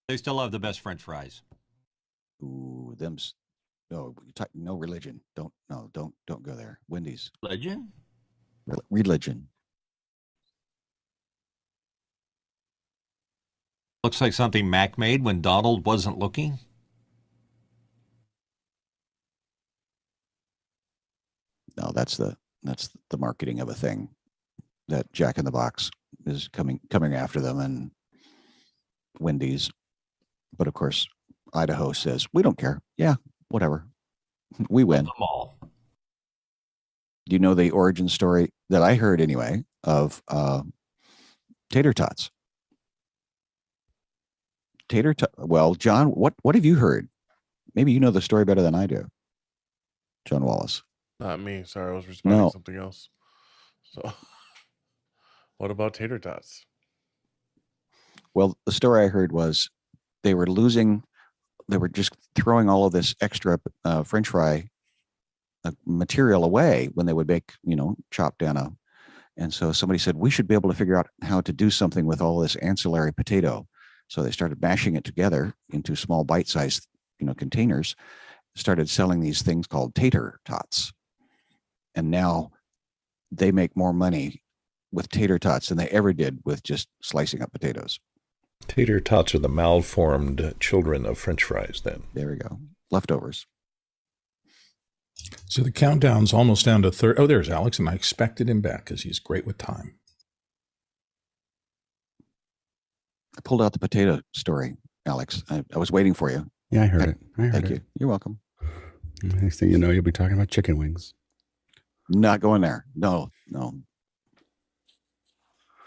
They still have the best French fries. Ooh, them's no, no religion. Don't go there. Wendy's. Legend? Religion. Looks like something Mac made when Donald wasn't looking. No, that's the marketing of a thing that Jack in the Box is coming after them, and Wendy's. But of course, Idaho says, we don't care. Yeah, whatever. We win. Them all. Do you know the origin story that I heard anyway of tater tots? Well, John, what have you heard? Maybe you know the story better than I do. John Wallace. Not me. Sorry, I was responding to something else. So, what about tater tots? Well, the story I heard was they were just throwing all of this extra French fry material away when they would make, chop down and so somebody said, we should be able to figure out how to do something with all this ancillary potato. So they started mashing it together into small bite-sized, containers, started selling these things called tater tots. And now they make more money with tater tots than they ever did with just slicing up potatoes. Tater tots are the malformed children of French fries, then. There we go. Leftovers. So the countdown's almost down to 30. Oh, there's Alex, and I expected him back because he's great with time. I pulled out the potato story, Alex. I was waiting for you. Yeah, I heard it. Thank you. You're welcome. Next thing you know, you'll be talking about chicken wings. Not going there. No.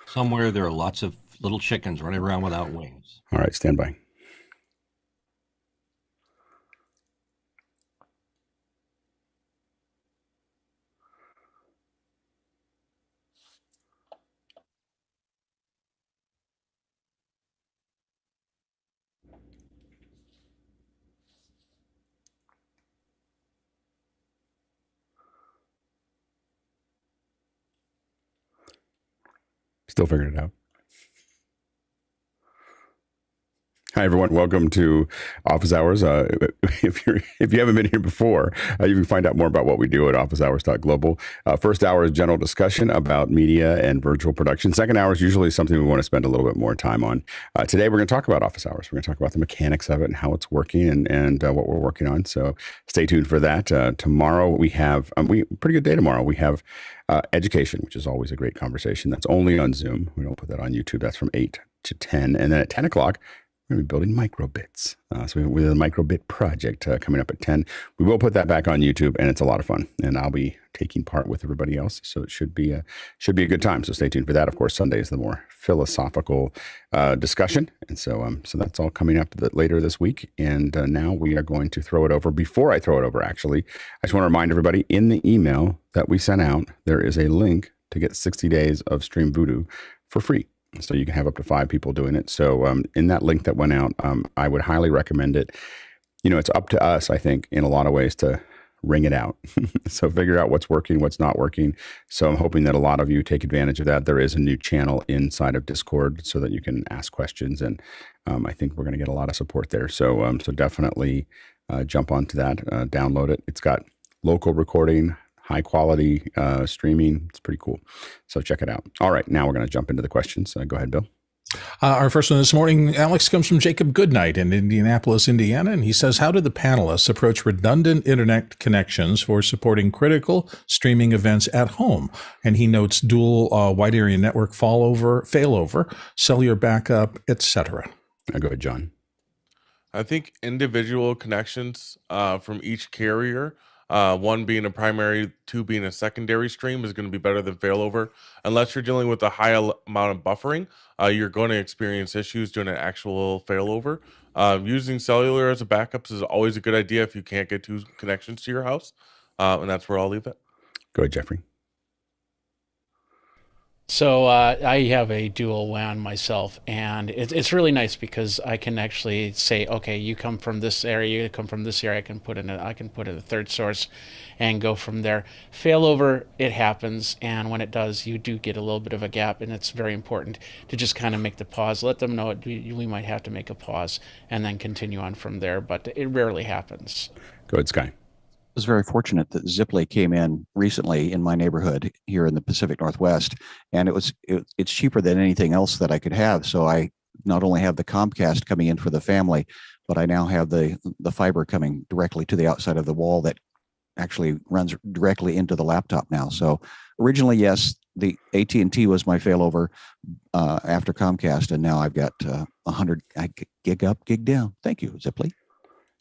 Somewhere there are lots of little chickens running around without wings. All right, stand by. Still figuring it out. Hi, everyone. Welcome to Office Hours. If you haven't been here before, you can find out more about what we do at officehours.global. First hour is general discussion about media and virtual production. Second hour is usually something we want to spend a little bit more time on. Today, we're going to talk about Office Hours. We're going to talk about the mechanics of it and how it's working and what we're working on. So stay tuned for that. Tomorrow, we have pretty good day tomorrow. We have education, which is always a great conversation. That's only on Zoom. We don't put that on YouTube. That's from 8 to 10. And then at 10 o'clock, we're going to be building Microbits. So we have a Microbit project coming up at 10. We will put that back on YouTube, and it's a lot of fun. And I'll be taking part with everybody else. So it should be a good time. So stay tuned for that. Of course, Sunday is the more philosophical discussion. And so that's all coming up later this week. And now we are going to throw it over. Before I throw it over, actually, I just want to remind everybody, in the email that we sent out, there is a link to get 60 days of Stream Voodoo for free. So you can have up to 5 people doing it. So in that link that went out, I would highly recommend it. It's up to us, I think, in a lot of ways to ring it out. So figure out what's working, what's not working. So I'm hoping that a lot of you take advantage of that. There is a new channel inside of Discord so that you can ask questions. And I think we're going to get a lot of support there. So definitely jump onto that, download it. It's got local recording, high quality streaming. It's pretty cool. So check it out. All right. Now we're going to jump into the questions. Go ahead, Bill. Our first one this morning, Alex, comes from Jacob Goodnight in Indianapolis, Indiana. And he says, how do the panelists approach redundant internet connections for supporting critical streaming events at home? And he notes dual wide area network failover, cellular backup, etc. Go ahead, John. I think individual connections from each carrier, one being a primary, 2 being a secondary stream, is going to be better than failover. Unless you're dealing with a high amount of buffering, you're going to experience issues doing an actual failover. Using cellular as a backup is always a good idea if you can't get 2 connections to your house. And that's where I'll leave it. Go ahead, Jeffrey. So I have a dual WAN myself, and it's really nice because I can actually say, okay, you come from this area, you come from this area. I can put in a third source, and go from there. Failover, it happens, and when it does, you do get a little bit of a gap, and it's very important to just kind of make the pause, let them know we might have to make a pause, and then continue on from there. But it rarely happens. Go ahead, Sky. I was very fortunate that Ziply came in recently in my neighborhood here in the Pacific Northwest, and it's cheaper than anything else that I could have. So I not only have the Comcast coming in for the family, but I now have the fiber coming directly to the outside of the wall that actually runs directly into the laptop now. So originally, yes, the AT&T was my failover after Comcast, and now I've got 100 gig up, gig down. Thank you, Ziply.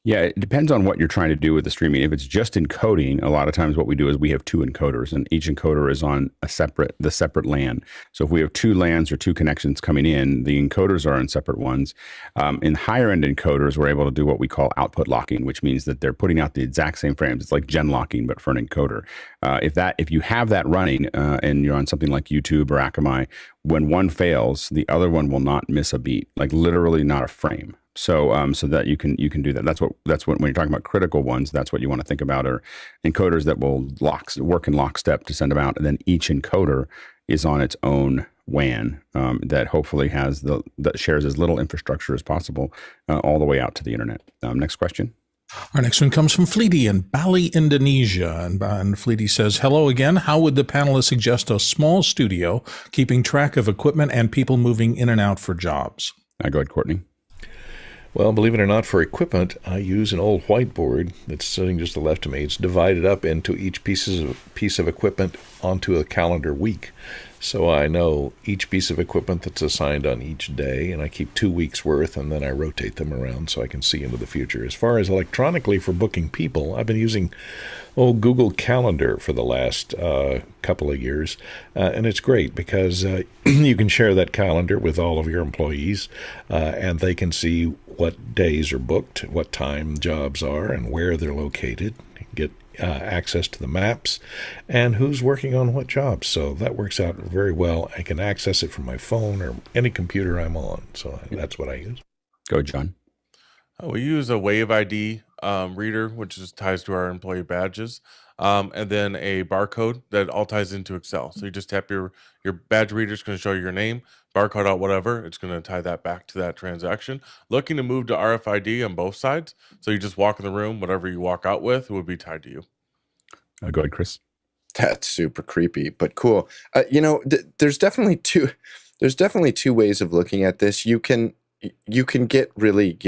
Yeah, it depends on what you're trying to do with the streaming. If it's just encoding, a lot of times what we do is we have two encoders, and each encoder is on the separate LAN. So if we have two LANs or two connections coming in, the encoders are on separate ones. In higher end encoders, we're able to do what we call output locking, which means that they're putting out the exact same frames. It's like gen locking, but for an encoder. If you have that running and you're on something like YouTube or Akamai, when one fails, the other one will not miss a beat, like literally not a frame. So that you can do that. That's what when you're talking about critical ones, that's what you want to think about, are encoders that will work in lockstep to send them out, and then each encoder is on its own WAN that hopefully that shares as little infrastructure as possible all the way out to the internet. Next question. Our next one comes from Fleety in Bali, Indonesia. And Fleety says, hello again. How would the panelists suggest a small studio keeping track of equipment and people moving in and out for jobs? Go ahead, Courtney. Well, believe it or not, for equipment, I use an old whiteboard that's sitting just to the left of me. It's divided up into each piece of equipment onto a calendar week. So I know each piece of equipment that's assigned on each day, and I keep 2 weeks worth, and then I rotate them around so I can see into the future. As far as electronically for booking people, I've been using Google Calendar for the last couple of years, and it's great because you can share that calendar with all of your employees, and they can see what days are booked, what time jobs are, and where they're located, get access to the maps, and who's working on what jobs. So that works out very well. I can access it from my phone or any computer I'm on. So that's what I use. Go, John. We use a Wave ID reader, which ties to our employee badges, and then a barcode that all ties into Excel. So you just tap your badge reader is going to show you your name, barcode out whatever. It's going to tie that back to that transaction. Looking to move to RFID on both sides. So you just walk in the room, whatever you walk out with would be tied to you. Go ahead, Chris. That's super creepy, but cool. There's definitely two ways of looking at this. You can get really,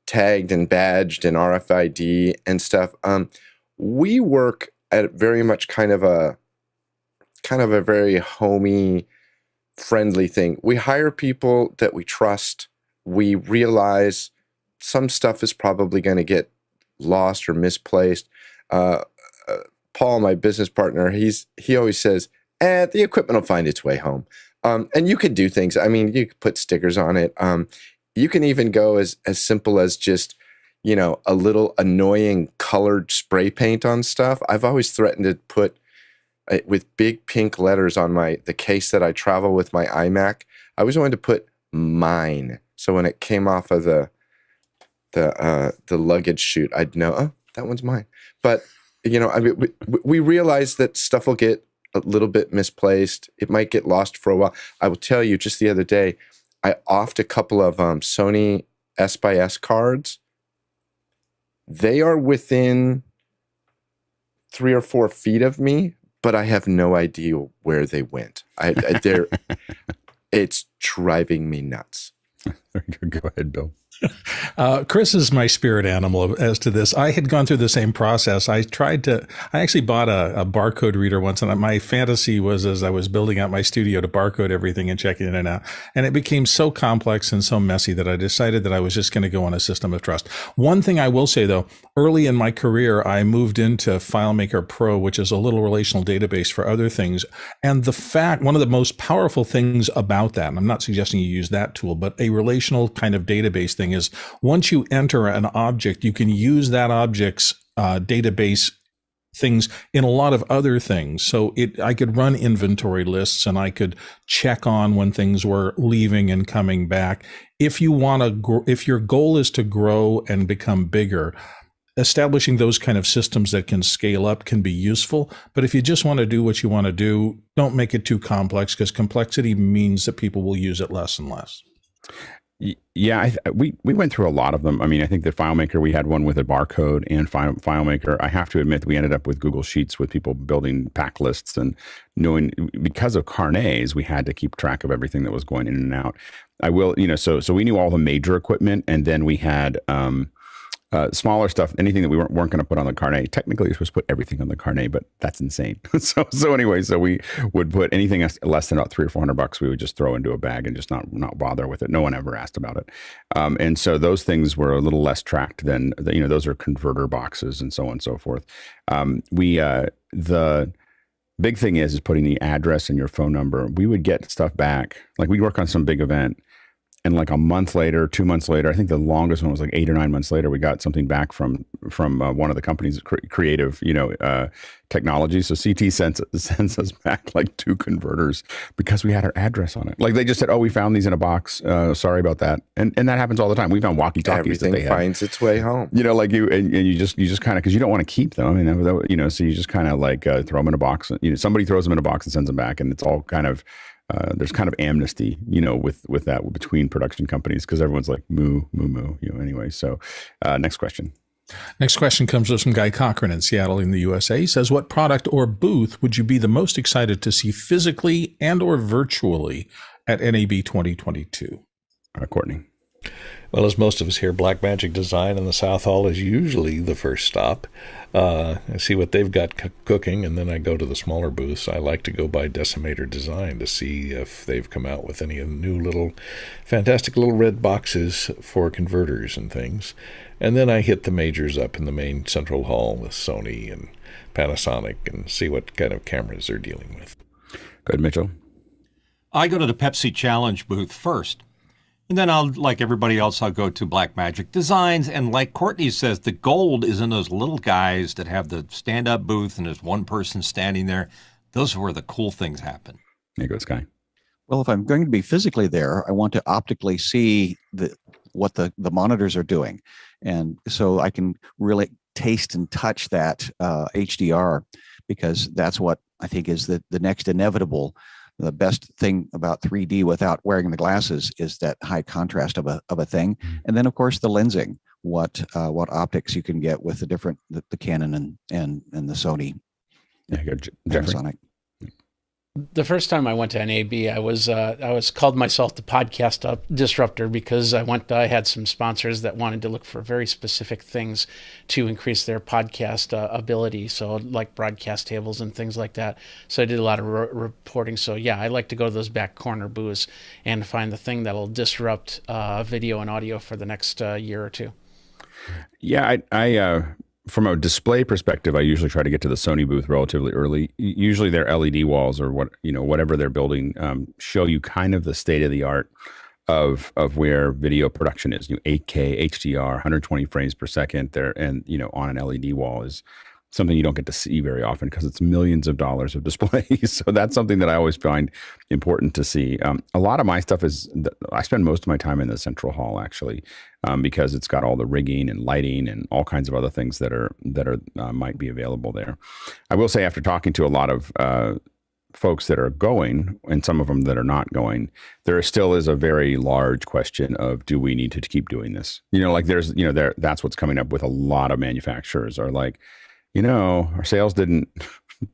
tagged and badged and RFID and stuff. We work at very much kind of a very homey, friendly thing. We hire people that we trust. We realize some stuff is probably going to get lost or misplaced. Paul, my business partner, he always says, the equipment will find its way home. And you could do things. I mean, you could put stickers on it. You can even go as simple as just, a little annoying colored spray paint on stuff. I've always threatened to put with big pink letters on the case that I travel with my iMac. I always wanted to put mine. So when it came off of the luggage chute, I'd know, oh, that one's mine. But we realize that stuff will get a little bit misplaced. It might get lost for a while. I will tell you, just the other day, I offed a couple of Sony S/S cards. They are within 3 or 4 feet of me, but I have no idea where they went. It's driving me nuts. Go ahead, Bill. Chris is my spirit animal as to this. I had gone through the same process. I actually bought a barcode reader once, and my fantasy was as I was building out my studio to barcode everything and check in and out. And it became so complex and so messy that I decided that I was just going to go on a system of trust. One thing I will say, though, early in my career, I moved into FileMaker Pro, which is a little relational database for other things. And one of the most powerful things about that, and I'm not suggesting you use that tool, but a relational kind of database thing is once you enter an object, you can use that object's database things in a lot of other things. So I could run inventory lists, and I could check on when things were leaving and coming back. If you want to, if your goal is to grow and become bigger, establishing those kind of systems that can scale up can be useful. But if you just want to do what you want to do, don't make it too complex, because complexity means that people will use it less and less. Yeah, we went through a lot of them. I mean, I think the FileMaker, we had one with a barcode and FileMaker. I have to admit, we ended up with Google Sheets with people building pack lists, and knowing, because of carnets, we had to keep track of everything that was going in and out. I will, so we knew all the major equipment, and then we had smaller stuff, anything that we weren't going to put on the carnet. Technically, you're supposed to put everything on the carnet, but that's insane. So anyway, so we would put anything less than about $300 or $400. We would just throw into a bag and just not bother with it. No one ever asked about it. And so those things were a little less tracked than those are converter boxes and so on and so forth. The big thing is putting the address and your phone number. We would get stuff back. Like, we'd work on some big event, and like a month later, 2 months later, I think the longest one was like 8 or 9 months later, we got something back from one of the company's creative, technology. So CT sends us back like 2 converters because we had our address on it. Like, they just said, "Oh, we found these in a box. Sorry about that." And that happens all the time. We found walkie-talkies that they finds its way home. Like you just kind of, because you don't want to keep them. I mean, so you just kind of like throw them in a box. Somebody throws them in a box and sends them back, and it's all kind of. There's kind of amnesty, with that between production companies, because everyone's like moo. Anyway, so next question. Next question comes from Guy Cochran in Seattle in the USA. He says, what product or booth would you be the most excited to see physically and or virtually at NAB 2022? Courtney. Well, as most of us here, Blackmagic Design in the South Hall is usually the first stop. I see what they've got cooking, and then I go to the smaller booths. I like to go by Decimator Design to see if they've come out with any new fantastic little red boxes for converters and things. And then I hit the majors up in the main central hall with Sony and Panasonic and see what kind of cameras they're dealing with. Good, Mitchell. I go to the Pepsi Challenge booth first. And then like everybody else, I'll go to Blackmagic Designs. And like Courtney says, the gold is in those little guys that have the stand-up booth and there's one person standing there. Those are where the cool things happen. There you go, Sky. Well, if I'm going to be physically there, I want to optically see what the monitors are doing. And so I can really taste and touch that HDR, because that's what I think is the next inevitable. The best thing about 3D without wearing the glasses is that high contrast of a thing. And then, of course, the lensing, what optics you can get with the Canon and the Sony. Yeah, good. Panasonic. The first time I went to NAB, I was called myself the podcast disruptor, because I had some sponsors that wanted to look for very specific things to increase their podcast ability. So like broadcast tables and things like that. So I did a lot of reporting. So yeah, I like to go to those back corner booths and find the thing that'll disrupt video and audio for the next year or two. Yeah, I from a display perspective, I usually try to get to the Sony booth relatively early. Usually their LED walls or whatever they're building show you kind of the state of the art of where video production is. 8K, HDR, 120 frames per second there, and on an LED wall is something you don't get to see very often because it's millions of dollars of displays. So that's something that I always find important to see. A lot of my stuff I spend most of my time in the central hall, actually, because it's got all the rigging and lighting and all kinds of other things that are might be available there. I will say, after talking to a lot of folks that are going and some of them that are not going, there still is a very large question of, do we need to keep doing this? That's what's coming up with a lot of manufacturers are like, our sales didn't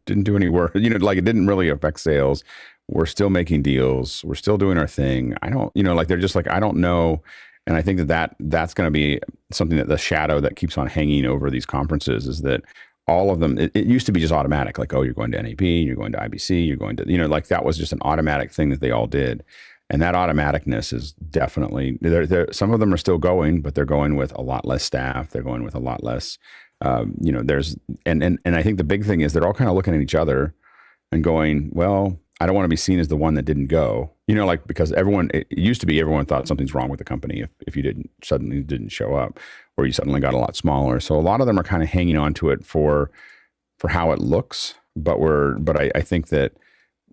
do any work. It didn't really affect sales. We're still making deals. We're still doing our thing. I don't, they're just like, I don't know. And I think that's going to be something that the shadow that keeps on hanging over these conferences is that all of them, it used to be just automatic. Like, oh, you're going to NAB, you're going to IBC, you're going to, that was just an automatic thing that they all did. And that automaticness is definitely, some of them are still going, but they're going with a lot less staff. They're going with a lot less, there's, and I think the big thing is they're all kind of looking at each other and going, well, I don't want to be seen as the one that didn't go, because it used to be everyone thought something's wrong with the company if you suddenly didn't show up, or you suddenly got a lot smaller. So a lot of them are kind of hanging on to it for how it looks, but I think that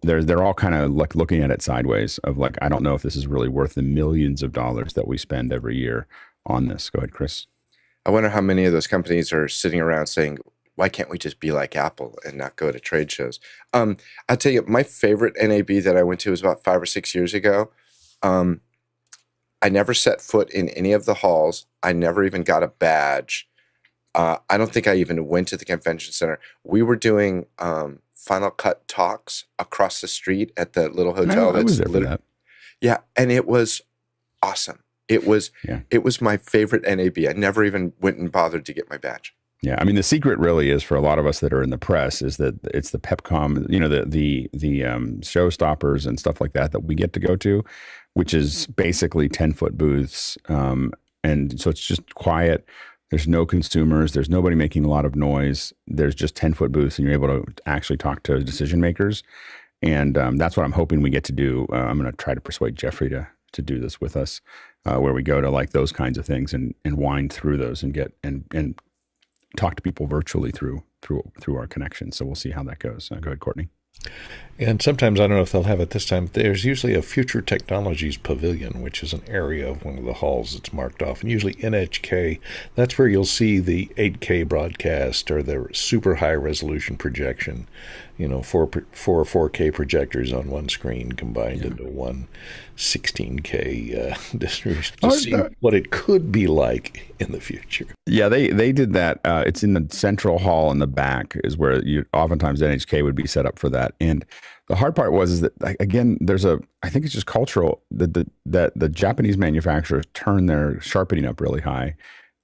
they're all kind of like looking at it sideways of like, I don't know if this is really worth the millions of dollars that we spend every year on this. Go ahead, Chris. I wonder how many of those companies are sitting around saying, why can't we just be like Apple and not go to trade shows? I'll tell you, my favorite NAB that I went to was about 5 or 6 years ago. I never set foot in any of the halls. I never even got a badge. I don't think I even went to the convention center. We were doing Final Cut talks across the street at the little hotel. I was there for that. Yeah, and it was awesome. It was my favorite NAB. I never even went and bothered to get my badge. Yeah, I mean, the secret really is for a lot of us that are in the press is that it's the PepCom, the showstoppers and stuff like that we get to go to, which is basically 10-foot booths, and so it's just quiet. There's no consumers. There's nobody making a lot of noise. There's just 10-foot booths, and you're able to actually talk to decision makers, and that's what I'm hoping we get to do. I'm going to try to persuade Jeffrey to do this with us, where we go to like those kinds of things and wind through those and get and talk to people virtually through our connection. So we'll see how that goes. Go ahead, Courtney. And sometimes, I don't know if they'll have it this time, there's usually a Future Technologies Pavilion, which is an area of one of the halls that's marked off. And usually NHK, that's where you'll see the 8K broadcast or the super high resolution projection, four 4K projectors on one screen combined into one 16K distribution to see what it could be like in the future. Yeah, they did that. It's in the central hall in the back is where oftentimes NHK would be set up for that. And the hard part is that, again, I think it's just cultural that the Japanese manufacturers turn their sharpening up really high,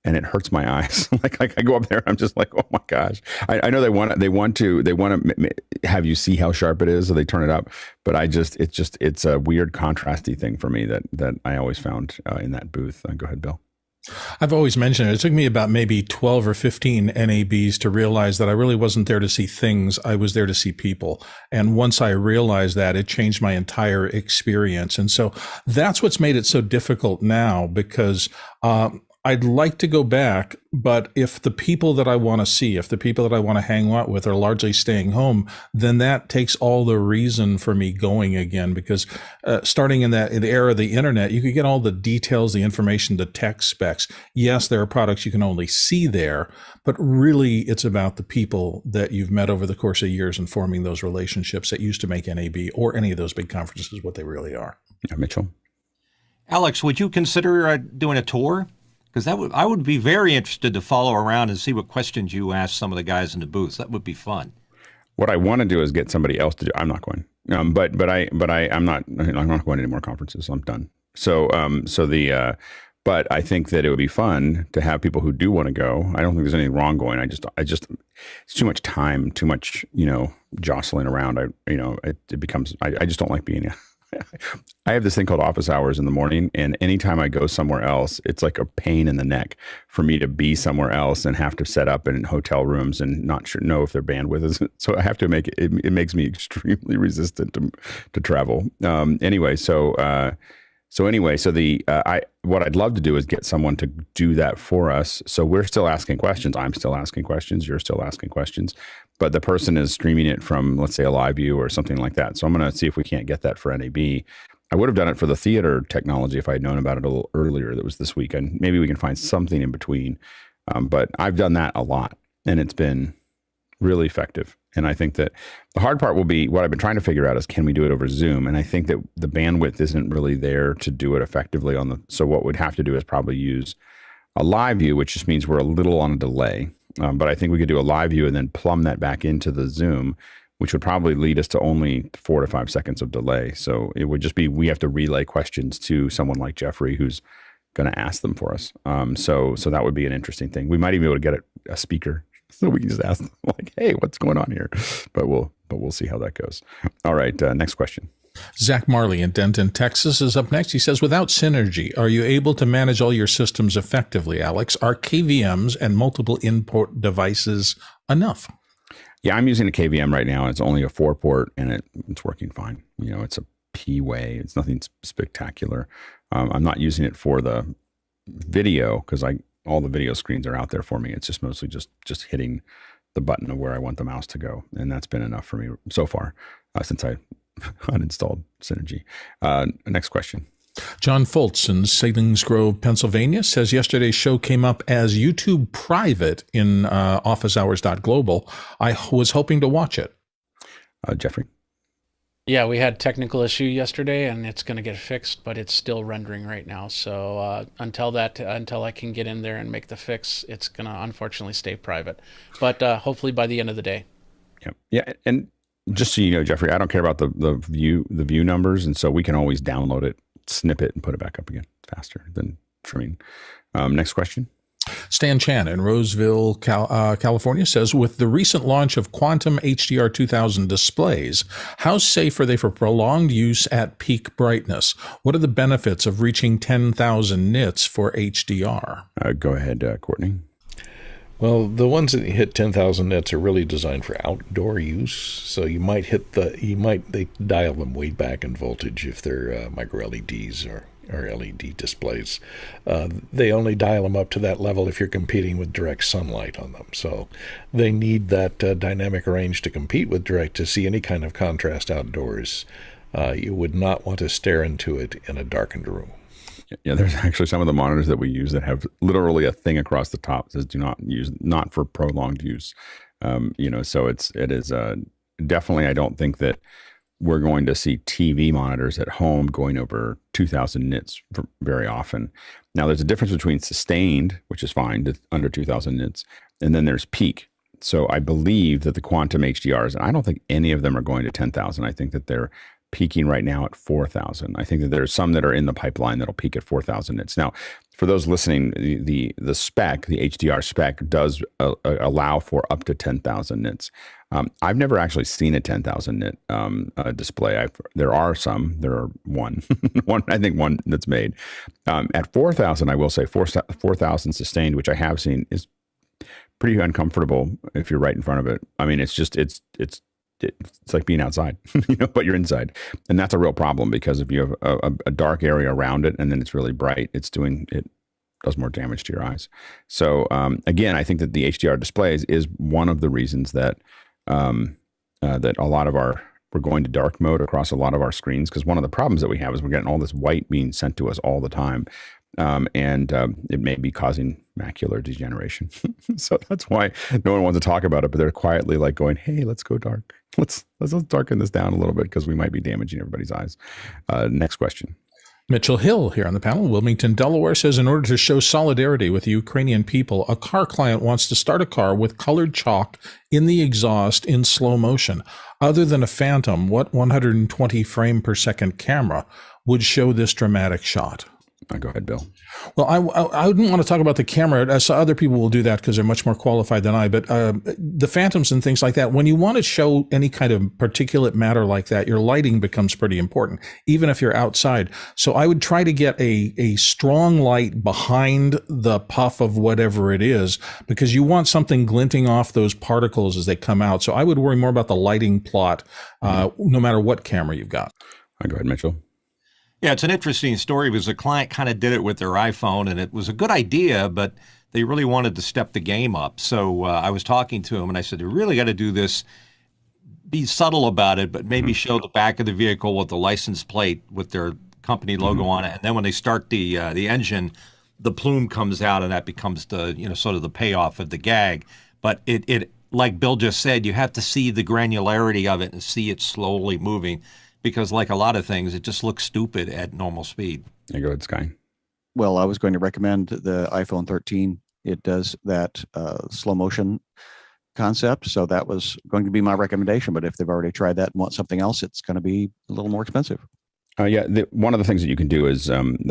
and it hurts my eyes. like I go up there, I'm just like, oh my gosh. I know they want to have you see how sharp it is, so they turn it up. But it's a weird contrasty thing for me that I always found in that booth. Go ahead, Bill. I've always mentioned it. It took me about maybe 12 or 15 NABs to realize that I really wasn't there to see things. I was there to see people. And once I realized that, it changed my entire experience. And so that's what's made it so difficult now, because I'd like to go back, but if the people that I want to see, if the people that I want to hang out with are largely staying home, then that takes all the reason for me going again. Because starting in the era of the internet, you could get all the details, the information, the tech specs. Yes, there are products you can only see there, but really it's about the people that you've met over the course of years and forming those relationships that used to make NAB or any of those big conferences what they really are. Yeah, Mitchell. Alex, would you consider doing a tour? Because I would be very interested to follow around and see what questions you ask some of the guys in the booths. That would be fun. What I want to do is get somebody else to do. I'm not going, I'm not going to any more conferences. I'm done. But I think that it would be fun to have people who do want to go. I don't think there's anything wrong going. I just it's too much time, too much jostling around. It becomes. I just don't like being. I have this thing called office hours in the morning, and anytime I go somewhere else, it's like a pain in the neck for me to be somewhere else and have to set up in hotel rooms and not know if their bandwidth is. So I have to make it makes me extremely resistant to travel. What I'd love to do is get someone to do that for us. So we're still asking questions. I'm still asking questions. You're still asking questions. But the person is streaming it from, let's say, a live view or something like that. So I'm going to see if we can't get that for NAB. I would have done it for the theater technology if I had known about it a little earlier. That was this week. And maybe we can find something in between. But I've done that a lot, and it's been really effective. And I think that the hard part will be what I've been trying to figure out is, can we do it over Zoom? And I think that the bandwidth isn't really there to do it effectively so what we'd have to do is probably use a live view, which just means we're a little on a delay. But I think we could do a live view and then plumb that back into the Zoom, which would probably lead us to only 4 to 5 seconds of delay. So it would just be, we have to relay questions to someone like Jeffrey, who's going to ask them for us. So that would be an interesting thing. We might even be able to get a speaker, so we can just ask them, like, hey, what's going on here? But we'll see how that goes. All right, next question. Zach Marley in Denton, Texas is up next. He says, without Synergy, are you able to manage all your systems effectively, Alex? Are KVMs and multiple input devices enough? Yeah, I'm using a KVM right now. It's only a 4-port, and it's working fine. It's a P-way. It's nothing spectacular. I'm not using it for the video because all the video screens are out there for me. It's just mostly just hitting the button of where I want the mouse to go, and that's been enough for me so far since I uninstalled Synergy. Next question. John Foltz in Savings Grove, Pennsylvania says yesterday's show came up as YouTube private in officehours.global. I was hoping to watch it. Jeffrey. Yeah, we had technical issue yesterday, and it's going to get fixed, but it's still rendering right now. So until I can get in there and make the fix, it's going to unfortunately stay private. But hopefully by the end of the day. Yeah, and just so you know, Jeffrey, I don't care about the view numbers, and so we can always download it, snip it, and put it back up again faster than trimming. Next question. Stan Chan in Roseville, California says, with the recent launch of Quantum HDR 2000 displays, how safe are they for prolonged use at peak brightness? What are the benefits of reaching 10,000 nits for HDR? Go ahead, Courtney. Well, the ones that hit 10,000 nits are really designed for outdoor use. So they dial them way back in voltage if they're micro LEDs or LED displays. They only dial them up to that level if you're competing with direct sunlight on them. So they need that dynamic range to compete with direct to see any kind of contrast outdoors. You would not want to stare into it in a darkened room. Yeah, there's actually some of the monitors that we use that have literally a thing across the top that says "Do not use," not for prolonged use. So it is definitely. I don't think that we're going to see TV monitors at home going over 2,000 nits very often. Now, there's a difference between sustained, which is fine, under 2,000 nits, and then there's peak. So I believe that the Quantum HDRs, and I don't think any of them are going to 10,000. I think that they're peaking right now at 4,000. I think that there's some that are in the pipeline that'll peak at 4,000 nits. Now, for those listening, the spec, the HDR spec, does allow for up to 10,000 nits. I've never actually seen a 10,000 nit display. There are some. There are one, I think one that's made. At 4,000, I will say 4,000 sustained, which I have seen, is pretty uncomfortable if you're right in front of it. I mean, it's like being outside, but you're inside. And that's a real problem because if you have a dark area around it and then it's really bright, it does more damage to your eyes. So again, I think that the HDR displays is one of the reasons that that we're going to dark mode across a lot of our screens, because one of the problems that we have is we're getting all this white being sent to us all the time. And it may be causing macular degeneration. So that's why no one wants to talk about it, but they're quietly like going, hey, let's go dark. Let's darken this down a little bit because we might be damaging everybody's eyes. Next question. Mitchell Hill here on the panel, Wilmington, Delaware, says in order to show solidarity with the Ukrainian people, a car client wants to start a car with colored chalk in the exhaust in slow motion. Other than a Phantom, what 120 frame per second camera would show this dramatic shot? Go ahead, Bill. Well, I wouldn't want to talk about the camera. So other people will do that because they're much more qualified than I. But the Phantoms and things like that, when you want to show any kind of particulate matter like that, your lighting becomes pretty important, even if you're outside. So I would try to get a strong light behind the puff of whatever it is, because you want something glinting off those particles as they come out. So I would worry more about the lighting plot, no matter what camera you've got. Go ahead, Mitchell. Yeah, it's an interesting story because the client kind of did it with their iPhone, and it was a good idea, but they really wanted to step the game up. So I was talking to him, and I said, you really got to do this. Be subtle about it, but maybe show the back of the vehicle with the license plate with their company logo on it. And then when they start the engine, the plume comes out, and that becomes the sort of the payoff of the gag. But it like Bill just said, you have to see the granularity of it and see it slowly moving. Because like a lot of things, it just looks stupid at normal speed. Yeah, go ahead, Sky. Well, I was going to recommend the iPhone 13. It does that slow motion concept. So that was going to be my recommendation. But if they've already tried that and want something else, it's going to be a little more expensive. One of the things that you can do is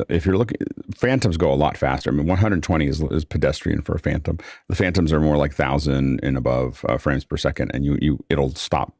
if you're looking, Phantoms go a lot faster. I mean, 120 is pedestrian for a Phantom. The Phantoms are more like 1,000 and above frames per second, and it'll stop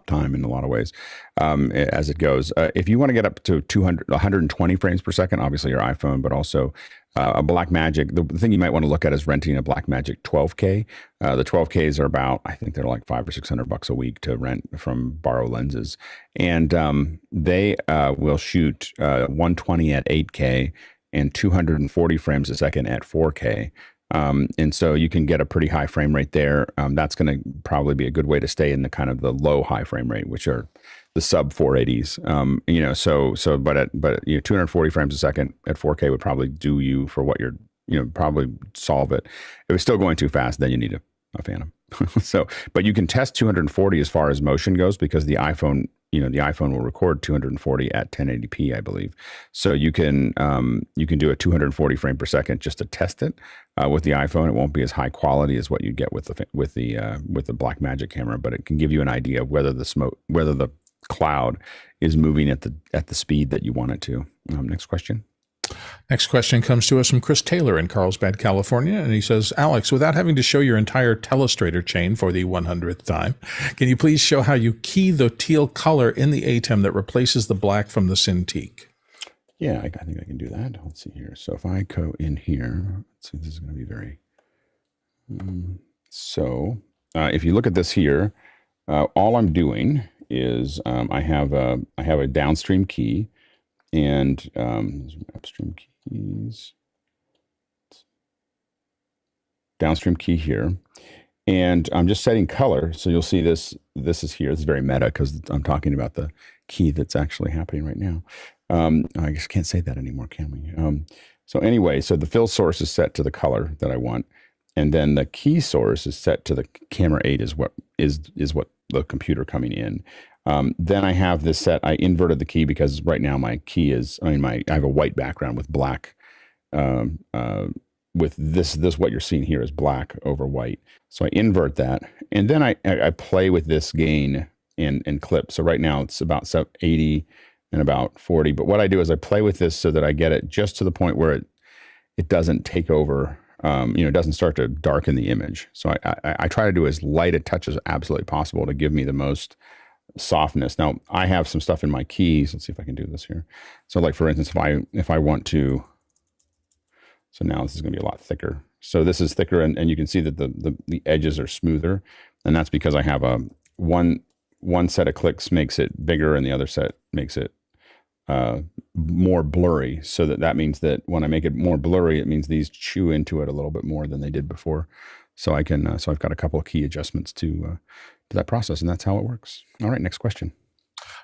time in a lot of ways as it goes. If you want to get up to 120 frames per second, obviously your iPhone, but also a Blackmagic. The thing you might want to look at is renting a Blackmagic 12K. The 12Ks are about, I think they're like $500 or $600 a week to rent from Borrow Lenses, and they will shoot 120 at 8K and 240 frames a second at 4K. And so you can get a pretty high frame rate there. That's going to probably be a good way to stay in the kind of the low high frame rate, which are the sub 480s. But 240 frames a second at 4K would probably do you for what you're, probably solve it. If it's still going too fast, then you need a Phantom. But you can test 240 as far as motion goes, because the iPhone will record 240 at 1080p, I believe. So you can do a 240 frame per second just to test it with the iPhone. It won't be as high quality as what you get with the Blackmagic camera, but it can give you an idea of whether the cloud is moving at the speed that you want it to. Next question. Next question comes to us from Chris Taylor in Carlsbad, California, and he says, Alex, without having to show your entire telestrator chain for the 100th time, can you please show how you key the teal color in the ATEM that replaces the black from the Cintiq? Yeah, I think I can do that. Let's see here. So if I go in here, let's see, this is going to be very... if you look at this here, all I'm doing is I have a downstream key, and upstream keys, downstream key here, and I'm just setting color. So you'll see this is here. This is very meta because I'm talking about the key that's actually happening right now. I just can't say that anymore, can we? So anyway, so the fill source is set to the color that I want, and then the key source is set to the camera 8 is what the computer coming in. Then I have this set. I inverted the key because right now my key is, I have a white background with black, with this what you're seeing here is black over white. So I invert that. And then I play with this gain and clip. So right now it's about 80 and about 40. But what I do is I play with this so that I get it just to the point where it doesn't take over, it doesn't start to darken the image. So I try to do as light a touch as absolutely possible to give me the most softness. Now I have some stuff in my keys. Let's see if I can do this here. So like, for instance, if I want to, so now this is going to be a lot thicker. So this is thicker, and you can see that the edges are smoother, and that's because I have one set of clicks makes it bigger and the other set makes it more blurry. So that means that when I make it more blurry, it means these chew into it a little bit more than they did before. So I can so I've got a couple of key adjustments to that process, and that's how it works. All right, next question.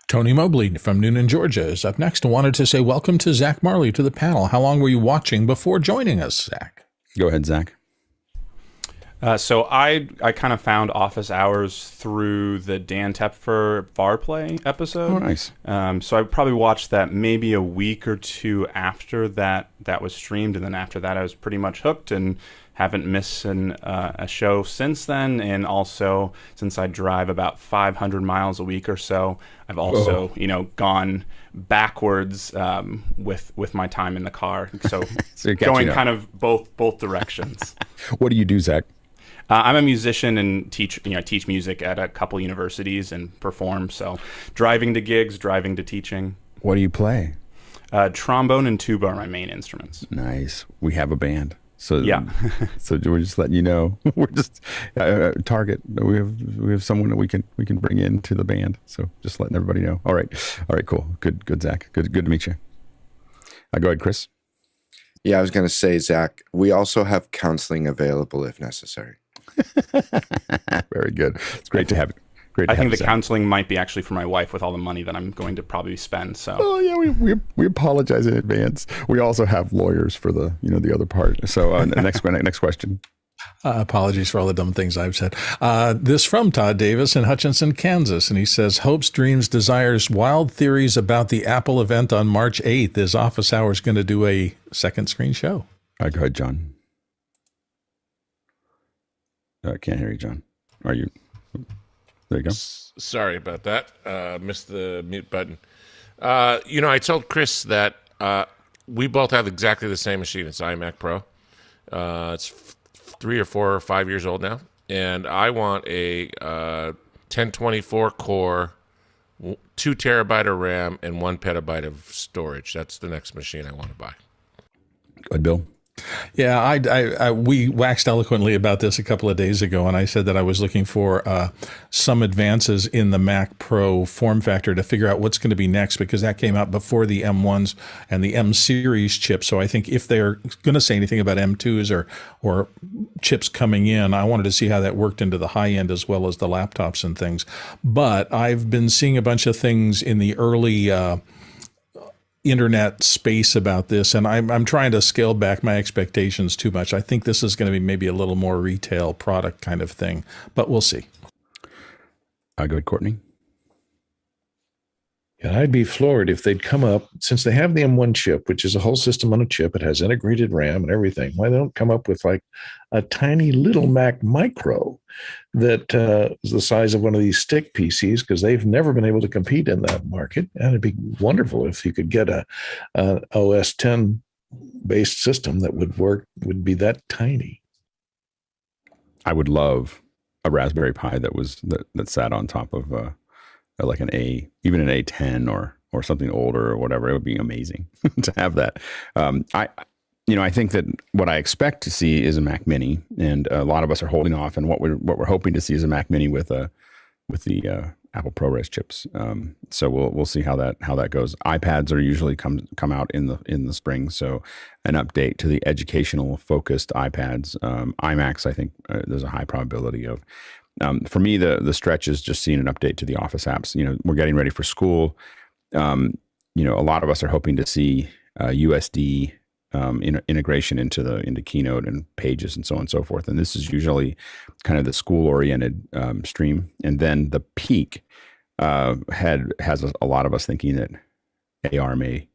Tony Mobley from Noonan, Georgia is up next and wanted to say welcome to Zach Marley to the panel. How long were you watching before joining us, Zach? Go ahead, Zach. So I kind of found Office Hours through the Dan Tepfer Farplay episode. Oh, nice. So I probably watched that maybe a week or two after that was streamed, and then after that I was pretty much hooked and haven't missed a show since then. And also, since I drive about 500 miles a week or so, I've also gone backwards with my time in the car. So, so going kind of both directions. What do you do, Zach? I'm a musician and teach music at a couple universities and perform. So driving to gigs, driving to teaching. What do you play? Trombone and tuba are my main instruments. Nice. We have a band. So yeah. So we're just letting you know. We're just target. We have someone that we can bring into the band. So just letting everybody know. All right, cool. Good, Zach. Good to meet you. Go ahead, Chris. Yeah, I was going to say, Zach, we also have counseling available if necessary. Very good. It's great to have it. I think the counseling might be actually for my wife with all the money that I'm going to probably spend. So. Oh yeah, we apologize in advance. We also have lawyers for the the other part. So next question. Apologies for all the dumb things I've said. This from Todd Davis in Hutchinson, Kansas, and he says, hopes, dreams, desires, wild theories about the Apple event on March 8th. Is Office Hours going to do a second screen show? Go ahead, John. I can't hear you, John. Are you? There you go. Sorry about that. Missed the mute button. I told Chris that we both have exactly the same machine. It's iMac Pro. It's 3 or 4 or 5 years old now, and I want a 1024 core, 2 terabyte of RAM, and 1 petabyte of storage. That's the next machine I want to buy. Go ahead, Bill. Yeah, we waxed eloquently about this a couple of days ago, and I said that I was looking for some advances in the Mac Pro form factor to figure out what's going to be next, because that came out before the M1s and the M series chips. So I think if they're going to say anything about M2s or chips coming in, I wanted to see how that worked into the high end as well as the laptops and things. But I've been seeing a bunch of things in the early internet space about this, and I'm trying to scale back my expectations too much. I think this is going to be maybe a little more retail product kind of thing, but we'll see. Go ahead, Courtney. Yeah, I'd be floored if they'd come up, since they have the M1 chip, which is a whole system on a chip. It has integrated RAM and everything. Why they don't come up with like a tiny little Mac Micro that is the size of one of these stick PCs, because they've never been able to compete in that market. And it'd be wonderful if you could get a OS 10 based system that would be that tiny. I would love a Raspberry Pi that sat on top of like even an A10 or something older or whatever. It would be amazing to have that. I think that what I expect to see is a Mac Mini, and a lot of us are holding off. And what we're hoping to see is a Mac Mini with the Apple ProRes chips. So we'll see how that goes. iPads are usually come out in the spring. So an update to the educational focused iPads. iMacs, I think there's a high probability of. For me, the stretch is just seeing an update to the Office apps. We're getting ready for school. A lot of us are hoping to see USD integration into Keynote and Pages and so on and so forth. And this is usually kind of the school-oriented stream. And then the peak has a lot of us thinking that AR may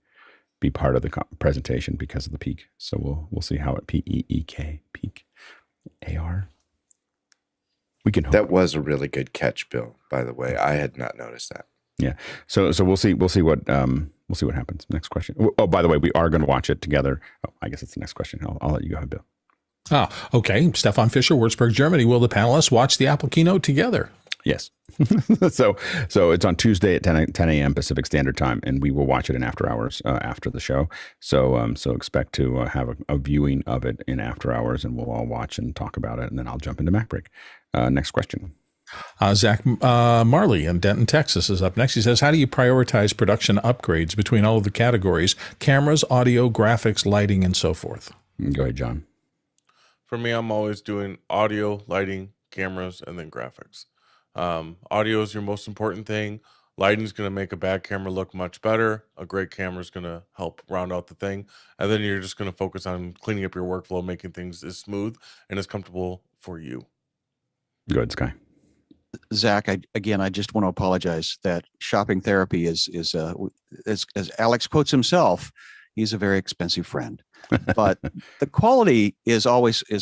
be part of the presentation because of the peak. So we'll see how it PEEK peak AR. We can hope. That was a really good catch, Bill, by the way. I had not noticed that. Yeah. So we'll see what happens. Next question. Oh, by the way, we are going to watch it together. Oh, I guess it's the next question. I'll let you go ahead, Bill. Oh, okay. Stefan Fischer, Würzburg, Germany. Will the panelists watch the Apple keynote together? Yes. So it's on Tuesday at 10 a.m. Pacific Standard Time, and we will watch it in after hours after the show. So expect to have a viewing of it in after hours, and we'll all watch and talk about it, and then I'll jump into Mac Break. Next question. Zach Marley in Denton, Texas is up next. He says, how do you prioritize production upgrades between all of the categories: cameras, audio, graphics, lighting, and so forth? Go ahead, John. For me, I'm always doing audio, lighting, cameras, and then graphics. Audio is your most important thing. Lighting is going to make a bad camera look much better. A great camera is going to help round out the thing. And then you're just going to focus on cleaning up your workflow, making things as smooth and as comfortable for you. Go ahead, Sky. Zach, I just want to apologize that shopping therapy is as Alex quotes himself, he's a very expensive friend, but the quality is always at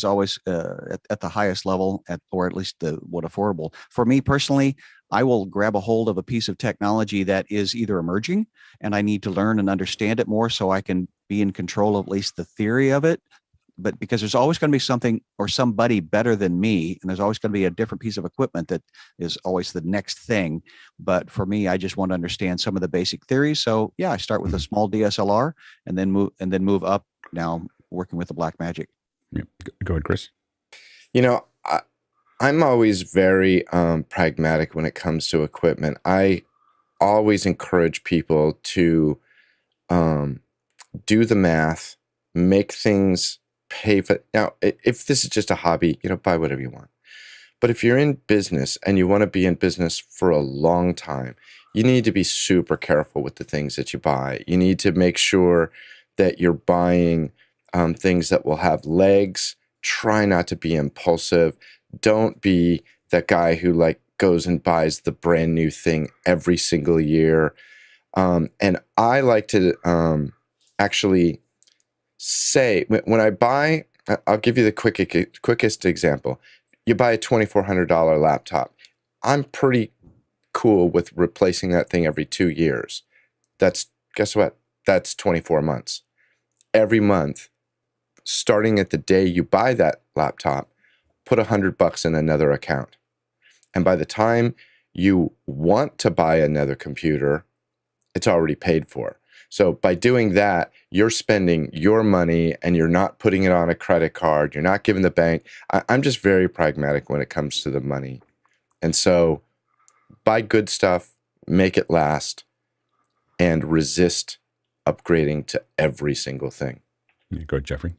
the highest level, or at least what affordable. For me personally, I will grab a hold of a piece of technology that is either emerging and I need to learn and understand it more so I can be in control of at least the theory of it. But because there's always going to be something or somebody better than me, and there's always going to be a different piece of equipment that is always the next thing. But for me, I just want to understand some of the basic theories. So yeah, I start with a small DSLR and then move up. Now working with the Blackmagic. Yeah. Go ahead, Chris. I'm always very pragmatic when it comes to equipment. I always encourage people to do the math, make things pay for. Now, if this is just a hobby, buy whatever you want. But if you're in business and you want to be in business for a long time, you need to be super careful with the things that you buy. You need to make sure that you're buying things that will have legs. Try not to be impulsive. Don't be that guy who goes and buys the brand new thing every single year. And I like to actually say, when I buy, I'll give you the quickest example. You buy a $2,400 laptop. I'm pretty cool with replacing that thing every 2 years. Guess what? That's 24 months. Every month, starting at the day you buy that laptop, put $100 in another account. And by the time you want to buy another computer, it's already paid for. So by doing that, you're spending your money and you're not putting it on a credit card. You're not giving the bank. I'm just very pragmatic when it comes to the money. And so buy good stuff, make it last, and resist upgrading to every single thing. Go ahead, Jeffrey.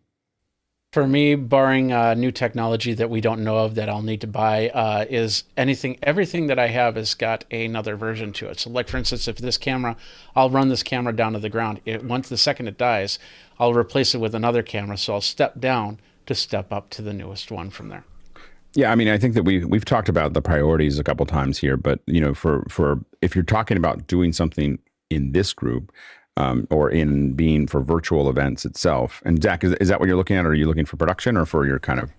For me, barring new technology that we don't know of that I'll need to buy, is everything that I have has got another version to it. So like, for instance, if this camera, I'll run this camera down to the ground. Once the second it dies, I'll replace it with another camera. So I'll step down to step up to the newest one from there. Yeah, I mean, I think that we've talked about the priorities a couple times here, but for if you're talking about doing something in this group, or in being for virtual events itself. And Zach, is that what you're looking at? Or are you looking for production or for your kind of?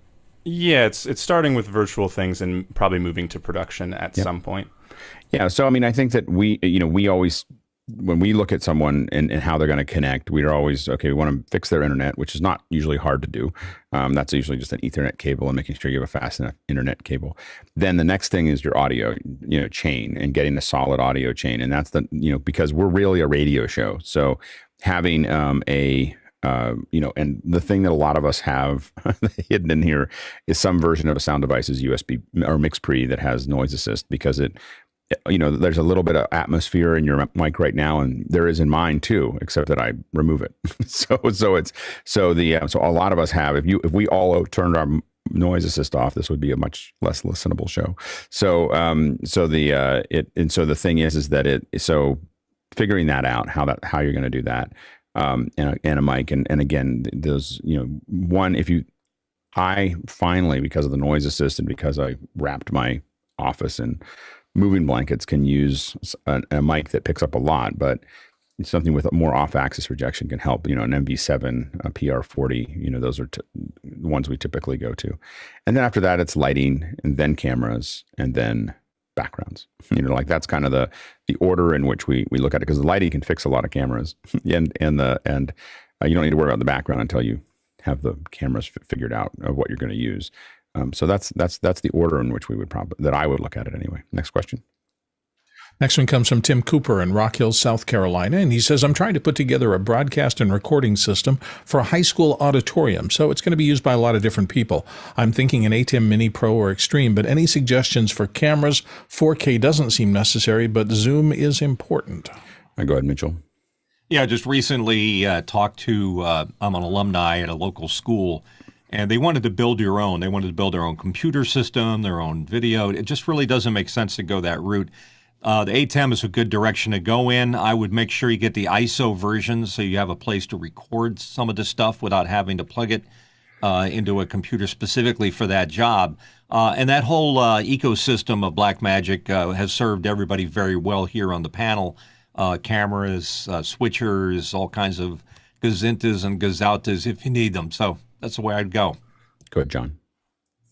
Yeah, it's starting with virtual things and probably moving to production at some point. Yeah. So, I mean, I think that we always, when we look at someone and how they're going to connect, we are always, okay, we want to fix their internet, which is not usually hard to do. That's usually just an Ethernet cable and making sure you have a fast enough internet cable. Then the next thing is your audio, chain and getting a solid audio chain. And that's because we're really a radio show. So having and the thing that a lot of us have hidden in here is some version of a sound device's USB or MixPre that has noise assist, because there's a little bit of atmosphere in your mic right now, and there is in mine too, except that I remove it. So a lot of us have. If we all turned our noise assist off, this would be a much less listenable show. So the thing is that figuring that out, how you're going to do that, and a mic, and again, those I finally, because of the noise assist and because I wrapped my office in moving blankets, can use a mic that picks up a lot, but something with more off-axis rejection can help. An MV7, a PR40, those are the ones we typically go to. And then after that, it's lighting, and then cameras, and then backgrounds. That's kind of the order in which we look at it, because the lighting can fix a lot of cameras, and you don't need to worry about the background until you have the cameras figured out of what you're going to use. So that's the order in which I would look at it anyway. Next question. Next one comes from Tim Cooper in Rock Hill, South Carolina, and he says, I'm trying to put together a broadcast and recording system for a high school auditorium, so it's going to be used by a lot of different people. I'm thinking an ATEM Mini Pro or Extreme, but any suggestions for cameras? 4K doesn't seem necessary, but Zoom is important. Go ahead, Mitchell. Yeah, just recently talked to, I'm an alumni at a local school, and they wanted to build their own. They wanted to build their own computer system, their own video. It just really doesn't make sense to go that route. The ATEM is a good direction to go in. I would make sure you get the ISO version so you have a place to record some of the stuff without having to plug it into a computer specifically for that job. And that whole ecosystem of Blackmagic has served everybody very well here on the panel. Cameras, switchers, all kinds of gazintas and gazautas if you need them. So that's the way I'd go. Go ahead, John.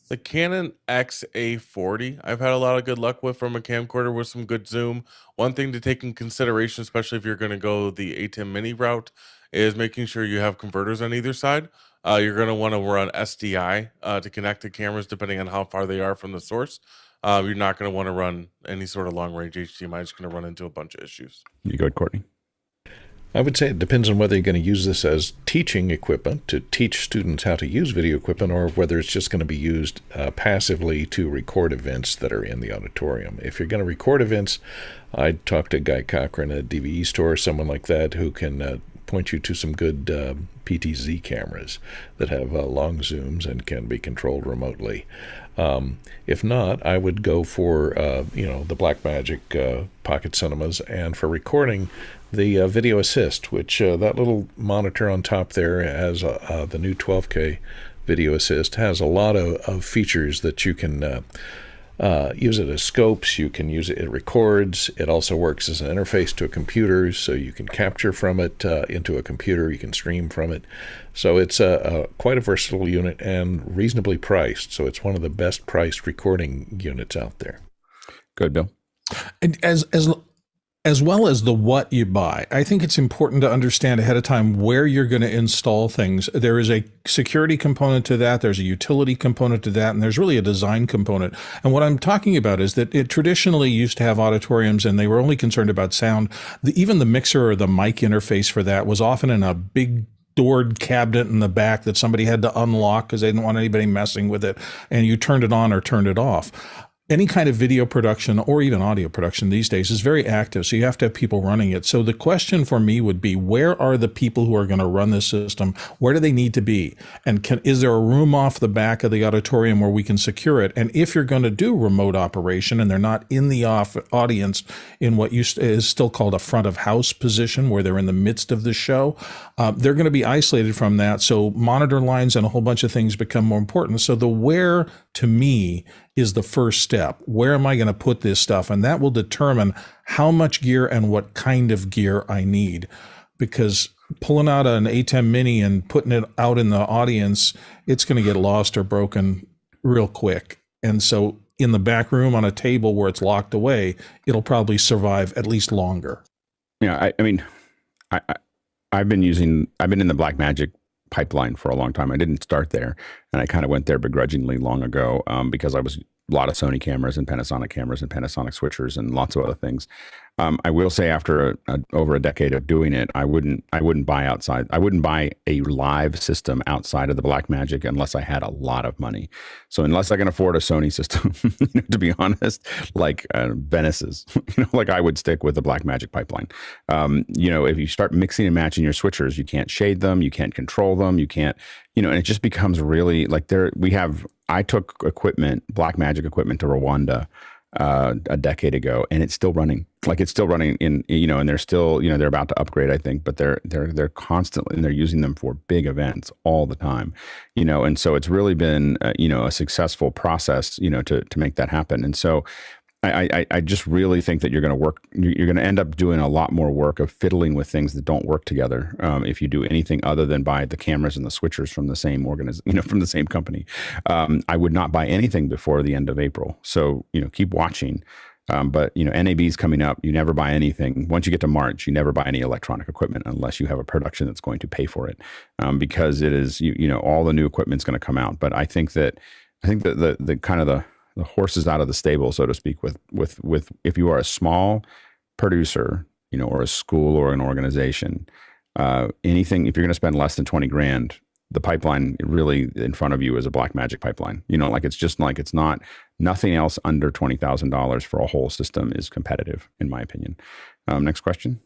The Canon XA40, I've had a lot of good luck with from a camcorder with some good zoom. One thing to take in consideration, especially if you're going to go the ATEM Mini route, is making sure you have converters on either side. You're going to want to run SDI to connect the cameras depending on how far they are from the source. You're not going to want to run any sort of long-range HDMI. It's going to run into a bunch of issues. You go ahead, Courtney. I would say it depends on whether you're going to use this as teaching equipment to teach students how to use video equipment, or whether it's just going to be used passively to record events that are in the auditorium. If you're going to record events, I'd talk to Guy Cochran at a DVE store, someone like that, who can point you to some good PTZ cameras that have long zooms and can be controlled remotely. If not, I would go for the Blackmagic Pocket Cinemas, and for recording, the Video Assist, which that little monitor on top there has the new 12K Video Assist, has a lot of features that you can use it as scopes. You can use it, it records. It also works as an interface to a computer, so you can capture from it into a computer. You can stream from it. So it's quite a versatile unit and reasonably priced. So it's one of the best priced recording units out there. Good, Bill. And as as well as the what you buy. I think it's important to understand ahead of time where you're going to install things. There is a security component to that, there's a utility component to that, and there's really a design component. And what I'm talking about is that it traditionally used to have auditoriums and they were only concerned about sound. Even the mixer or the mic interface for that was often in a big doored cabinet in the back that somebody had to unlock because they didn't want anybody messing with it, and you turned it on or turned it off. Any kind of video production or even audio production these days is very active, so you have to have people running it. So the question for me would be, where are the people who are going to run this system? Where do they need to be? And is there a room off the back of the auditorium where we can secure it? And if you're going to do remote operation and they're not in the audience in what is still called a front of house position where they're in the midst of the show, they're going to be isolated from that. So monitor lines and a whole bunch of things become more important. So the where, to me, is the first step. Where am I going to put this stuff? And that will determine how much gear and what kind of gear I need. Because pulling out an ATEM Mini and putting it out in the audience, it's going to get lost or broken real quick. And so in the back room on a table where it's locked away, it'll probably survive at least longer. Yeah, I mean, I've been in the Blackmagic pipeline for a long time. I didn't start there, and I kind of went there begrudgingly long ago because I was a lot of Sony cameras and Panasonic switchers and lots of other things. I will say, after over a decade of doing it, I wouldn't buy outside. I wouldn't buy a live system outside of the Blackmagic unless I had a lot of money. So unless I can afford a Sony system, to be honest, like Venice's, like I would stick with the Blackmagic pipeline. If you start mixing and matching your switchers, you can't shade them, you can't control them, you can't, and it just becomes really like I took Blackmagic equipment to Rwanda a decade ago, and it's still running. Like it's still running in, and they're still, they're about to upgrade, I think, but they're constantly, and they're using them for big events all the time, and so it's really been, a successful process, to make that happen. And so I just really think that you're going to end up doing a lot more work of fiddling with things that don't work together if you do anything other than buy the cameras and the switchers from the same from the same company. I would not buy anything before the end of April. So, keep watching. But NAB is coming up. You never buy anything. Once you get to March, you never buy any electronic equipment unless you have a production that's going to pay for it, because it is, all the new equipment's going to come out. But I think that the kind of the horse is out of the stable, so to speak, with if you are a small producer, or a school or an organization, anything, if you're going to spend less than 20 grand, the pipeline really in front of you is a Blackmagic pipeline. It's not, nothing else under $20,000 for a whole system is competitive, in my opinion. Next question.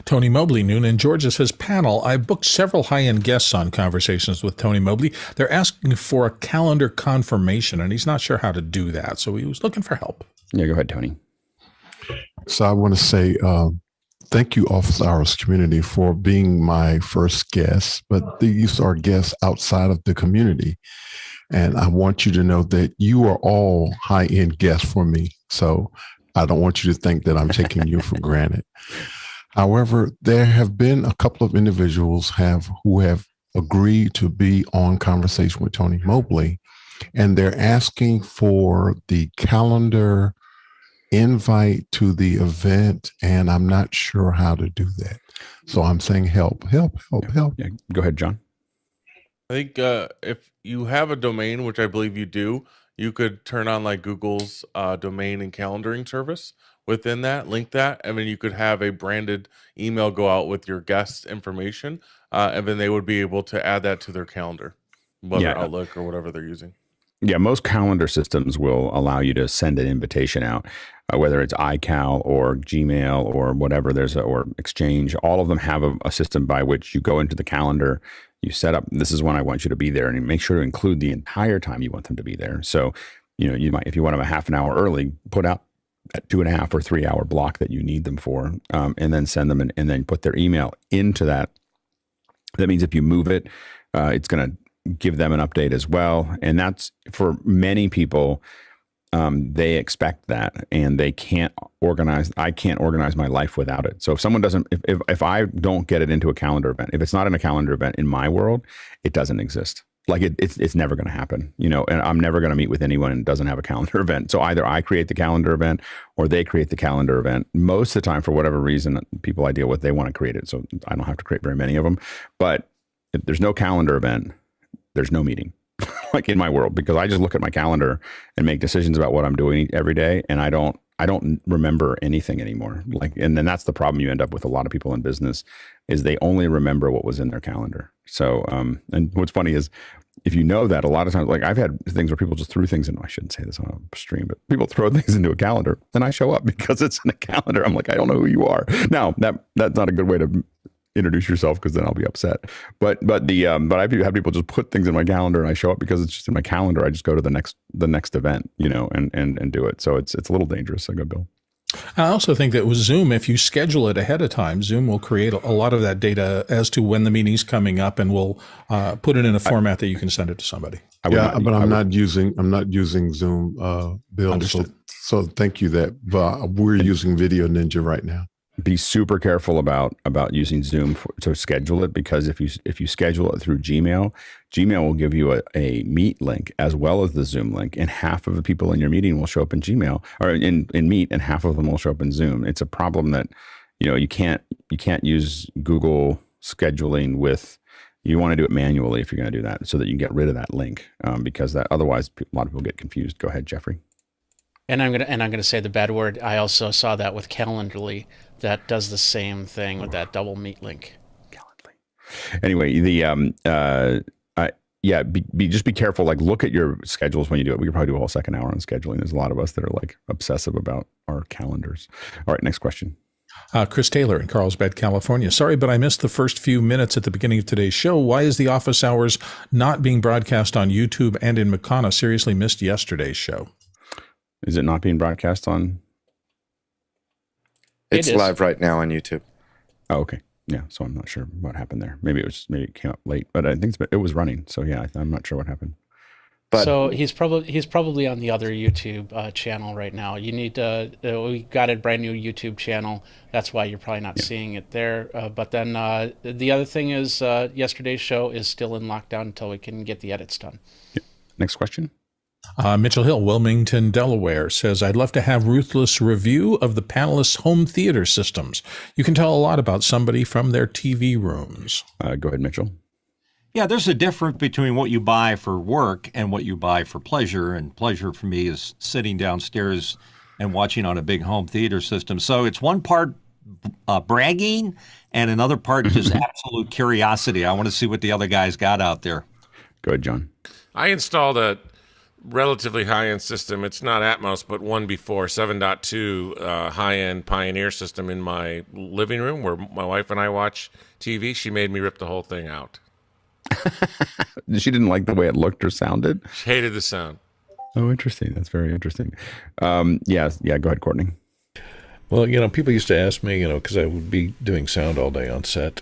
Tony Mobley, Noon in Georgia, says, panel, I booked several high-end guests on Conversations with Tony Mobley. They're asking for a calendar confirmation, and he's not sure how to do that. So he was looking for help. Yeah, go ahead, Tony. So I want to say thank you, Office Hours community, for being my first guest. But these are guests outside of the community. And I want you to know that you are all high-end guests for me. So I don't want you to think that I'm taking you for granted. However, there have been a couple of individuals who have agreed to be on Conversation with Tony Mobley, and they're asking for the calendar invite to the event, and I'm not sure how to do that. So I'm saying help. Yeah, go ahead, John. I think if you have a domain, which I believe you do, you could turn on like Google's domain and calendaring service. Within that, link that, and then you could have a branded email go out with your guest information, and then they would be able to add that to their calendar, whether Outlook or whatever they're using. Yeah, most calendar systems will allow you to send an invitation out, whether it's iCal or Gmail or whatever. Or Exchange. All of them have a system by which you go into the calendar, you set up, this is when I want you to be there, and you make sure to include the entire time you want them to be there. So, you might, if you want them a half an hour early, put out a 2.5 or 3 hour block that you need them for, and then send them and then put their email into that. That means if you move it, it's going to give them an update as well. And that's for many people, they expect that, and they can't organize. I can't organize my life without it. So if someone doesn't, if I don't get it into a calendar event, if it's not in a calendar event in my world, it doesn't exist. Like it's never going to happen, you know, and I'm never going to meet with anyone and doesn't have a calendar event. So either I create the calendar event or they create the calendar event. Most of the time, for whatever reason, people I deal with, they want to create it. So I don't have to create very many of them. But if there's no calendar event, there's no meeting, like in my world, because I just look at my calendar and make decisions about what I'm doing every day. And I don't remember anything anymore. Like, and then that's the problem you end up with a lot of people in business is they only remember what was in their calendar. So, and what's funny is if you know that a lot of times, like I've had things where people just threw things in, I shouldn't say this on a stream, but people throw things into a calendar and I show up because it's in a calendar. I'm like, I don't know who you are. Now that's not a good way to introduce yourself because then I'll be upset. But I've had people just put things in my calendar and I show up because it's just in my calendar. I just go to the next event, you know, and do it. So it's a little dangerous. So go, Bill. I also think that with Zoom, if you schedule it ahead of time, Zoom will create a lot of that data as to when the meeting's coming up, and will put it in a format that you can send it to somebody. I'm not using Zoom, Bill. So thank you but we're using Video Ninja right now. Be super careful about using Zoom to schedule it, because if you schedule it through Gmail will give you a Meet link as well as the Zoom link, and half of the people in your meeting will show up in Gmail or in Meet, and half of them will show up in Zoom. It's a problem that, you know, you can't use Google scheduling with. You want to do it manually if you're going to do that, so that you can get rid of that link, because that otherwise a lot of people get confused. Go ahead, Jeffrey. And I'm gonna say the bad word. I also saw that with Calendly. That does the same thing with that double Meet link. Calendly. Anyway, just be careful. Like, look at your schedules when you do it. We could probably do a whole second hour on scheduling. There's a lot of us that are like obsessive about our calendars. All right, next question. Chris Taylor in Carlsbad, California. Sorry, but I missed the first few minutes at the beginning of today's show. Why is the office hours not being broadcast on YouTube and in Mukana? Seriously missed yesterday's show. Is it not being broadcast on? It's live right now on YouTube. Oh, okay. Yeah. So I'm not sure what happened there. Maybe it came up late, but I think it was running. So yeah, I'm not sure what happened. But so he's probably on the other YouTube channel right now. You need we got a brand new YouTube channel. That's why you're probably not seeing it there. But then the other thing is yesterday's show is still in lockdown until we can get the edits done. Yeah. Next question. Mitchell Hill, Wilmington, Delaware, says, I'd love to have Ruthless review of the panelists' home theater systems. You can tell a lot about somebody from their TV rooms. Go ahead, Mitchell. Yeah, there's a difference between what you buy for work and what you buy for pleasure. And pleasure for me is sitting downstairs and watching on a big home theater system. So it's one part bragging and another part just absolute curiosity. I want to see what the other guys got out there. Go ahead, John. I installed a relatively high-end system. It's not Atmos, but one before, 7.2 high-end Pioneer system in my living room where my wife and I watch TV. She made me rip the whole thing out. She didn't like the way it looked or sounded? She hated the sound. Oh, interesting. That's very interesting. Yeah, go ahead, Courtney. Well, you know, people used to ask me, you know, because I would be doing sound all day on set,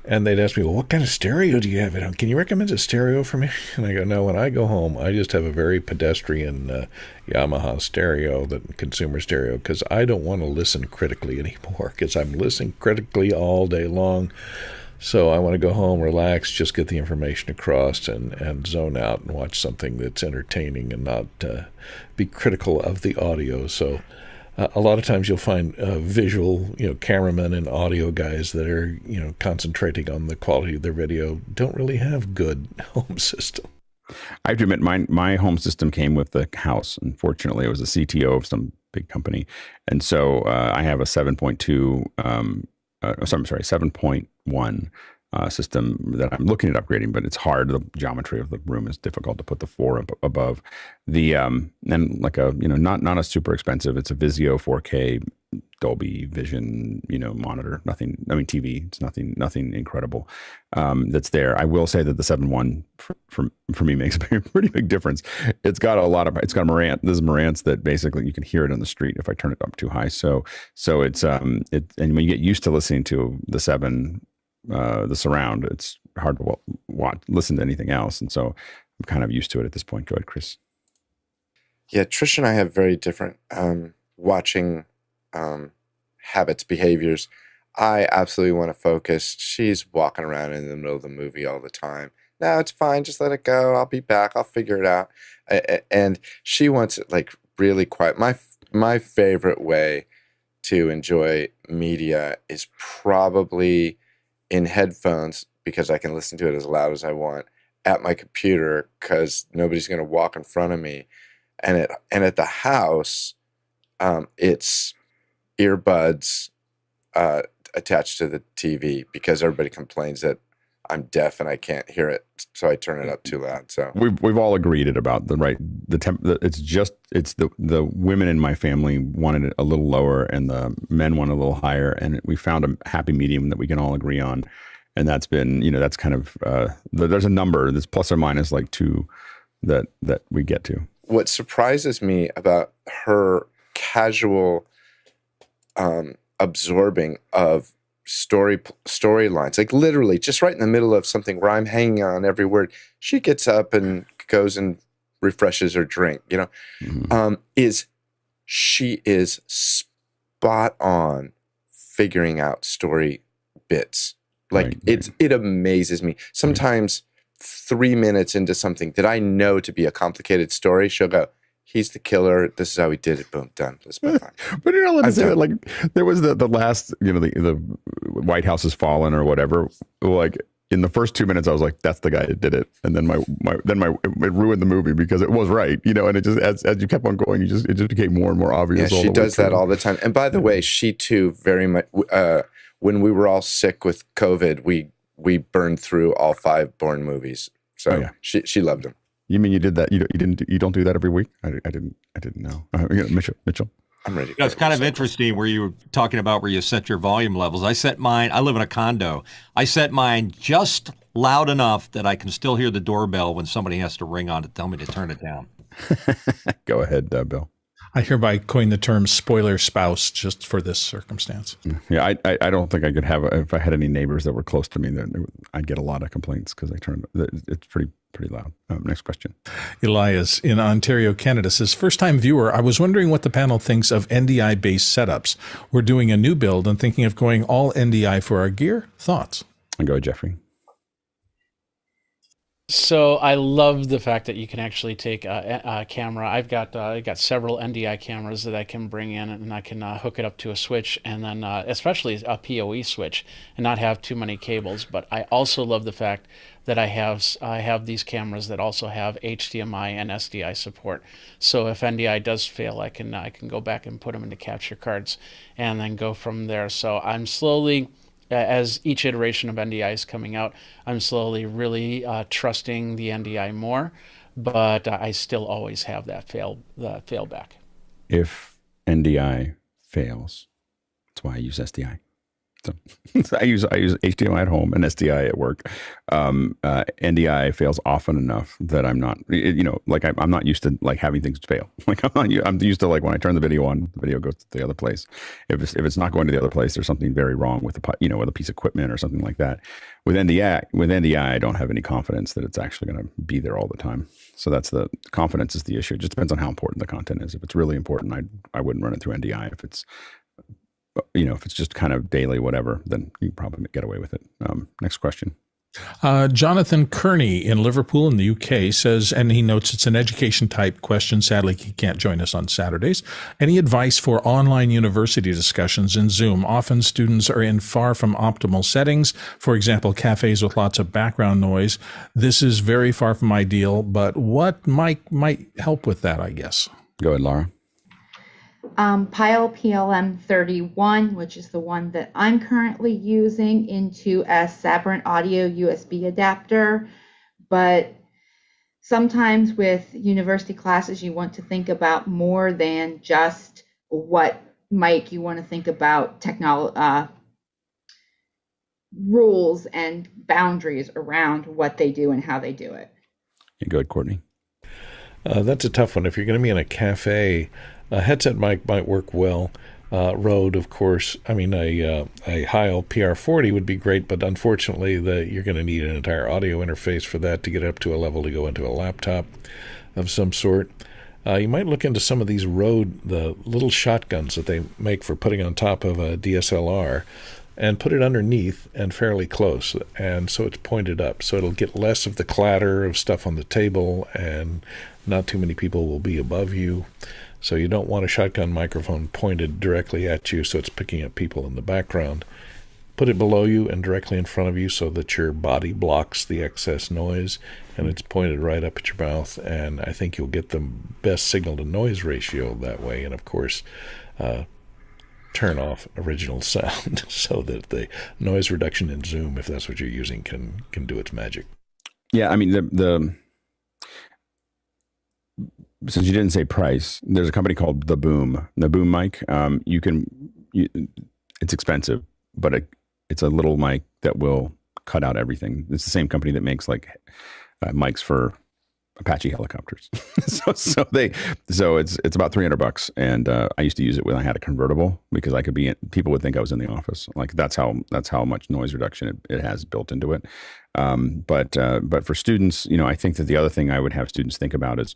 and they'd ask me, well, what kind of stereo do you have at home? Can you recommend a stereo for me? And I go, no, when I go home, I just have a very pedestrian Yamaha stereo, the consumer stereo, because I don't want to listen critically anymore, because I'm listening critically all day long. So I want to go home, relax, just get the information across and zone out and watch something that's entertaining and not be critical of the audio. So a lot of times you'll find visual, you know, cameramen and audio guys that are, you know, concentrating on the quality of their video don't really have good home system. I have to admit, my home system came with the house. Unfortunately, it was a CTO of some big company. And so I have a 7.1 system that I'm looking at upgrading, but it's hard. The geometry of the room is difficult to put the 4 up above. The and like a, you know, not a super expensive. It's a Vizio 4K Dolby Vision, you know, monitor. Nothing. I mean, TV. It's nothing incredible. That's there. I will say that the 7.1 for me makes a pretty big difference. It's got a Marantz. This is Marantz that basically you can hear it on the street if I turn it up too high. So it's and when you get used to listening to the 7. The surround, it's hard to listen to anything else, and so I'm kind of used to it at this point. Go ahead, Chris. Yeah, Trish and I have very different watching habits, behaviors. I absolutely want to focus. She's walking around in the middle of the movie all the time. no, it's fine. Just let it go. I'll be back. I'll figure it out. And she wants it like really quiet. My favorite way to enjoy media is probably in headphones, because I can listen to it as loud as I want, at my computer because nobody's going to walk in front of me. And at the house, it's earbuds attached to the TV, because everybody complains that I'm deaf and I can't hear it, so I turn it up too loud. So we've all agreed it about it's the women in my family wanted it a little lower and the men want a little higher, and we found a happy medium that we can all agree on, and that's been, that's kind of there's a number that's plus or minus like 2 that we get to. What surprises me about her casual absorbing of storylines, like literally just right in the middle of something where I'm hanging on every word, she gets up and goes and refreshes her drink, she is spot on figuring out story bits. Like it amazes me. Sometimes 3 minutes into something that I know to be a complicated story, she'll go, he's the killer. This is how he did it. Boom, done. Let's move on. But like there was the last, the White House has fallen or whatever. Like in the first 2 minutes, I was like, that's the guy that did it. And then it ruined the movie because it was right, and it just as you kept on going, it just became more and more obvious. Yeah, she does that all the time. And by the way, she too very much. When we were all sick with COVID, we burned through all 5 Bourne movies. So she loved them. You mean you did that? You don't do that every week? I didn't know. Mitchell. I'm ready. It's kind of interesting where you were talking about where you set your volume levels. I set mine. I live in a condo. I set mine just loud enough that I can still hear the doorbell when somebody has to ring on to tell me to turn it down. Go ahead, Bill. I hereby coin the term spoiler spouse just for this circumstance. Yeah, I don't think I could have, if I had any neighbors that were close to me, I'd get a lot of complaints because it's pretty loud. Next question. Elias in Ontario, Canada says, first time viewer, I was wondering what the panel thinks of NDI-based setups. We're doing a new build and thinking of going all NDI for our gear. Thoughts? I'll go, Jeffrey. So I love the fact that you can actually take a camera. I've got several NDI cameras that I can bring in, and I can hook it up to a switch, and then especially a PoE switch, and not have too many cables. But I also love the fact that I have these cameras that also have HDMI and SDI support. So if NDI does fail, I can go back and put them into capture cards, and then go from there. So I'm slowly, as each iteration of NDI is coming out, I'm slowly really trusting the NDI more, but I still always have that failback. If NDI fails, that's why I use SDI. So I use HDMI at home and SDI at work. NDI fails often enough that I'm not, I'm not used to like having things fail. Like I'm used to like when I turn the video on, the video goes to the other place. If it's not going to the other place, there's something very wrong with with a piece of equipment or something like that. With NDI, I don't have any confidence that it's actually going to be there all the time. So that's the confidence is the issue. It just depends on how important the content is. If it's really important, I wouldn't run it through NDI. If it's if it's just kind of daily, whatever, then you can probably get away with it. Next question. Jonathan Kearney in Liverpool in the UK says, and he notes it's an education type question. Sadly, he can't join us on Saturdays. Any advice for online university discussions in Zoom? Often students are in far from optimal settings. For example, cafes with lots of background noise. This is very far from ideal, but what might help with that, I guess? Go ahead, Laura. Pile PLM 31, which is the one that I'm currently using, into a Sabrent Audio USB adapter. But sometimes with university classes, you want to think about more than just what mic. You want to think about rules and boundaries around what they do and how they do it. Go ahead, Courtney. That's a tough one. If you're going to be in a cafe, a headset mic might work well. Rode, of course. I mean, a Heil PR40 would be great, but unfortunately, you're going to need an entire audio interface for that to get up to a level to go into a laptop of some sort. You might look into some of these Rode, the little shotguns that they make for putting on top of a DSLR. and put it underneath and fairly close, and so it's pointed up, so it'll get less of the clatter of stuff on the table, and not too many people will be above you. So you don't want a shotgun microphone pointed directly at you so it's picking up people in the background. Put it below you and directly in front of you so that your body blocks the excess noise, and it's pointed right up at your mouth, and I think you'll get the best signal to noise ratio that way. And of course, turn off original sound so that the noise reduction in Zoom, if that's what you're using, can do its magic. Yeah, I mean, the since you didn't say price, there's a company called The Boom mic. It's expensive, but it's a little mic that will cut out everything. It's the same company that makes like mics for Apache helicopters. so it's about $300, and I used to use it when I had a convertible because I could be in, people would think I was in the office. Like that's how much noise reduction it has built into it. But for students, I think that the other thing I would have students think about is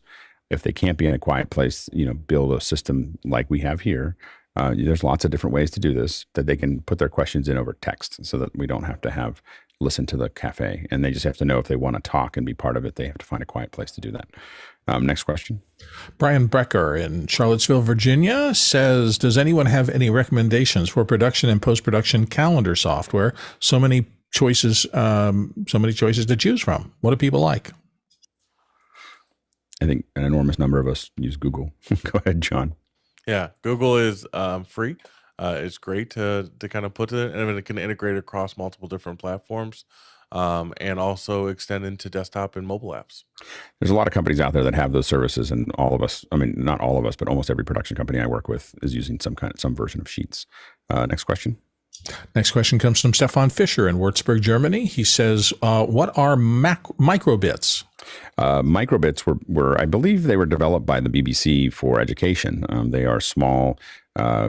if they can't be in a quiet place, build a system like we have here. There's lots of different ways to do this, that they can put their questions in over text so that we don't have to listen to the cafe, and they just have to know if they want to talk and be part of it, they have to find a quiet place to do that. Next question. Brian Brecker in Charlottesville, Virginia says, does anyone have any recommendations for production and post-production calendar software? So many choices to choose from. What do people like? I think an enormous number of us use Google. Go ahead, John. Yeah, Google is free. It's great to kind of put it, and it can integrate across multiple different platforms, and also extend into desktop and mobile apps. There's a lot of companies out there that have those services, and all of us, I mean, not all of us, but almost every production company I work with is using some version of Sheets. Next question. Next question comes from Stefan Fischer in Würzburg, Germany. He says, what are microbits? Microbits were, I believe they were developed by the BBC for education. They are small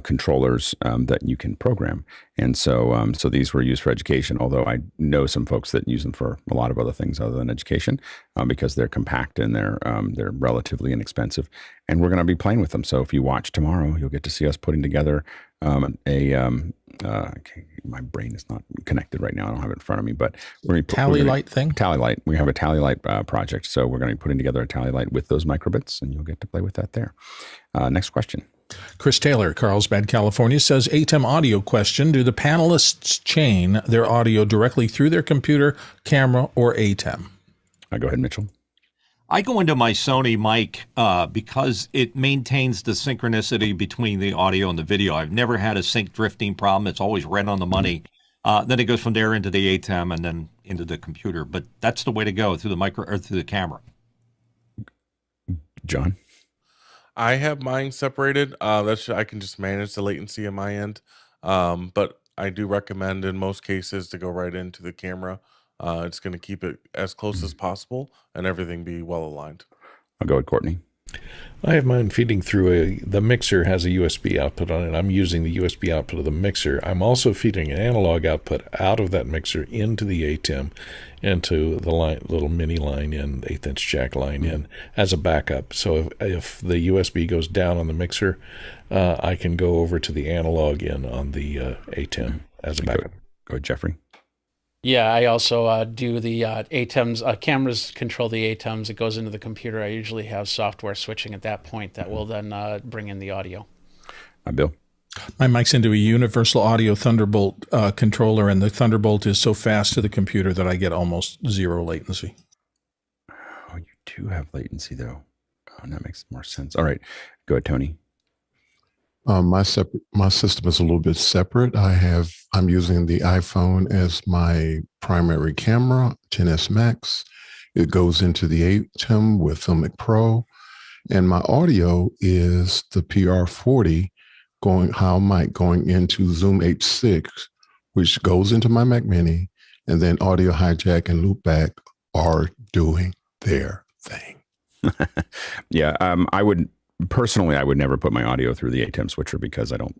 controllers that you can program. And so these were used for education, although I know some folks that use them for a lot of other things other than education, because they're compact and they're relatively inexpensive. And we're going to be playing with them. So if you watch tomorrow, you'll get to see us putting together my brain is not connected right now. I don't have it in front of me, but we're Tally light thing. Tally light. We have a tally light project, so we're going to be putting together a tally light with those microbits, and you'll get to play with that there. Next question. Chris Taylor, Carlsbad, California says, ATEM audio question: do the panelists chain their audio directly through their computer, camera, or ATEM? Go ahead, Mitchell. I go into my Sony mic because it maintains the synchronicity between the audio and the video. I've never had a sync drifting problem. It's always right on the money. Then it goes from there into the ATEM and then into the computer. But that's the way to go, through the micro or through the camera. John? I have mine separated. I can just manage the latency on my end. But I do recommend in most cases to go right into the camera. It's going to keep it as close as possible and everything be well aligned. I'll go with Courtney. I have mine feeding through the mixer has a USB output on it. I'm using the USB output of the mixer. I'm also feeding an analog output out of that mixer into the ATEM, into the little mini line in, 1/8" jack line in, as a backup. So if the USB goes down on the mixer, I can go over to the analog in on the ATEM as a backup. Go ahead, Jeffrey. Yeah, I also do the ATEMs. Cameras control the ATEMs. It goes into the computer. I usually have software switching at that point that will then bring in the audio. Bill? My mic's into a universal audio Thunderbolt controller, and the Thunderbolt is so fast to the computer that I get almost zero latency. Oh, you do have latency, though. Oh, that makes more sense. All right. Go ahead, Tony. My system is a little bit separate. I'm using the iPhone as my primary camera, 10S Max. It goes into the ATEM with Filmic Pro, and my audio is the PR40 going into Zoom H6, which goes into my Mac Mini, and then Audio Hijack and Loopback are doing their thing. Yeah, I would never put my audio through the ATEM switcher because I don't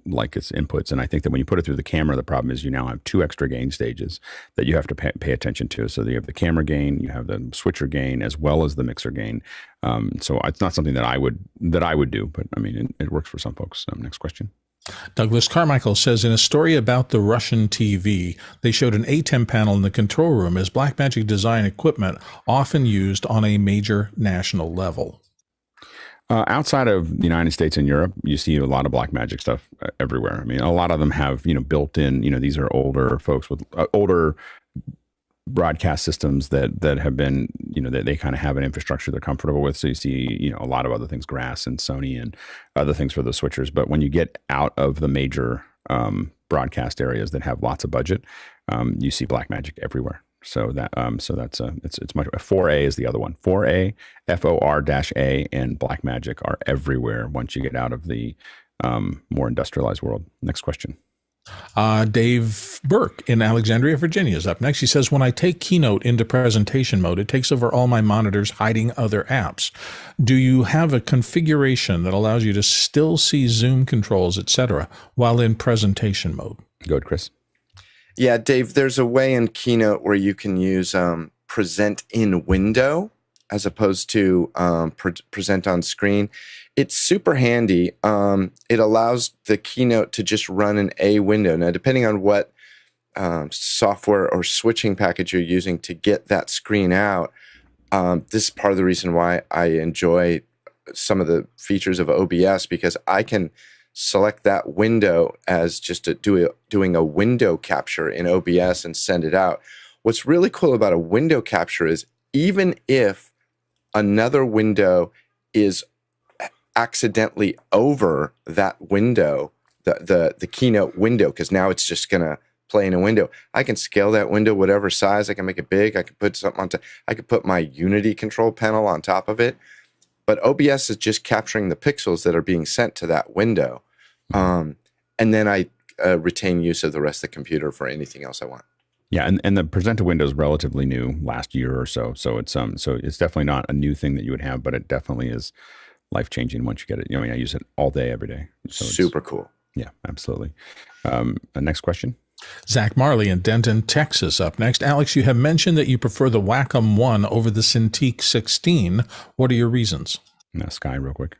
like its inputs. And I think that when you put it through the camera, the problem is you now have 2 extra gain stages that you have to pay attention to. So you have the camera gain, you have the switcher gain, as well as the mixer gain. So it's not something that I would do, but I mean, it works for some folks. Next question. Douglas Carmichael says, in a story about the Russian TV, they showed an ATEM panel in the control room as Blackmagic design equipment often used on a major national level. Outside of the United States and Europe, you see a lot of Blackmagic stuff everywhere. I mean, a lot of them have, built-in, these are older folks with older broadcast systems that have been, that they kind of have an infrastructure they're comfortable with. So you see, a lot of other things, Grass and Sony and other things for the switchers. But when you get out of the major broadcast areas that have lots of budget, you see Blackmagic everywhere. So that's it's much. 4A is the other one. 4A, FOR-A, and Blackmagic are everywhere once you get out of the more industrialized world. Next question. Dave Burke in Alexandria, Virginia is up next. He says, when I take Keynote into presentation mode, it takes over all my monitors, hiding other apps. Do you have a configuration that allows you to still see zoom controls, etc., while in presentation mode? Go ahead, Chris. Yeah, Dave, there's a way in Keynote where you can use present in window as opposed to present on screen. It's super handy. It allows the Keynote to just run in a window. Now, depending on what software or switching package you're using to get that screen out, this is part of the reason why I enjoy some of the features of OBS, because I can select that window as just doing a window capture in OBS and send it out. What's really cool about a window capture is even if another window is accidentally over that window, the Keynote window, because now it's just going to play in a window, I can scale that window whatever size. I can make it big. I can put something on top. I could put my Unity control panel on top of it. But OBS is just capturing the pixels that are being sent to that window. And then I retain use of the rest of the computer for anything else I want. Yeah, and the presenter window is relatively new, last year or so. So it's definitely not a new thing that you would have, but it definitely is life-changing once you get it. I use it all day, every day. So super cool. Yeah, absolutely. Next question. Zach Marley in Denton, Texas up next. Alex, you have mentioned that you prefer the Wacom 1 over the Cintiq 16. What are your reasons? Now, Sky, real quick.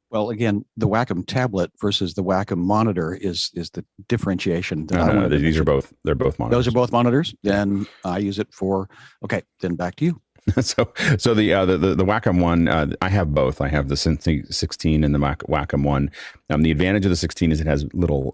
Well, again, the Wacom tablet versus the Wacom monitor is the differentiation. No, these are both. They're both monitors. Those are both monitors. Then I use it for. Okay, then back to you. So the Wacom 1, I have both. I have the Cintiq 16 and the Wacom 1. The advantage of the 16 is it has little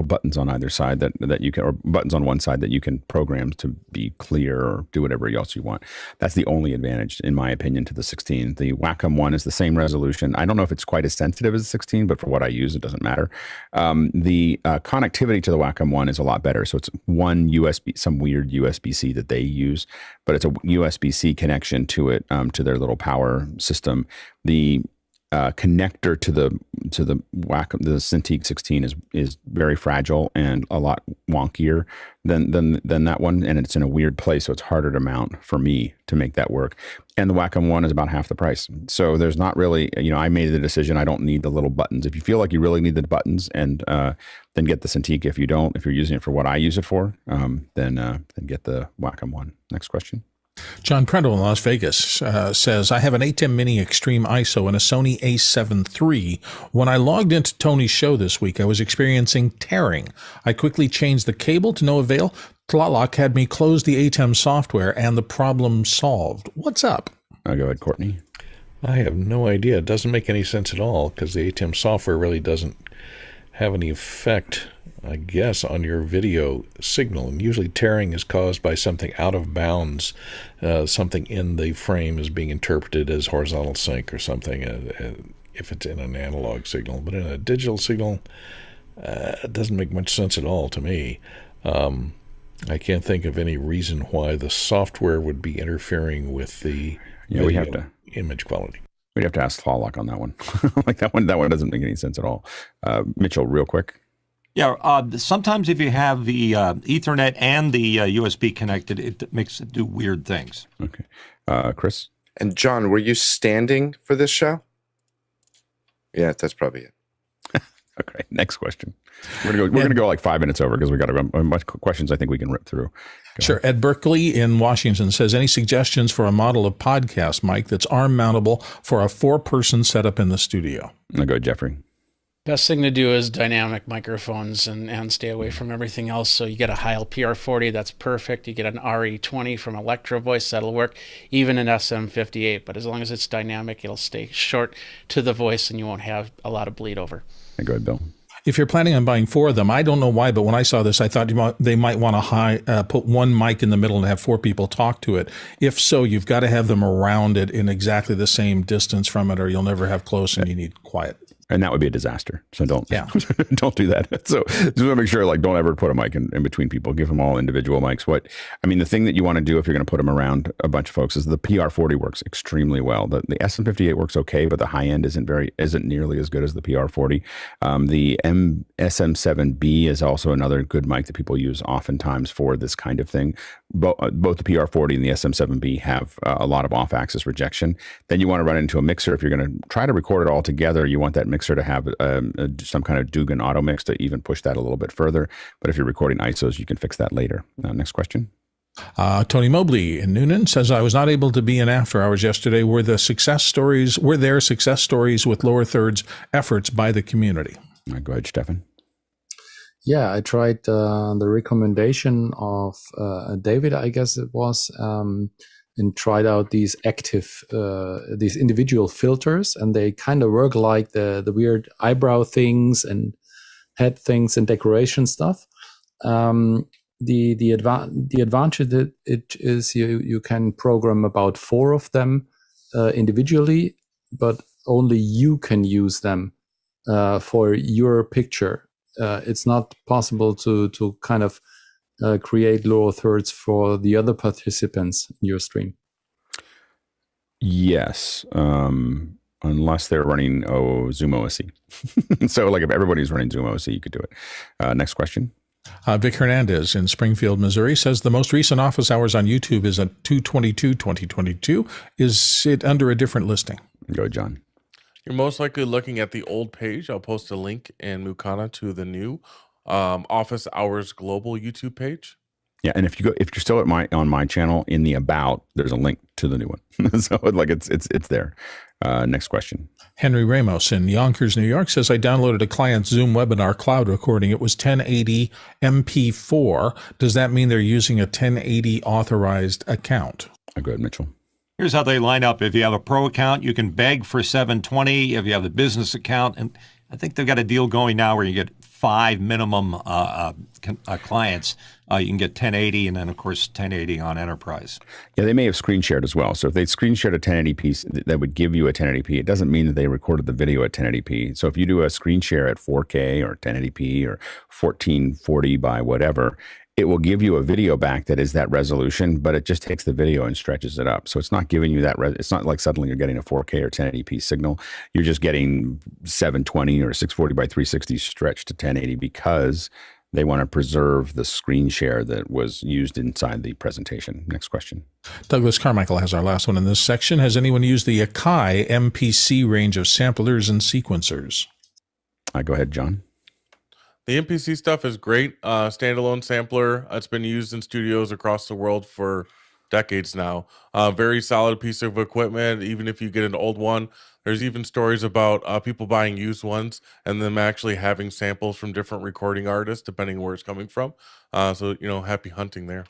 buttons on either side that you can, or buttons on one side that you can program to be clear or do whatever else you want. That's the only advantage, in my opinion, to the 16. The Wacom 1 is the same resolution. I don't know if it's quite as sensitive as the 16, but for what I use, it doesn't matter. The connectivity to the Wacom 1 is a lot better. So it's one USB, some weird USB-C that they use, but it's a USB-C connection to it, to their little power system. The connector to the Wacom, the Cintiq 16 is very fragile and a lot wonkier than that one, and it's in a weird place, so it's harder to mount for me to make that work. And the Wacom 1 is about half the price, so there's not really, I made the decision I don't need the little buttons. If you feel like you really need the buttons, and then get the Cintiq. If you don't, if you're using it for what I use it for, then get the Wacom 1. Next question. John Prendle in Las Vegas says, I have an ATEM Mini Extreme ISO and a Sony A7 III. When I logged into Tony's show this week, I was experiencing tearing. I quickly changed the cable to no avail. Tlaloc had me close the ATEM software and the problem solved. What's up? I'll go ahead, Courtney. I have no idea. It doesn't make any sense at all because the ATEM software really doesn't have any effect, I guess, on your video signal. And usually tearing is caused by something out of bounds. Something in the frame is being interpreted as horizontal sync or something if it's in an analog signal. But in a digital signal, it doesn't make much sense at all to me. I can't think of any reason why the software would be interfering with the image quality. We'd have to ask Tlaloc on that one. Like that one doesn't make any sense at all. Mitchell, real quick. Yeah, sometimes if you have the Ethernet and the USB connected, it makes it do weird things. Okay. Chris? And John, were you standing for this show? Yeah, that's probably it. Okay, next question. We're gonna go like 5 minutes over because we got a bunch of questions I think we can rip through. Sure. Ed Berkeley in Washington says, any suggestions for a model of podcast mic that's arm-mountable for a 4-person setup in the studio? I'll go, Jeffrey. Best thing to do is dynamic microphones and stay away from everything else. So you get a Heil PR40, that's perfect. You get an RE20 from Electro Voice, that'll work. Even an SM58, but as long as it's dynamic, it'll stay short to the voice and you won't have a lot of bleed over. Go ahead, Bill. If you're planning on buying 4 of them, I don't know why, but when I saw this, I thought they might want to put one mic in the middle and have 4 people talk to it. If so, you've got to have them around it in exactly the same distance from it, or you'll never have close and you need quiet. And that would be a disaster. So don't don't do that. So just want to make sure, like, don't ever put a mic in between people. Give them all individual mics. The thing that you want to do if you're going to put them around a bunch of folks is the PR40 works extremely well. The SM58 works okay, but the high end isn't nearly as good as the PR40. The SM7B is also another good mic that people use oftentimes for this kind of thing. Both the PR40 and the SM7B have a lot of off-axis rejection. Then you want to run into a mixer. If you're going to try to record it all together, you want that mixer to have some kind of Dugan auto mix to even push that a little bit further. But if you're recording ISOs, you can fix that later. Next question. Tony Mobley in Noonan says, I was not able to be in after hours yesterday. Were there success stories with lower thirds efforts by the community? Go ahead, Stefan. Yeah, I tried the recommendation of David, I guess it was, and tried out these these individual filters, and they kind of work like the weird eyebrow things and head things and decoration stuff. The advantage that it is you can program about 4 of them individually, but only you can use them for your picture. It's not possible to kind of create lower thirds for the other participants in your stream. Yes, unless they're running Zoom OSC. So, like, if everybody's running Zoom OSC, you could do it. Next question. Vic Hernandez in Springfield, Missouri says the most recent office hours on YouTube is at 2/22/2022. Is it under a different listing? Go ahead, John. You're most likely looking at the old page. I'll post a link in Mukana to the new Office Hours Global YouTube page. Yeah, and if you're still on my channel, in the about, there's a link to the new one. So, like, it's there. Next question. Henry Ramos in Yonkers, New York says, I downloaded a client Zoom webinar cloud recording. It was 1080 MP4. Does that mean they're using a 1080 authorized account? Go ahead, Mitchell. Here's how they line up. If you have a pro account, you can beg for 720. If you have the business account, and I think they've got a deal going now where you get 5 minimum clients. You can get 1080 and then, of course, 1080 on enterprise. Yeah, they may have screen shared as well. So if they screen shared a 1080p, that would give you a 1080p. It doesn't mean that they recorded the video at 1080p. So if you do a screen share at 4K or 1080p or 1440 by whatever, it will give you a video back that is that resolution, but it just takes the video and stretches it up. So it's not giving you that. It's not like suddenly you're getting a 4K or 1080p signal. You're just getting 720 or 640 by 360 stretched to 1080 because they want to preserve the screen share that was used inside the presentation. Next question. Douglas Carmichael has our last one in this section. Has anyone used the Akai MPC range of samplers and sequencers? Go ahead, John. The MPC stuff is great. Standalone sampler. It's been used in studios across the world for decades now. Very solid piece of equipment. Even if you get an old one, there's even stories about people buying used ones and them actually having samples from different recording artists, depending on where it's coming from. So, happy hunting there.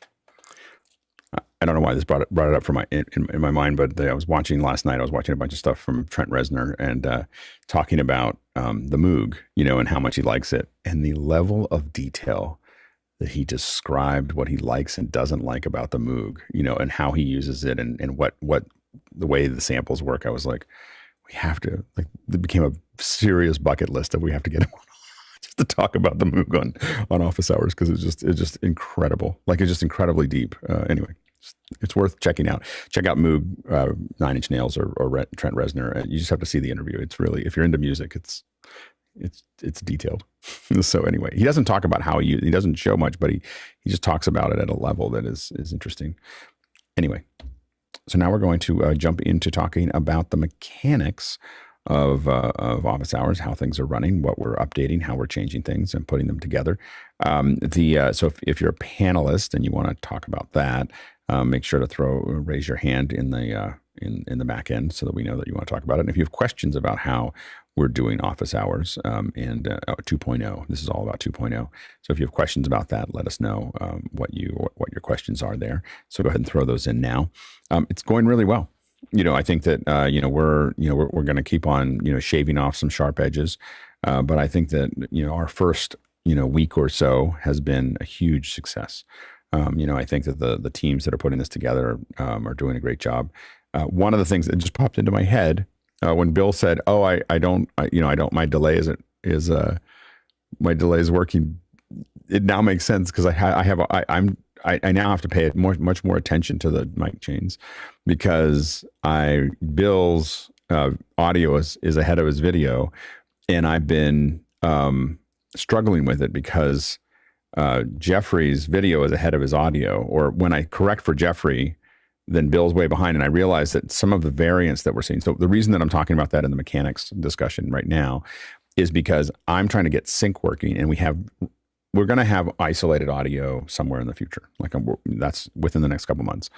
I don't know why this brought it up for in my mind, but I was watching last night. I was watching a bunch of stuff from Trent Reznor and talking about the Moog, and how much he likes it, and the level of detail that he described what he likes and doesn't like about the Moog, and how he uses it and what the way the samples work. I was like, we have to, like, it became a serious bucket list that we have to get him on just to talk about the Moog on office hours, because it's just incredible. Like, it's just incredibly deep. Anyway. It's worth checking out. Check out Moog, 9 Inch Nails, or Trent Reznor. You just have to see the interview. It's really, if you're into music, it's detailed. So anyway, he doesn't talk about how he doesn't show much, but he just talks about it at a level that is interesting. Anyway, so now we're going to jump into talking about the mechanics of office hours, how things are running, what we're updating, how we're changing things and putting them together. So if you're a panelist and you want to talk about that, make sure to raise your hand in in the back end so that we know that you want to talk about it. And if you have questions about how we're doing office hours and 2.0, this is all about 2.0. So if you have questions about that, let us know what your questions are there. So go ahead and throw those in now. It's going really well. I think that we're going to keep on shaving off some sharp edges, but I think that our first week or so has been a huge success. I think that the teams that are putting this together are doing a great job. One of the things that just popped into my head when Bill said, "Oh, my delay is working." It now makes sense because I now have to pay much more attention to the mic chains because Bill's audio is ahead of his video, and I've been struggling with it because Jeffrey's video is ahead of his audio, or when I correct for Jeffrey, then Bill's way behind. And I realized that some of the variants that we're seeing. So the reason that I'm talking about that in the mechanics discussion right now is because I'm trying to get sync working, and we're going to have isolated audio somewhere in the future. That's within the next couple months.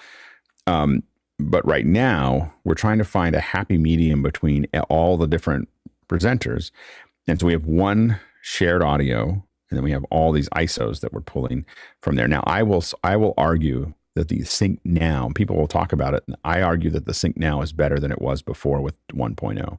But right now we're trying to find a happy medium between all the different presenters. And so we have one shared audio, and then we have all these ISOs that we're pulling from there. Now I will argue that the sync now, people will talk about it. I argue that the sync now is better than it was before with 1.0.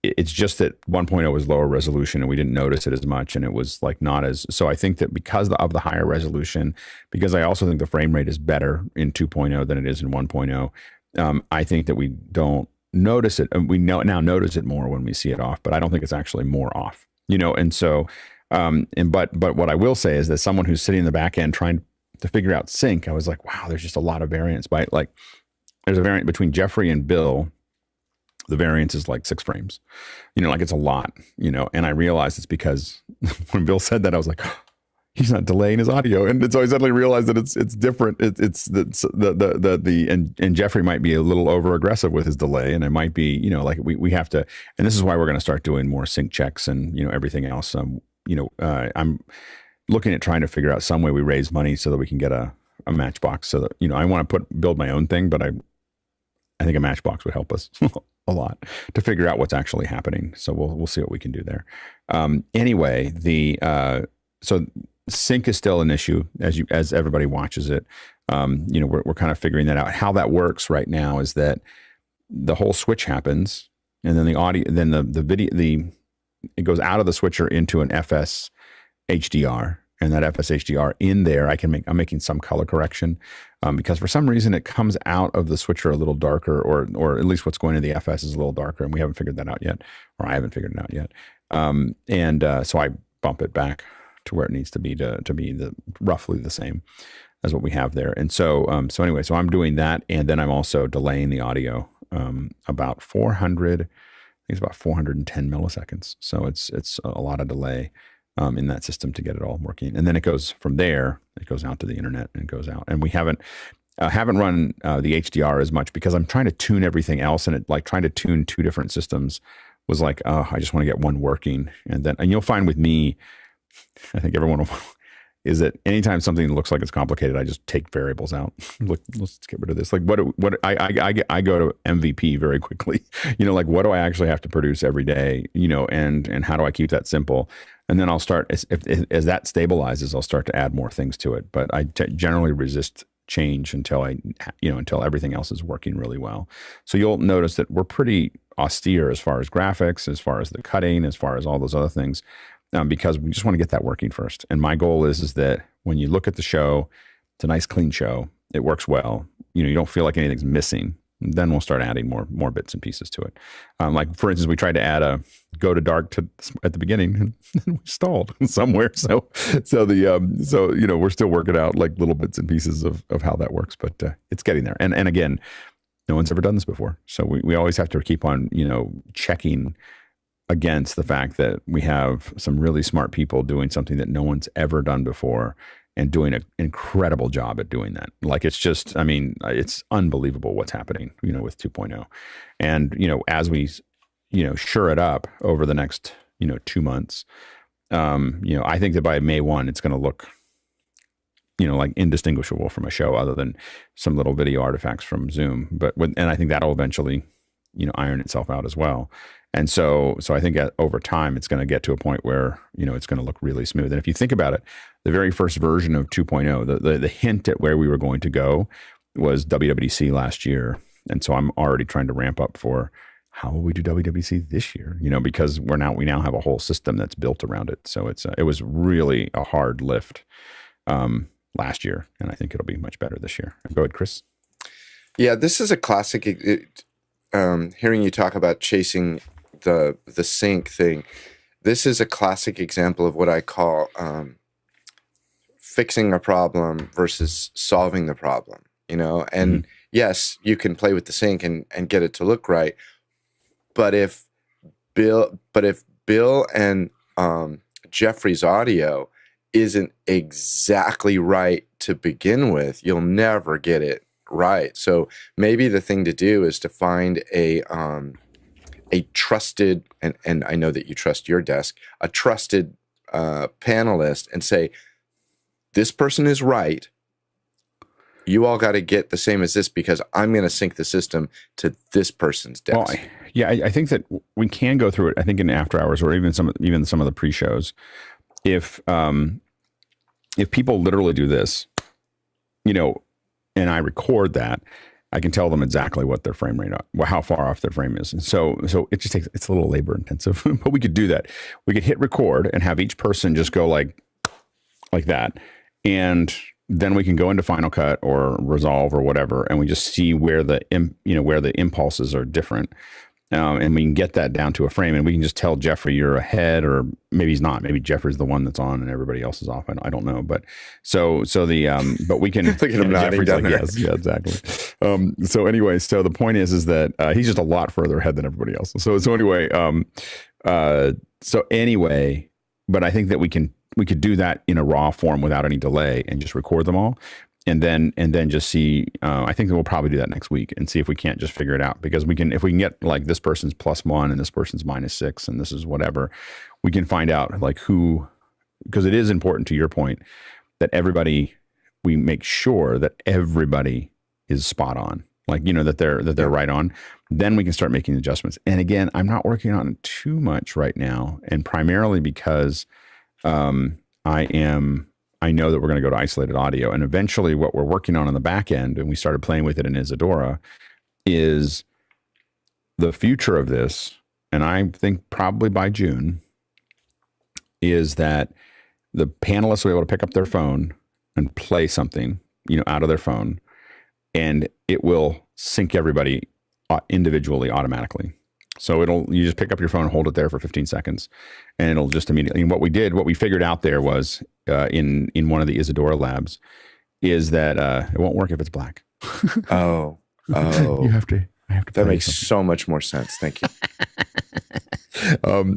It's just that 1.0 was lower resolution and we didn't notice it as much, and it was not as, so I think that because of the higher resolution, because I also think the frame rate is better in 2.0 than it is in 1.0, I think that we don't notice it, and we now notice it more when we see it off, but I don't think it's actually more off, and so, but what I will say is that someone who's sitting in the back end trying to figure out sync, I was like, wow, there's just a lot of variance. There's a variant between Jeffrey and Bill. The variance is 6 frames, it's a lot, and I realized it's because when Bill said that, I was like, oh, he's not delaying his audio. And so I suddenly realized that it's different. It's and Jeffrey might be a little over aggressive with his delay, and it might be, we have to, and this is why we're going to start doing more sync checks and, everything else. I'm looking at trying to figure out some way we raise money so that we can get a Matchbox, so that, I want to build my own thing, but I think a Matchbox would help us a lot to figure out what's actually happening. So we'll see what we can do there. Anyway, so sync is still an issue as everybody watches it. We're kind of figuring that out. How that works right now is that the whole switch happens, and then the audio, then the video, it goes out of the switcher into an FS HDR, and that FS HDR in there, I'm making some color correction because for some reason it comes out of the switcher a little darker, or at least what's going to the FS is a little darker, and we haven't figured that out yet, or I haven't figured it out yet. So I bump it back to where it needs to be roughly the same as what we have there. And so anyway, so I'm doing that, and then I'm also delaying the audio about 400. I think it's about 410 milliseconds. So it's a lot of delay in that system to get it all working. And then it goes from there, it goes out to the internet and goes out. And we haven't run the HDR as much because I'm trying to tune everything else, and trying to tune 2 different systems was I just want to get one working. And you'll find with me, I think everyone is that anytime something looks like it's complicated, I just take variables out. Look, let's get rid of this. What I go to MVP very quickly. What do I actually have to produce every day? And how do I keep that simple? And then I'll start as that stabilizes, I'll start to add more things to it. But I generally resist change until until everything else is working really well. So you'll notice that we're pretty austere as far as graphics, as far as the cutting, as far as all those other things. Because we just want to get that working first. And my goal is that when you look at the show, it's a nice clean show. It works well. You don't feel like anything's missing. And then we'll start adding more bits and pieces to it. For instance, we tried to add a go to dark at the beginning, and we stalled somewhere. So we're still working out little bits and pieces of how that works, but it's getting there. And again, no one's ever done this before, so we always have to keep on checking against the fact that we have some really smart people doing something that no one's ever done before, and doing an incredible job at doing that. It's just, it's unbelievable what's happening, with 2.0. And, as we, sure it up over the next, 2 months, I think that by May 1, it's going to look like indistinguishable from a show other than some little video artifacts from Zoom. And I think that'll eventually, iron itself out as well. And so I think over time, it's going to get to a point where, it's going to look really smooth. And if you think about it, the very first version of 2.0, the hint at where we were going to go was WWDC last year. And so I'm already trying to ramp up for how will we do WWDC this year? Because we now have a whole system that's built around it. So it was really a hard lift last year. And I think it'll be much better this year. Go ahead, Chris. Yeah, this is a classic. Hearing you talk about chasing the sync thing, this is a classic example of what I call fixing a problem versus solving the problem. And yes, you can play with the sync and get it to look right, but if Bill and Jeffrey's audio isn't exactly right to begin with, you'll never get it right. So maybe the thing to do is to find a trusted, and I know that you trust your desk, a trusted panelist, and say, this person is right. You all got to get the same as this because I'm going to sync the system to this person's desk. Well, I think that we can go through it. I think in after hours or even some of the pre-shows, if people literally do this, and I record that, I can tell them exactly what their frame rate, how far off their frame is. And so it just it's a little labor intensive, but we could do that. We could hit record and have each person just go like that. And then we can go into Final Cut or Resolve or whatever, and we just see where the impulses are different. And we can get that down to a frame, and we can just tell Jeffrey you're ahead, or maybe he's not. Maybe Jeffrey's the one that's on and everybody else is off. I don't know, but but we can look at him nodding down there. Yes, yeah, exactly. So anyway, so the point is that he's just a lot further ahead than everybody else. So anyway, but I think that we could do that in a raw form without any delay and just record them all. And then just see, I think that we'll probably do that next week and see if we can't just figure it out, because if we can get like this person's +1 and this person's -6 and this is whatever, we can find out like who, because it is important to your point that we make sure that everybody is spot on, like, that they're right on. Then we can start making adjustments. And again, I'm not working on it too much right now, and primarily because I know that we're going to go to isolated audio, and eventually what we're working on the back end, and we started playing with it in Isadora, is the future of this. And I think probably by June is that the panelists will be able to pick up their phone and play something, out of their phone, and it will sync everybody individually automatically. So you just pick up your phone, hold it there for 15 seconds, and it'll just immediately. And what we figured out there was in one of the Isadora labs is that it won't work if it's black. Oh, I have to. That makes so much more sense. Thank you.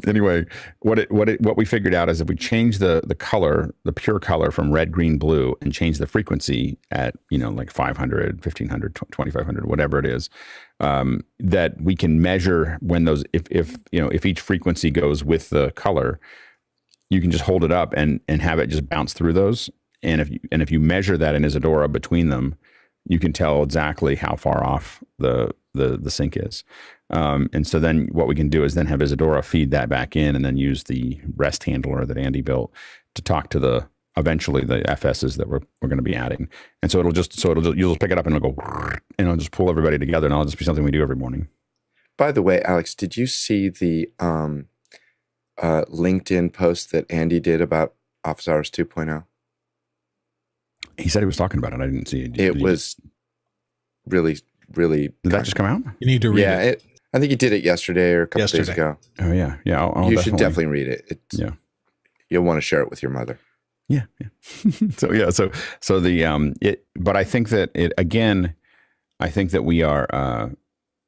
Anyway, what we figured out is if we change the color, the pure color from red, green, blue, and change the frequency at like 500, 1500, 2500, whatever it is, that we can measure when those if each frequency goes with the color, you can just hold it up and have it just bounce through those. And if you measure that in Isadora between them, you can tell exactly how far off the sync is. And so then what we can do is then have Isadora feed that back in, and then use the REST handler that Andy built to talk to eventually the FSs that we're going to be adding. And so you'll just pick it up and it'll go, and it'll just pull everybody together, and it'll just be something we do every morning. By the way, Alex, did you see the LinkedIn post that Andy did about Office Hours 2.0? He said he was talking about it. I didn't see it. It was really. Did that just come out? You need to read it. I think he did it yesterday or a couple days ago. Oh yeah. You should definitely read it. You'll want to share it with your mother. Yeah. But I think that we are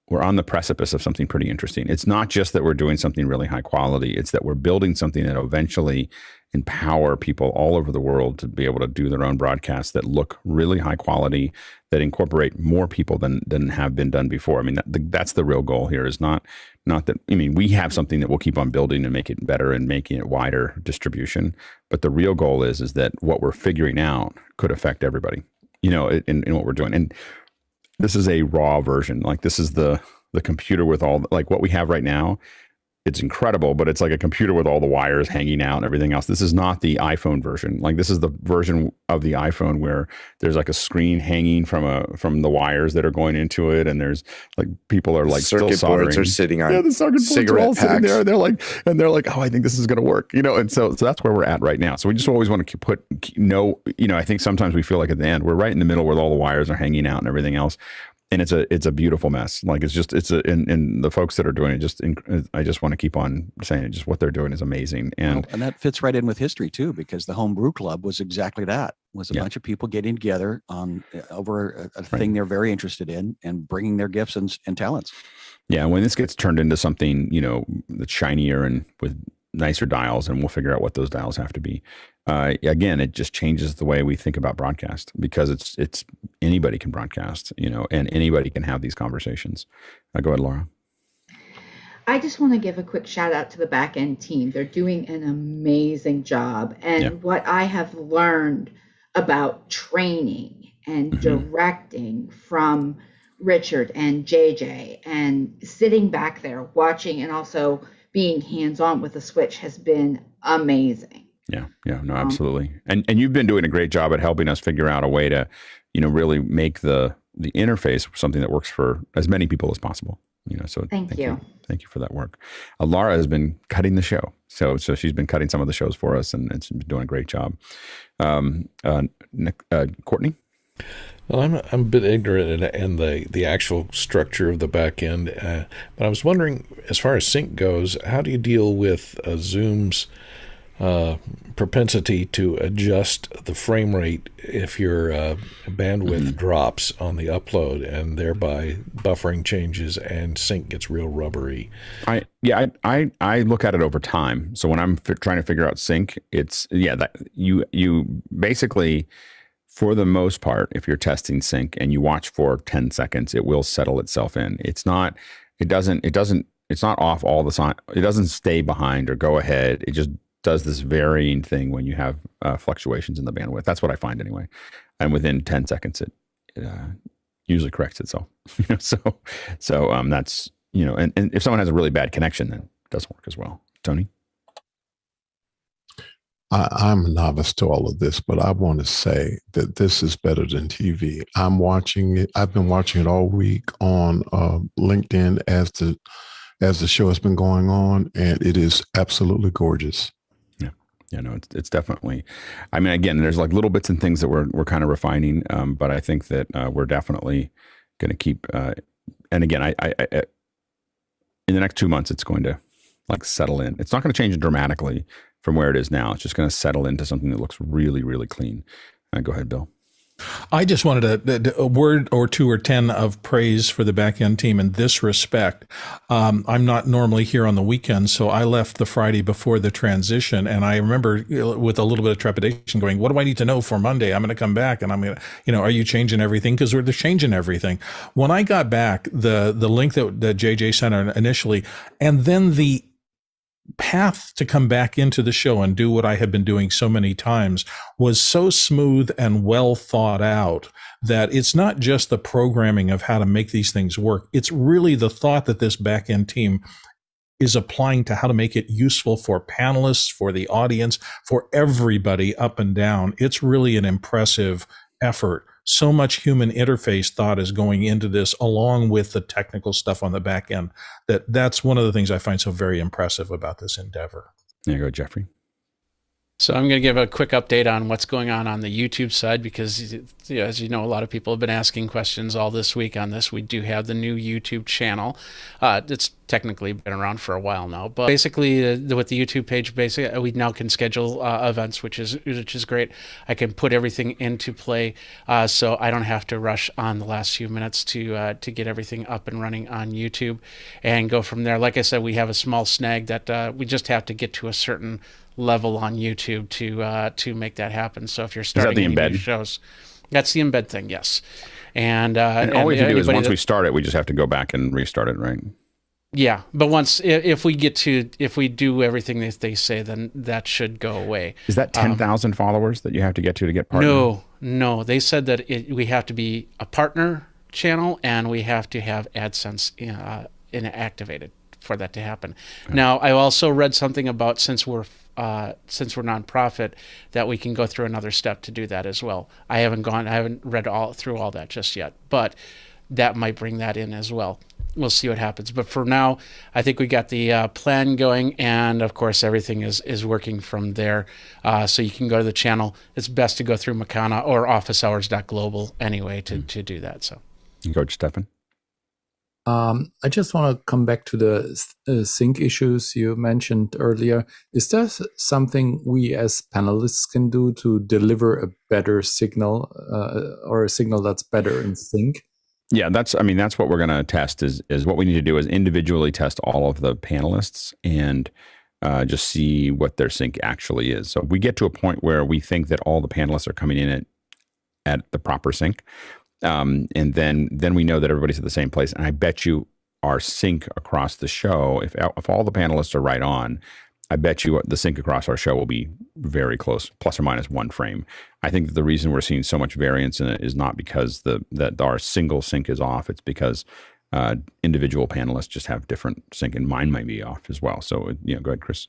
we're on the precipice of something pretty interesting. It's not just that we're doing something really high quality. It's that we're building something that eventually empower people all over the world to be able to do their own broadcasts that look really high quality, that incorporate more people than have been done before. I mean, that's the real goal here, is not that, I mean, we have something that we'll keep on building and make it better and making it wider distribution. But the real goal is that what we're figuring out could affect everybody, you know, in what we're doing. And this is a raw version. Like, this is the computer with all, like, what we have right now. It's incredible, but it's like a computer with all the wires hanging out and everything else. This is not the iPhone version. Like, this is the version of the iPhone where there's like a screen hanging from the wires that are going into it, and there's like people are like still soldering. Circuit boards are sitting on the circuit boards are all sitting there. They're like, oh, I think this is going to work, you know. And so that's where we're at right now. So we just always want to I think sometimes we feel like at the end we're right in the middle where all the wires are hanging out and everything else. And it's a beautiful mess. Like, and the folks that are doing it, I just want to keep on saying it. Just what they're doing is amazing. And that fits right in with history too, because the Homebrew Club was exactly that. Was a bunch of people getting together over a thing they're very interested in and bringing their gifts and talents. Yeah. When this gets turned into something, you know, that's shinier and with nicer dials, and we'll figure out what those dials have to be. Again, it just changes the way we think about broadcast, because it's anybody can broadcast, you know, and anybody can have these conversations. Go ahead, Laura. I just want to give a quick shout out to the back end team. They're doing an amazing job. And what I have learned about training and directing from Richard and JJ, and sitting back there watching and also being hands-on with the Switch has been amazing. Yeah, no, absolutely. And you've been doing a great job at helping us figure out a way to, you know, really make the interface something that works for as many people as possible. You know, so thank you. Thank you for that work. Laura has been cutting the show. So she's been cutting some of the shows for us, and it's been doing a great job. Courtney? Well, I'm a bit ignorant in the actual structure of the back end, but I was wondering, as far as sync goes, how do you deal with Zoom's propensity to adjust the frame rate if your bandwidth drops on the upload, and thereby buffering changes and sync gets real rubbery? I look at it over time. So when I'm trying to figure out sync, it's that you basically, for the most part, if you're testing sync and you watch for 10 seconds, it will settle itself in. It's not off all the time. It doesn't stay behind or go ahead. It just does this varying thing when you have fluctuations in the bandwidth. That's what I find anyway. And within 10 seconds, it usually corrects itself. So that's, you know, and if someone has a really bad connection, then it doesn't work as well. Tony? I'm a novice to all of this, but I want to say that this is better than TV. I'm watching it. I've been watching it all week on LinkedIn as the show has been going on, and it is absolutely gorgeous. Yeah, no, it's definitely. I mean, again, there's like little bits and things that we're kind of refining, but I think that we're definitely going to keep. And again, I in the next 2 months, it's going to like settle in. It's not going to change dramatically from where it is now. It's just going to settle into something that looks really, really clean. Go ahead, Bill. I just wanted a word or two or 10 of praise for the back end team in this respect. I'm not normally here on the weekend, so I left the Friday before the transition. And I remember with a little bit of trepidation going, what do I need to know for Monday? I'm going to come back and I'm going to, are you changing everything? Because we're changing everything. When I got back, the link that JJ sent initially, and then the path to come back into the show and do what I had been doing so many times was so smooth and well thought out that it's not just the programming of how to make these things work. It's really the thought that this back end team is applying to how to make it useful for panelists, for the audience, for everybody up and down. It's really an impressive effort. So much human interface thought is going into this, along with the technical stuff on the back end. That's one of the things I find so very impressive about this endeavor. There you go, Jeffrey. So I'm going to give a quick update on what's going on the YouTube side because, as you know, a lot of people have been asking questions all this week on this. We do have the new YouTube channel. It's technically been around for a while now, but basically with the YouTube page, basically we now can schedule events, which is great. I can put everything into play, so I don't have to rush on the last few minutes to get everything up and running on YouTube and go from there. Like I said, we have a small snag that we just have to get to a certain level on YouTube to make that happen. So if you're starting any new shows, that's the embed thing, yes. And all we have to do is once we start it, we just have to go back and restart it, right? Yeah, but once if we do everything that they say, then that should go away. Is that 10,000 followers that you have to get to get partner? No. They said that we have to be a partner channel and we have to have AdSense activated for that to happen. Okay. Now, I also read something about since we're nonprofit that we can go through another step to do that as well. I haven't read through all that just yet, but that might bring that in as well. We'll see what happens. But for now, I think we got the plan going, and of course everything is working from there. So you can go to the channel. It's best to go through Mukana or officehours.global anyway to do that. So, Coach Stefan. I just want to come back to the sync issues you mentioned earlier. Is there something we as panelists can do to deliver a better signal or a signal that's better in sync? Yeah, that's what we're going to test is what we need to do is individually test all of the panelists and just see what their sync actually is. So if we get to a point where we think that all the panelists are coming in at the proper sync, and then we know that everybody's at the same place. And I bet you our sync across the show, if all the panelists are right on, I bet you the sync across our show will be very close, plus or minus one frame. I think that the reason we're seeing so much variance in it is not because that our single sync is off. It's because individual panelists just have different sync, and mine might be off as well. So, go ahead, Chris.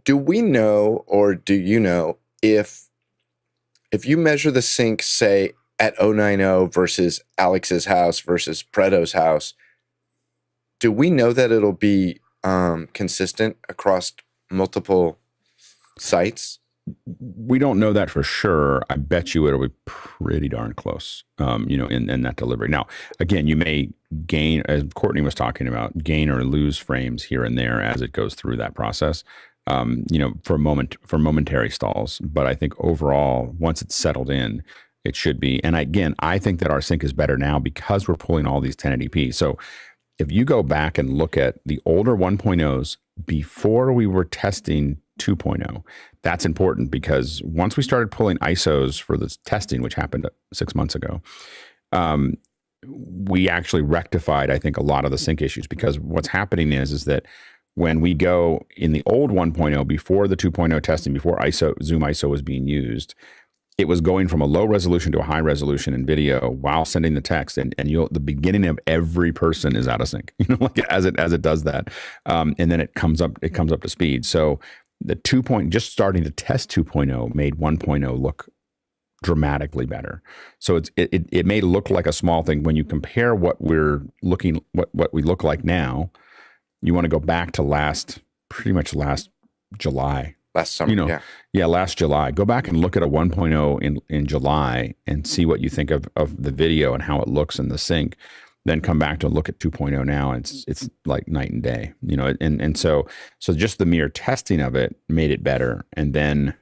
Do we know, or do you know, if you measure the sync, say, at 090 versus Alex's house versus Preto's house, do we know that it'll be consistent across multiple sites? We don't know that for sure. I bet you it'll be pretty darn close, in that delivery. Now, again, you may gain, as Courtney was talking about, gain or lose frames here and there as it goes through that process, for momentary stalls. But I think overall, once it's settled in, it should be. And again, I think that our sync is better now because we're pulling all these 1080p. So if you go back and look at the older 1.0s before we were testing 2.0, that's important because once we started pulling ISOs for this testing, which happened 6 months ago, we actually rectified, I think, a lot of the sync issues, because what's happening is that when we go in the old 1.0 before the 2.0 testing, before Zoom ISO was being used, it was going from a low resolution to a high resolution in video while sending the text, and the beginning of every person is out of sync, as it does that, and then it comes up to speed. So the just starting to test 2.0 made 1.0 look dramatically better. So it may look like a small thing when you compare what we look like now. You want to go back to pretty much last July. Last summer, last July. Go back and look at a 1.0 in July and see what you think of the video and how it looks in the sync. Then come back to look at 2.0 now. It's like night and day, and so just the mere testing of it made it better. And then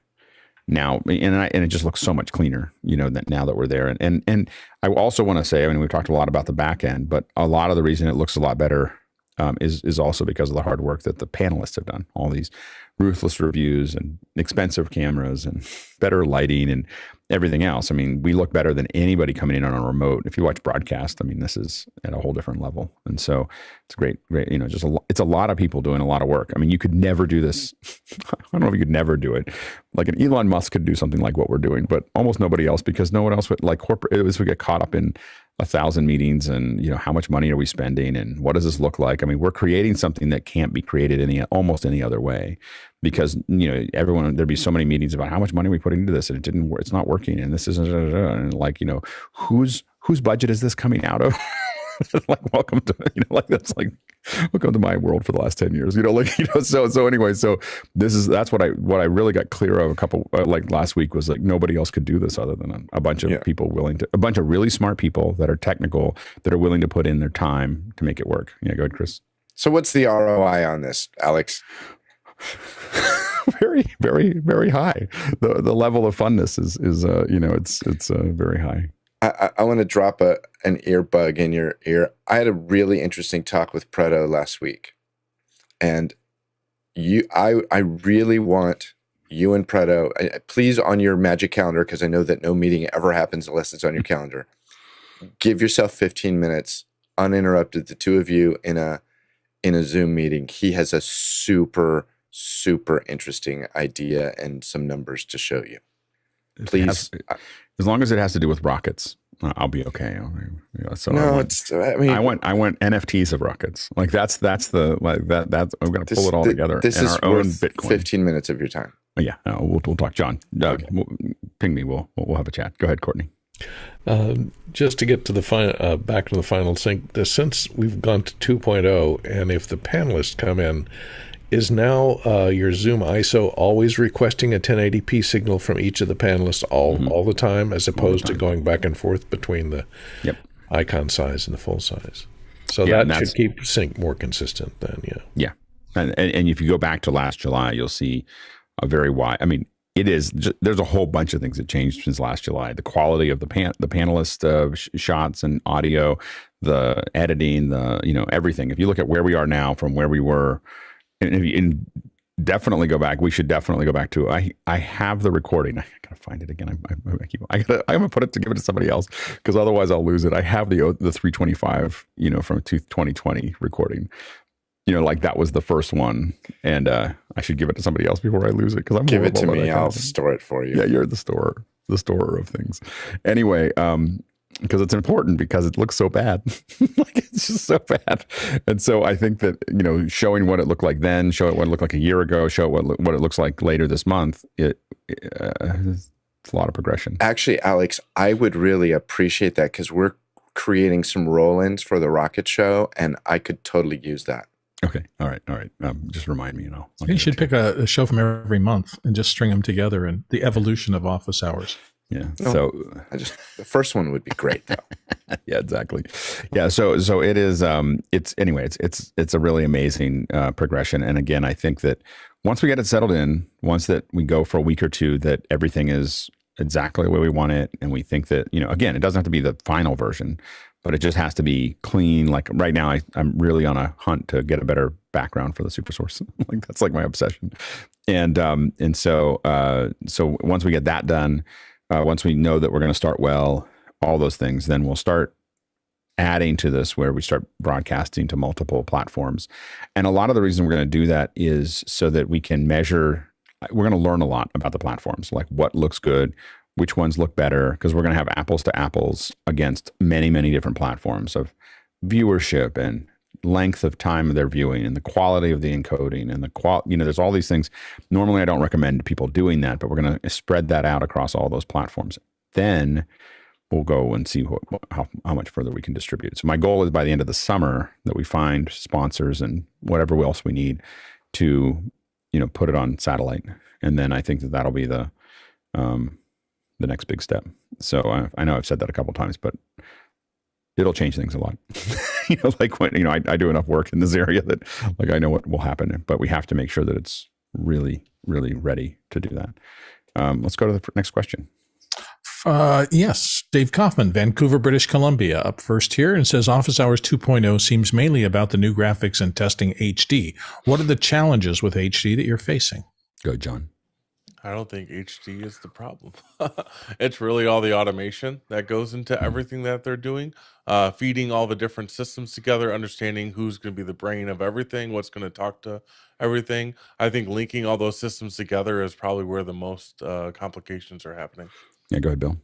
now, and it just looks so much cleaner, that now that we're there. And I also want to say, we've talked a lot about the back end, but a lot of the reason it looks a lot better is also because of the hard work that the panelists have done. All these ruthless reviews and expensive cameras and better lighting and everything else. We look better than anybody coming in on a remote. If you watch broadcast, this is at a whole different level. And so it's great, it's a lot of people doing a lot of work. You could never do this. I don't know if you could never do it. Like an Elon Musk could do something like what we're doing, but almost nobody else, because no one else would, like corporate, we get caught up in 1,000 meetings and, how much money are we spending and what does this look like? We're creating something that can't be created almost any other way, because, there'd be so many meetings about how much money are we putting into this and it's not working. And this isn't, and whose budget is this coming out of? Like, welcome to, that's like, welcome to my world for the last 10 years. So anyway, that's what I really got clear of a couple like last week was like nobody else could do this other than a bunch of people a bunch of really smart people that are technical that are willing to put in their time to make it work. Yeah, go ahead, Chris. So what's the ROI on this, Alex? Very, very, very high. The level of funness is it's very high. I want to drop an earbug in your ear. I had a really interesting talk with Preto last week, and I really want you and Preto, please on your magic calendar, because I know that no meeting ever happens unless it's on your calendar. Give yourself 15 minutes uninterrupted, the two of you in a Zoom meeting. He has a super interesting idea and some numbers to show you. Please, as long as it has to do with rockets, I'll be okay. So no, I want NFTs of rockets. Like that's I'm going to pull it all together. This in is our own worth Bitcoin. 15 minutes of your time. Yeah, we'll talk, John. Okay. Ping me. We'll have a chat. Go ahead, Courtney. Just to get to the back to the final sync, since we've gone to 2.0, and if the panelists come in, is now your Zoom ISO always requesting a 1080p signal from each of the panelists all the time, as opposed to going back and forth between the icon size and the full size? So that should keep sync more consistent then, Yeah. And if you go back to last July, you'll see a very wide, there's a whole bunch of things that changed since last July. The quality of the panelist shots and audio, the editing, everything. If you look at where we are now from where we were, and definitely go back. We should definitely go back to. I have the recording. I gotta find it again. I'm gonna put it to give it to somebody else because otherwise I'll lose it. I have the 325, from 2020 recording. Like that was the first one, and I should give it to somebody else before I lose it because I'm give it to me. I'll store it for you. Yeah, you're the storer of things. Anyway, because it's important because it looks so bad. Like it's just so bad. And so I think that, showing what it looked like then, show it what it looked like a year ago, show it what it looks like later this month, it's a lot of progression. Actually, Alex, I would really appreciate that because we're creating some roll-ins for the rocket show and I could totally use that. Okay. All right. Just remind me, You should pick a show from every month and just string them together and the evolution of office hours. Yeah. No, so the first one would be great though. Yeah, exactly. Yeah. So it is, it's a really amazing progression. And again, I think that once we get it settled in, once that we go for a week or two, that everything is exactly the way we want it. And we think that, again, it doesn't have to be the final version, but it just has to be clean. Like right now, I'm really on a hunt to get a better background for the super source. Like that's like my obsession. And so once we get that done, once we know that we're going to start well, all those things, then we'll start adding to this where we start broadcasting to multiple platforms. And a lot of the reason we're going to do that is so that we can measure, we're going to learn a lot about the platforms, like what looks good, which ones look better, because we're going to have apples to apples against many, many different platforms of viewership and length of time of their viewing and the quality of the encoding and the there's all these things. Normally I don't recommend people doing that, but we're going to spread that out across all those platforms. Then we'll go and see how much further we can distribute. So my goal is by the end of the summer that we find sponsors and whatever else we need to, put it on satellite. And then I think that'll be the next big step. So I know I've said that a couple of times, but it'll change things a lot. Like when, I do enough work in this area that like I know what will happen, but we have to make sure that it's really, really ready to do that. Let's go to the next question. Yes, Dave Kaufman, Vancouver, British Columbia, up first here and says Office Hours 2.0 seems mainly about the new graphics and testing HD. What are the challenges with HD that you're facing? Go, John. I don't think HD is the problem. It's really all the automation that goes into everything that they're doing, feeding all the different systems together, understanding who's going to be the brain of everything, what's going to talk to everything. I think linking all those systems together is probably where the most complications are happening. Yeah, go ahead, Bill.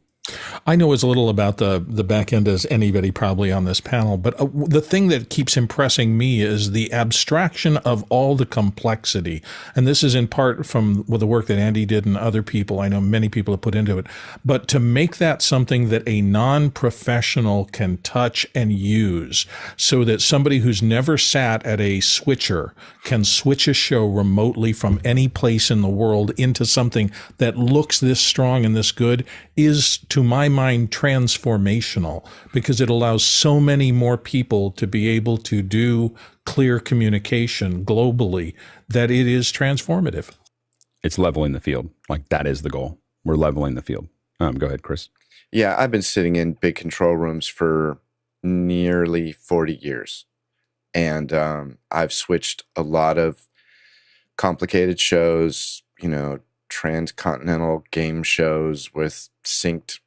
I know as little about the back end as anybody probably on this panel, but the thing that keeps impressing me is the abstraction of all the complexity. And this is in part from the work that Andy did and other people. I know many people have put into it. But to make that something that a non-professional can touch and use so that somebody who's never sat at a switcher can switch a show remotely from any place in the world into something that looks this strong and this good is, to my mind, transformational, because it allows so many more people to be able to do clear communication globally that it is transformative. It's leveling the field. Like, that is the goal. We're leveling the field. Go ahead, Chris. Yeah, I've been sitting in big control rooms for nearly 40 years. And I've switched a lot of complicated shows, transcontinental game shows with synced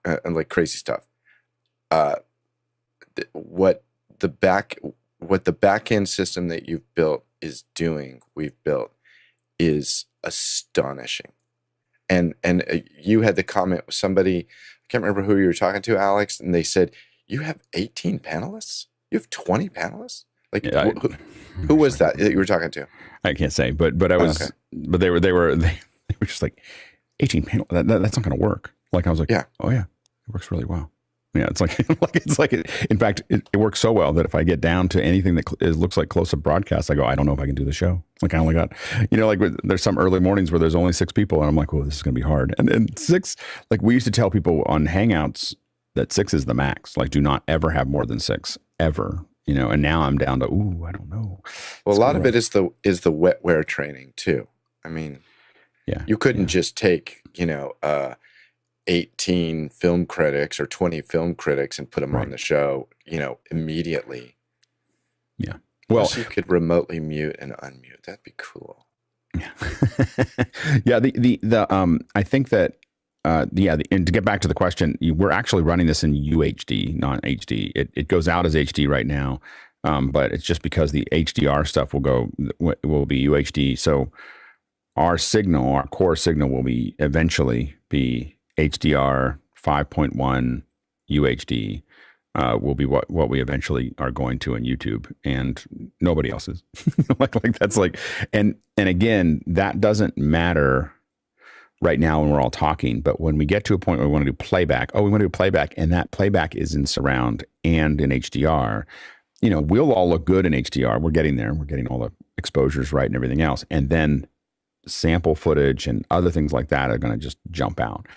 and like crazy stuff. What the back end system that we've built is astonishing. And you had the comment with somebody, I can't remember who you were talking to, Alex, and they said, you have 18 panelists? You have 20 panelists? Like, yeah, who was that you were talking to? I can't say, but I was, okay. But they were just like 18 panel. That's not going to work. Like, I was like, yeah, oh yeah, it works really well. Yeah, it's like in fact, it works so well that if I get down to anything that looks like close-up broadcast, I go, I don't know if I can do the show. Like, I only got, like there's some early mornings where there's only 6 people, and I'm like, oh, this is going to be hard. And 6, like, we used to tell people on Hangouts that 6 is the max. Like, do not ever have more than 6 ever. And now I'm down to, I don't know. Well, a lot of it is the wetware training too. I mean, yeah, you couldn't just take 18 film critics or 20 film critics and put them on the show, immediately. Yeah. Well, unless you could remotely mute and unmute. That'd be cool. Yeah. Yeah. I think that, and to get back to the question, we're actually running this in UHD, not HD. It goes out as HD right now, but it's just because the HDR stuff will be UHD. So our core signal will be eventually be HDR 5.1 UHD. Will be what we eventually are going to in YouTube, and nobody else is. like that's like, and again, that doesn't matter right now when we're all talking, but when we get to a point where we want to do playback, we want to do playback, and that playback is in surround and in HDR, we'll all look good in HDR. We're getting there. We're getting all the exposures right and everything else. And then sample footage and other things like that are going to just jump out.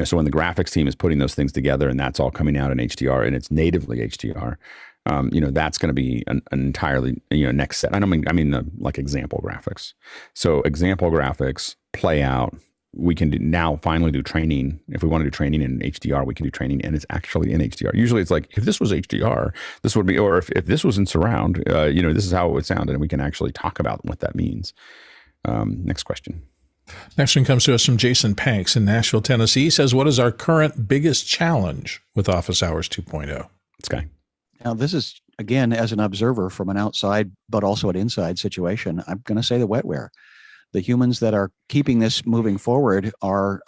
So when the graphics team is putting those things together and that's all coming out in HDR and it's natively HDR, that's going to be an entirely, next set. I mean the like example graphics. So example graphics play out. We can now finally do training. If we want to do training in HDR, we can do training, and it's actually in HDR. Usually it's like, if this was HDR, this would be, or if this was in surround, this is how it would sound, and we can actually talk about what that means. Next question. Next one comes to us from Jason Panks in Nashville, Tennessee. He says, what is our current biggest challenge with Office Hours 2.0? Sky. Now, this is, again, as an observer from an outside, but also an inside situation, I'm going to say the wetware. The humans that are keeping this moving forward are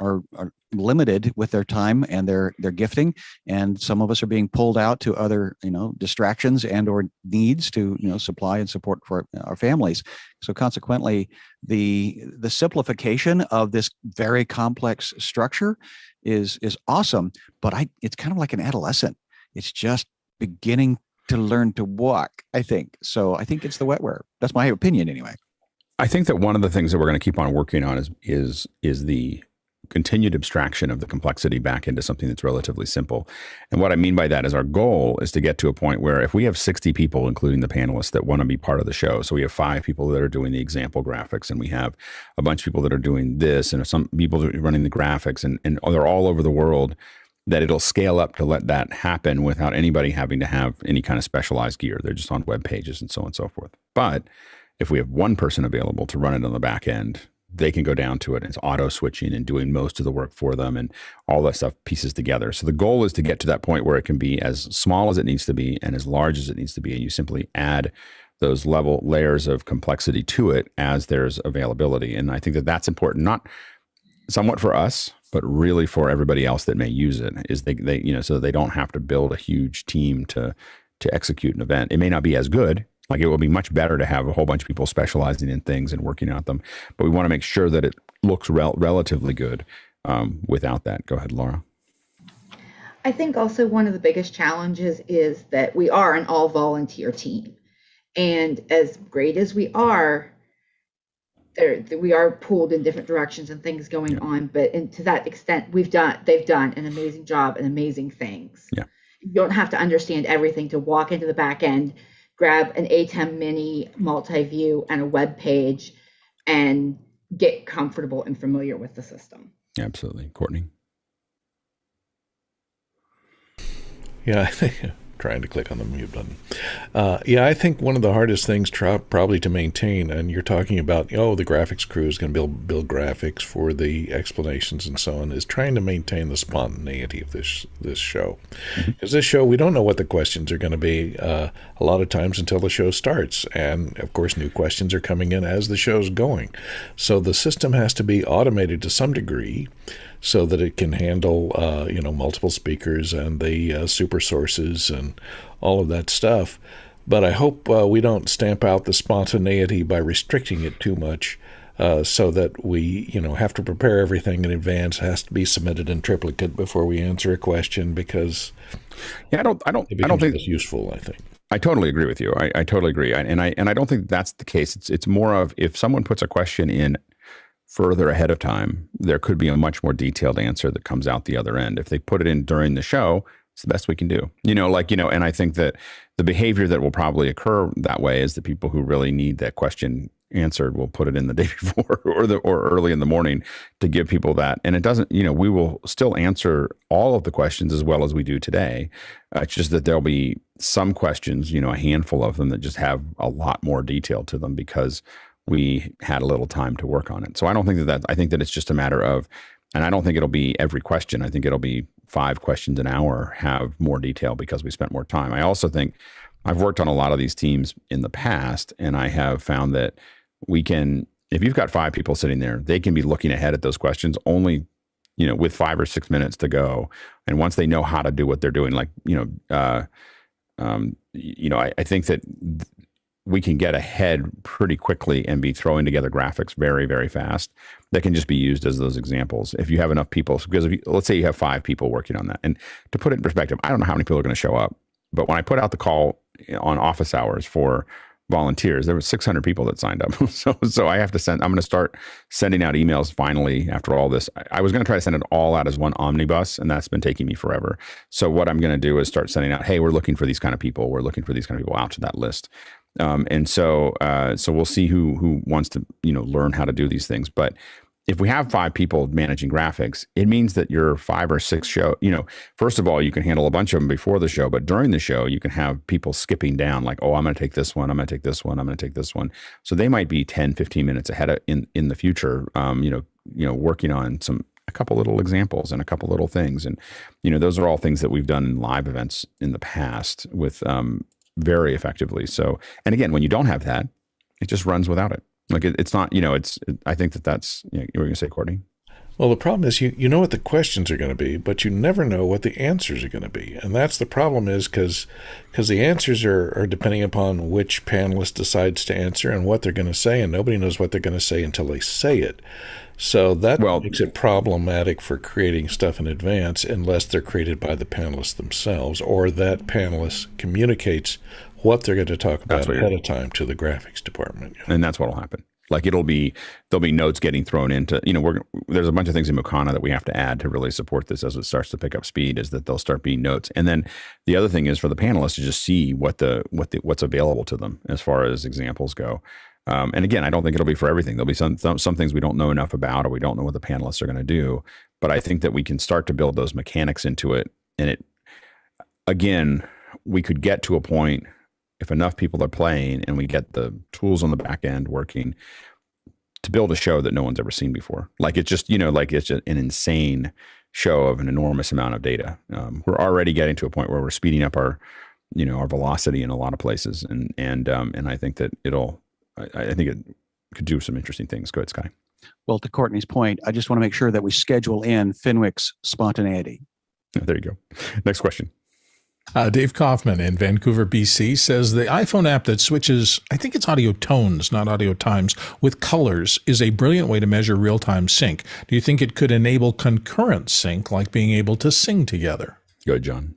limited with their time and their gifting, and some of us are being pulled out to other distractions and or needs to supply and support for our families. So consequently, the simplification of this very complex structure is awesome, but it's kind of like an adolescent. It's just beginning to learn to walk, I think. So I think it's the wetware. That's my opinion anyway. I think that one of the things that we're going to keep on working on is the continued abstraction of the complexity back into something that's relatively simple. And what I mean by that is our goal is to get to a point where if we have 60 people, including the panelists, that want to be part of the show, so we have 5 people that are doing the example graphics, and we have a bunch of people that are doing this, and some people that are running the graphics, and they're all over the world, that it'll scale up to let that happen without anybody having to have any kind of specialized gear. They're just on web pages and so on and so forth. But if we have one person available to run it on the back end, they can go down to it. It's auto switching and doing most of the work for them, and all that stuff pieces together. So the goal is to get to that point where it can be as small as it needs to be and as large as it needs to be. And you simply add those layers of complexity to it as there's availability. And I think that that's important, not somewhat for us, but really for everybody else that may use it, is they you know, so they don't have to build a huge team to execute an event. It may not be as good. Like, it will be much better to have a whole bunch of people specializing in things and working on them, but we want to make sure that it looks relatively good without that. Go ahead, Laura. I think also one of the biggest challenges is that we are an all volunteer team. And as great as we are pulled in different directions and things going on. But to that extent, they've done an amazing job and amazing things. Yeah. You don't have to understand everything to walk into the back end, grab an ATEM Mini multi-view and a web page, and get comfortable and familiar with the system. Absolutely. Courtney? Yeah, I think trying to click on the mute button. Yeah, I think one of the hardest things probably to maintain, and you're talking about, the graphics crew is going to build graphics for the explanations and so on, is trying to maintain the spontaneity of this show. Because this show, we don't know what the questions are going to be a lot of times until the show starts. And, of course, new questions are coming in as the show's going. So the system has to be automated to some degree, so that it can handle, multiple speakers and the super sources and all of that stuff. But I hope we don't stamp out the spontaneity by restricting it too much, so that we, have to prepare everything in advance. It has to be submitted in triplicate before we answer a question, because I don't think it's useful. I think. I totally agree with you. I totally agree, and I don't think that's the case. It's more of, if someone puts a question in further ahead of time, there could be a much more detailed answer that comes out the other end. If they put it in during the show, it's the best we can do. And I think that the behavior that will probably occur that way is the people who really need that question answered will put it in the day before or early in the morning to give people that. And it doesn't, we will still answer all of the questions as well as we do today. It's just that there'll be some questions, a handful of them that just have a lot more detail to them because we had a little time to work on it. So I don't think I think that it's just a matter of, and I don't think it'll be every question. I think it'll be 5 questions an hour have more detail because we spent more time. I also think I've worked on a lot of these teams in the past, and I have found that we can, if you've got 5 people sitting there, they can be looking ahead at those questions only, with 5 or 6 minutes to go. And once they know how to do what they're doing, I think that we can get ahead pretty quickly and be throwing together graphics very, very fast that can just be used as those examples. If you have enough people, because let's say you have 5 people working on that. And to put it in perspective, I don't know how many people are going to show up, but when I put out the call on office hours for volunteers, there were 600 people that signed up. So I have to I'm going to start sending out emails finally after all this. I was going to try to send it all out as one omnibus, and that's been taking me forever. So what I'm going to do is start sending out, hey, we're looking for these kind of people. We're looking for these kind of people out to that list. So we'll see who wants to, learn how to do these things. But if we have 5 people managing graphics, it means that your 5 or 6 show, first of all, you can handle a bunch of them before the show, but during the show, you can have people skipping down like, oh, I'm going to take this one. I'm going to take this one. I'm going to take this one. So they might be 10, 15 minutes ahead in the future, working on a couple little examples and a couple little things. And, those are all things that we've done in live events in the past with, very effectively. So, and again, when you don't have that, it just runs without it. Like it's not, I think that's, you were going to say, Courtney? Well, the problem is you know what the questions are going to be, but you never know what the answers are going to be. And that's the problem, is because the answers are depending upon which panelist decides to answer and what they're going to say, and nobody knows what they're going to say until they say it. So that makes it problematic for creating stuff in advance unless they're created by the panelists themselves, or that panelist communicates what they're going to talk about ahead of time to the graphics department. And that's what will happen. Like there'll be notes getting thrown into, there's a bunch of things in Mukana that we have to add to really support this as it starts to pick up speed, is that there'll start being notes. And then the other thing is for the panelists to just see what's available to them as far as examples go. And again, I don't think it'll be for everything. There'll be some things we don't know enough about, or we don't know what the panelists are going to do. But I think that we can start to build those mechanics into it. And we could get to a point, if enough people are playing and we get the tools on the back end working, to build a show that no one's ever seen before. Like it's just, it's just an insane show of an enormous amount of data. We're already getting to a point where we're speeding up our velocity in a lot of places. And I think that I think it could do some interesting things. Go ahead, Sky. Well, to Courtney's point, I just want to make sure that we schedule in Fenwick's spontaneity. There you go. Next question. Dave Kaufman in Vancouver, BC says the iPhone app that switches, I think it's audio tones, not audio times, with colors is a brilliant way to measure real-time sync. Do you think it could enable concurrent sync, like being able to sing together? Go ahead, John.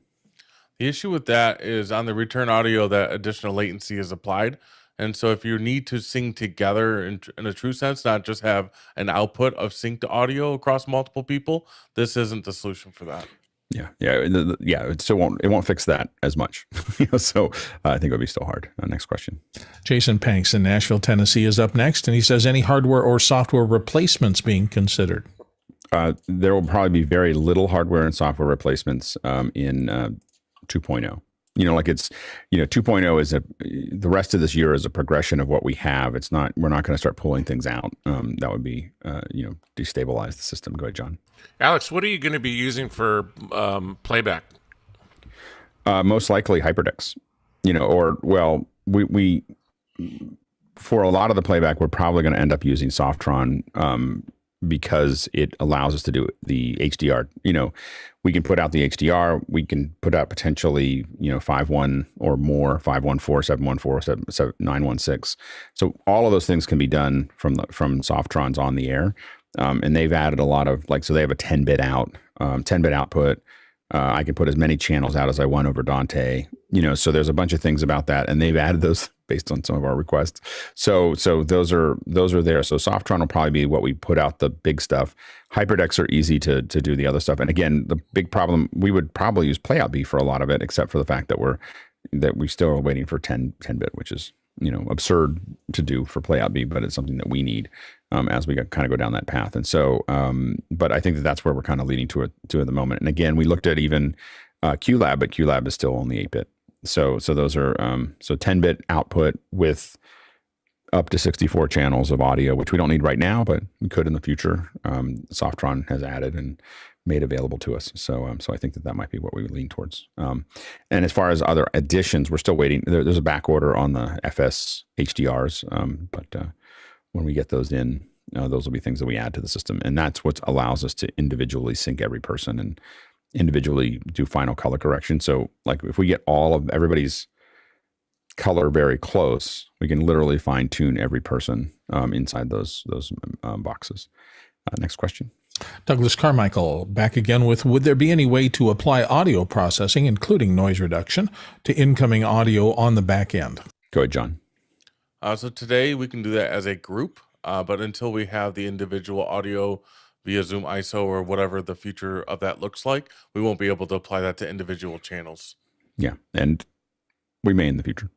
The issue with that is on the return audio, that additional latency is applied. And so if you need to sing together in a true sense, not just have an output of synced audio across multiple people, this isn't the solution for that. Yeah. It still won't fix that as much. So I think it'll be still hard. Next question. Jason Panks in Nashville, Tennessee is up next, and he says, any hardware or software replacements being considered? There will probably be very little hardware and software replacements in 2.0. 2.0 is the rest of this year is a progression of what we have. It's not, we're not going to start pulling things out. That would be, destabilize the system. Go ahead, John. Alex, what are you going to be using for playback? Most likely HyperDecks, we for a lot of the playback, we're probably going to end up using Softron, because it allows us to do the HDR. We can put out the HDR. We can put out potentially, 5.1 or more, 5.14, 7.14, 9.16. So all of those things can be done from Softrons on the air. And they've added a lot of so they have a 10-bit out, 10-bit output. I can put as many channels out as I want over Dante. So there's a bunch of things about that, and they've added those based on some of our requests. So those are there. So Softron will probably be what we put out the big stuff. HyperDecks are easy to do the other stuff. And again, the big problem, we would probably use Playout B for a lot of it, except for the fact that we still are waiting for 10-bit, which is absurd to do for Playout B, but it's something that we need as we kind of go down that path. And so, but I think that's where we're kind of leading to at the moment. And again, we looked at even QLab, but QLab is still only 8-bit. So those are 10-bit output with up to 64 channels of audio, which we don't need right now, but we could in the future. Softron has added and made available to us. So I think that might be what we would lean towards. And as far as other additions, we're still waiting. There's a back order on the FS HDRs, but when we get those in, those will be things that we add to the system. And that's what allows us to individually sync every person and individually do final color correction. So if we get all of everybody's color very close, we can literally fine tune every person inside those boxes. Next question. Douglas Carmichael back again with, would there be any way to apply audio processing, including noise reduction, to incoming audio on the back end? Go ahead, John. So today we can do that as a group, but until we have the individual audio via Zoom ISO or whatever the future of that looks like, we won't be able to apply that to individual channels. Yeah, and we may in the future.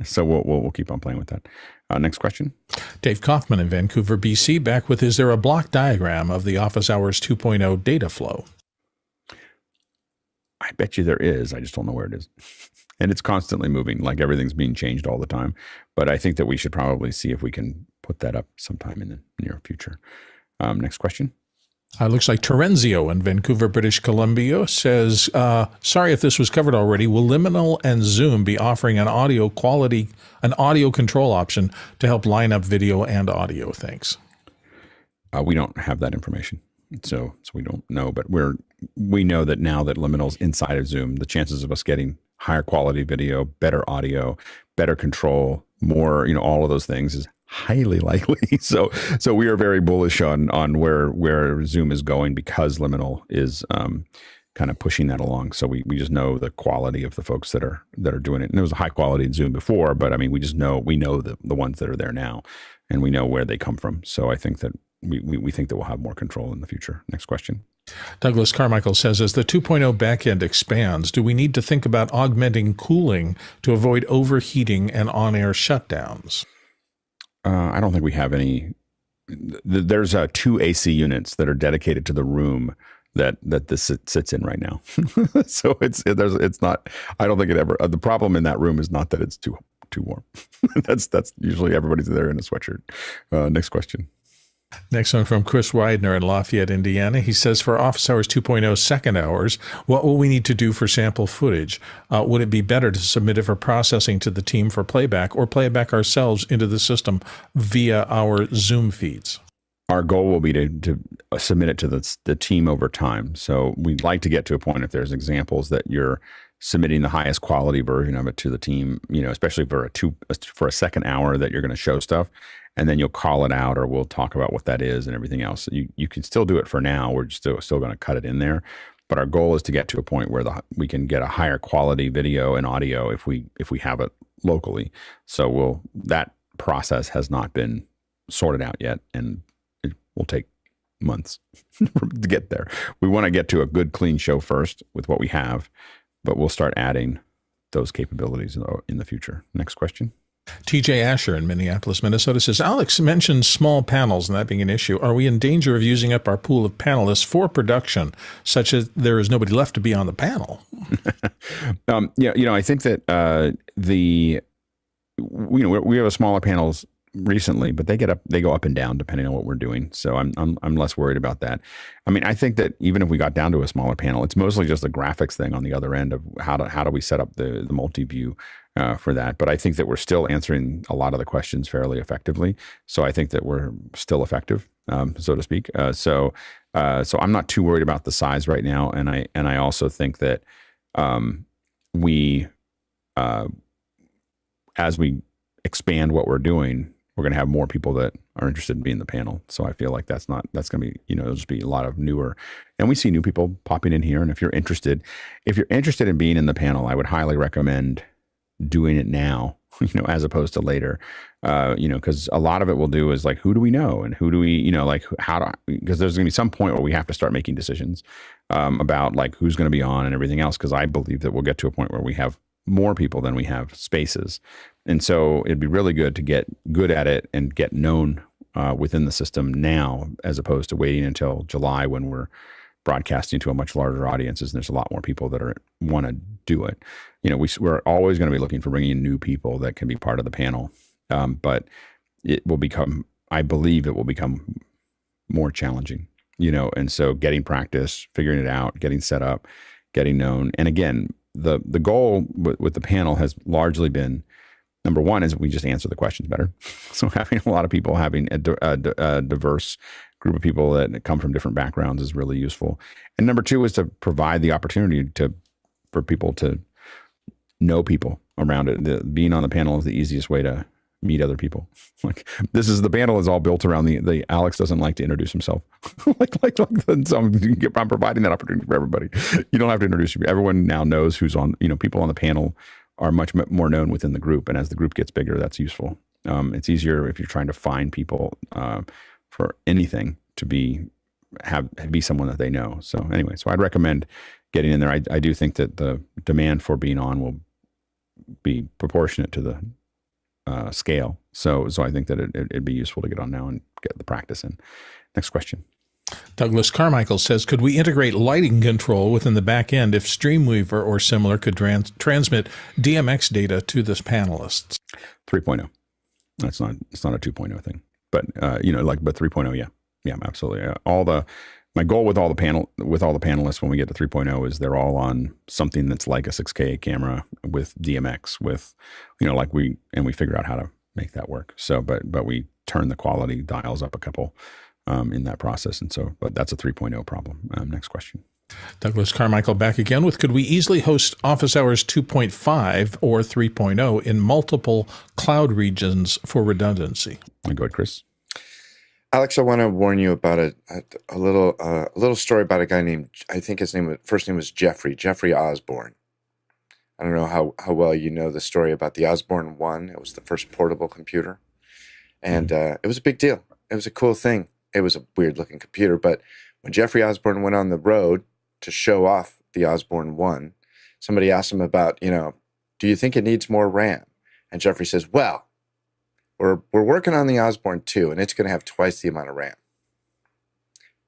So we'll keep on playing with that. Next question. Dave Kaufman in Vancouver, BC, back with, is there a block diagram of the Office Hours 2.0 data flow? I bet you there is. I just don't know where it is. And it's constantly moving, everything's being changed all the time. But I think that we should probably see if we can put that up sometime in the near future. Next question. Looks like Terenzio in Vancouver, British Columbia says, sorry if this was covered already, will Liminal and Zoom be offering an audio control option to help line up video and audio? Thanks. We don't have that information. So we don't know, but we know that now that Liminal's inside of Zoom, the chances of us getting higher quality video, better audio, better control, more, all of those things is highly likely. So we are very bullish on where Zoom is going, because Liminal is kind of pushing that along. So we just know the quality of the folks that are doing it. And there was a high quality in Zoom before, but I mean, we know the ones that are there now, and we know where they come from. So I think that we think that we'll have more control in the future. Next question. Douglas Carmichael says, as the 2.0 backend expands, do we need to think about augmenting cooling to avoid overheating and on-air shutdowns? I don't think we have any. There's 2 AC units that are dedicated to the room that this sits in right now. So it's not. I don't think it ever. The problem in that room is not that it's too warm. That's usually everybody's there in a sweatshirt. Next question. Next one from Chris Widener in Lafayette, Indiana. He says, for Office Hours 2.0 second hours, what will we need to do for sample footage? Would it be better to submit it for processing to the team for playback, or play it back ourselves into the system via our Zoom feeds? our goal will be to submit it to the team over time. So we'd like to get to a point, if there's examples, that you're submitting the highest quality version of it to the team, especially for a second hour that you're going to show stuff, and then you'll call it out, or we'll talk about what that is and everything else. You can still do it for now. We're still going to cut it in there, but our goal is to get to a point where we can get a higher quality video and audio if we have it locally. So that process has not been sorted out yet, and it will take months to get there. We want to get to a good, clean show first with what we have, but we'll start adding those capabilities in the future. Next question. TJ Asher in Minneapolis, Minnesota says, Alex mentioned small panels and that being an issue. Are we in danger of using up our pool of panelists for production, such as there is nobody left to be on the panel? I think that we have a smaller panels recently, but they go up and down depending on what we're doing. So I'm less worried about that. I mean, I think that even if we got down to a smaller panel, it's mostly just a graphics thing on the other end of how do we set up the multi-view for that. But I think that we're still answering a lot of the questions fairly effectively. So I think that we're still effective, so to speak. So I'm not too worried about the size right now. And I also think that as we expand what we're doing, we're going to have more people that are interested in being the panel. So I feel like that's going to be, it'll just be a lot of newer, and we see new people popping in here. And if you're interested in being in the panel, I would highly recommend doing it now, as opposed to later, because a lot of it we'll do is like, who do we know? And who do we, because there's going to be some point where we have to start making decisions about like who's going to be on and everything else. Cause I believe that we'll get to a point where we have more people than we have spaces. And so it'd be really good to get good at it and get known within the system now, as opposed to waiting until July when we're broadcasting to a much larger audiences and there's a lot more people that want to do it. We're always going to be looking for bringing in new people that can be part of the panel. But I believe it will become more challenging, and so getting practice, figuring it out, getting set up, getting known. And again, the goal with the panel has largely been, number one is we just answer the questions better. So having a lot of people, having a diverse group of people that come from different backgrounds is really useful. And number two is to provide the opportunity for people to know people around it. Being on the panel is the easiest way to meet other people. Like the panel is all built around the Alex doesn't like to introduce himself. So I'm providing that opportunity for everybody. You don't have to introduce everyone now knows who's on, people on the panel are much more known within the group. And as the group gets bigger, that's useful. It's easier if you're trying to find people for anything to be someone that they know. So anyway, so I'd recommend getting in there. I do think that the demand for being on will be proportionate to the scale. So I think that it'd be useful to get on now and get the practice in. Next question. Douglas Carmichael says, could we integrate lighting control within the back end if Streamweaver or similar could transmit DMX data to the panelists? 3.0. It's not a 2.0 thing, but but 3.0, yeah, absolutely. My goal with all the panelists when we get to 3.0 is they're all on something that's like a 6K camera with DMX we figure out how to make that work. So, but we turn the quality dials up a couple in that process. And so, but that's a 3.0 problem. Next question. Douglas Carmichael back again with, could we easily host Office Hours 2.5 or 3.0 in multiple cloud regions for redundancy? Go ahead, Chris. Alex, I want to warn you about a little story about a guy named, I think first name was Jeffrey Osborne. I don't know how well you know the story about the Osborne 1. It was the first portable computer. And it was a big deal. It was a cool thing. It was a weird looking computer, but when Jeffrey Osborne went on the road to show off the Osborne 1, somebody asked him about, do you think it needs more RAM? And Jeffrey says, well, we're working on the Osborne 2, and it's going to have twice the amount of RAM.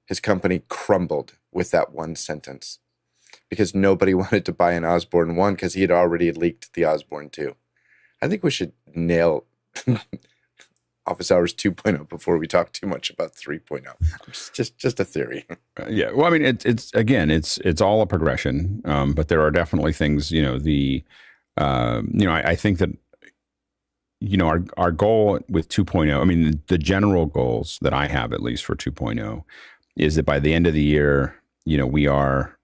His company crumbled with that one sentence because nobody wanted to buy an Osborne 1 because he had already leaked the Osborne 2. I think we should nail Office Hours 2.0 before we talk too much about 3.0. Just a theory. Yeah. Well, I mean, it's all a progression, but there are definitely things, I think that our goal with 2.0, I mean, the general goals that I have, at least for 2.0, is that by the end of the year, we are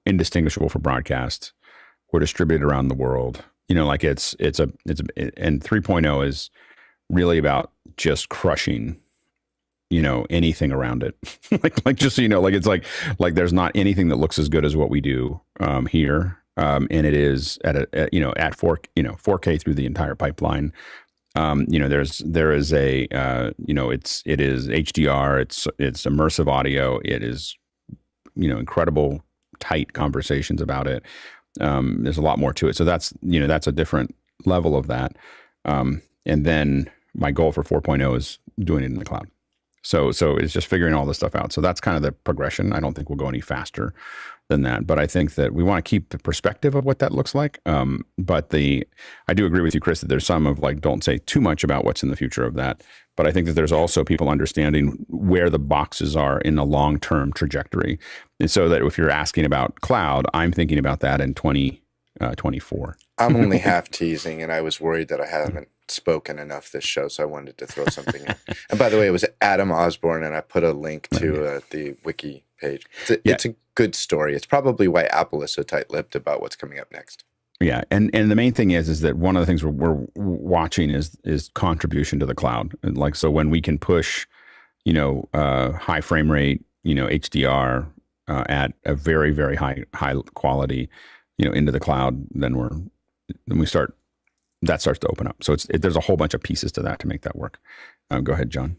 indistinguishable for broadcast. We're distributed around the world. And 3.0 is really about just crushing, anything around it. like just so it's like there's not anything that looks as good as what we do here. And it is at 4K through the entire pipeline. There is a it is HDR. It's immersive audio. It is incredible tight conversations about it. There's a lot more to it. So that's a different level of that. And then my goal for 4.0 is doing it in the cloud. So it's just figuring all this stuff out. So that's kind of the progression. I don't think we'll go any faster than that, but I think that we want to keep the perspective of what that looks like. But I do agree with you, Chris, that there's some of don't say too much about what's in the future of that. But I think that there's also people understanding where the boxes are in a long-term trajectory. And so that if you're asking about cloud, I'm thinking about that in 2024. I'm only half teasing, and I was worried that I haven't spoken enough this show, so I wanted to throw something in. And by the way, it was Adam Osborne, and I put a link to the wiki page. It's a good story. It's probably why Apple is so tight-lipped about what's coming up next. Yeah, and the main thing is that one of the things we're watching is contribution to the cloud. And so when we can push, high frame rate, HDR at a very, very high quality, into the cloud, then that starts to open up. So there's a whole bunch of pieces to that to make that work. Go ahead, John.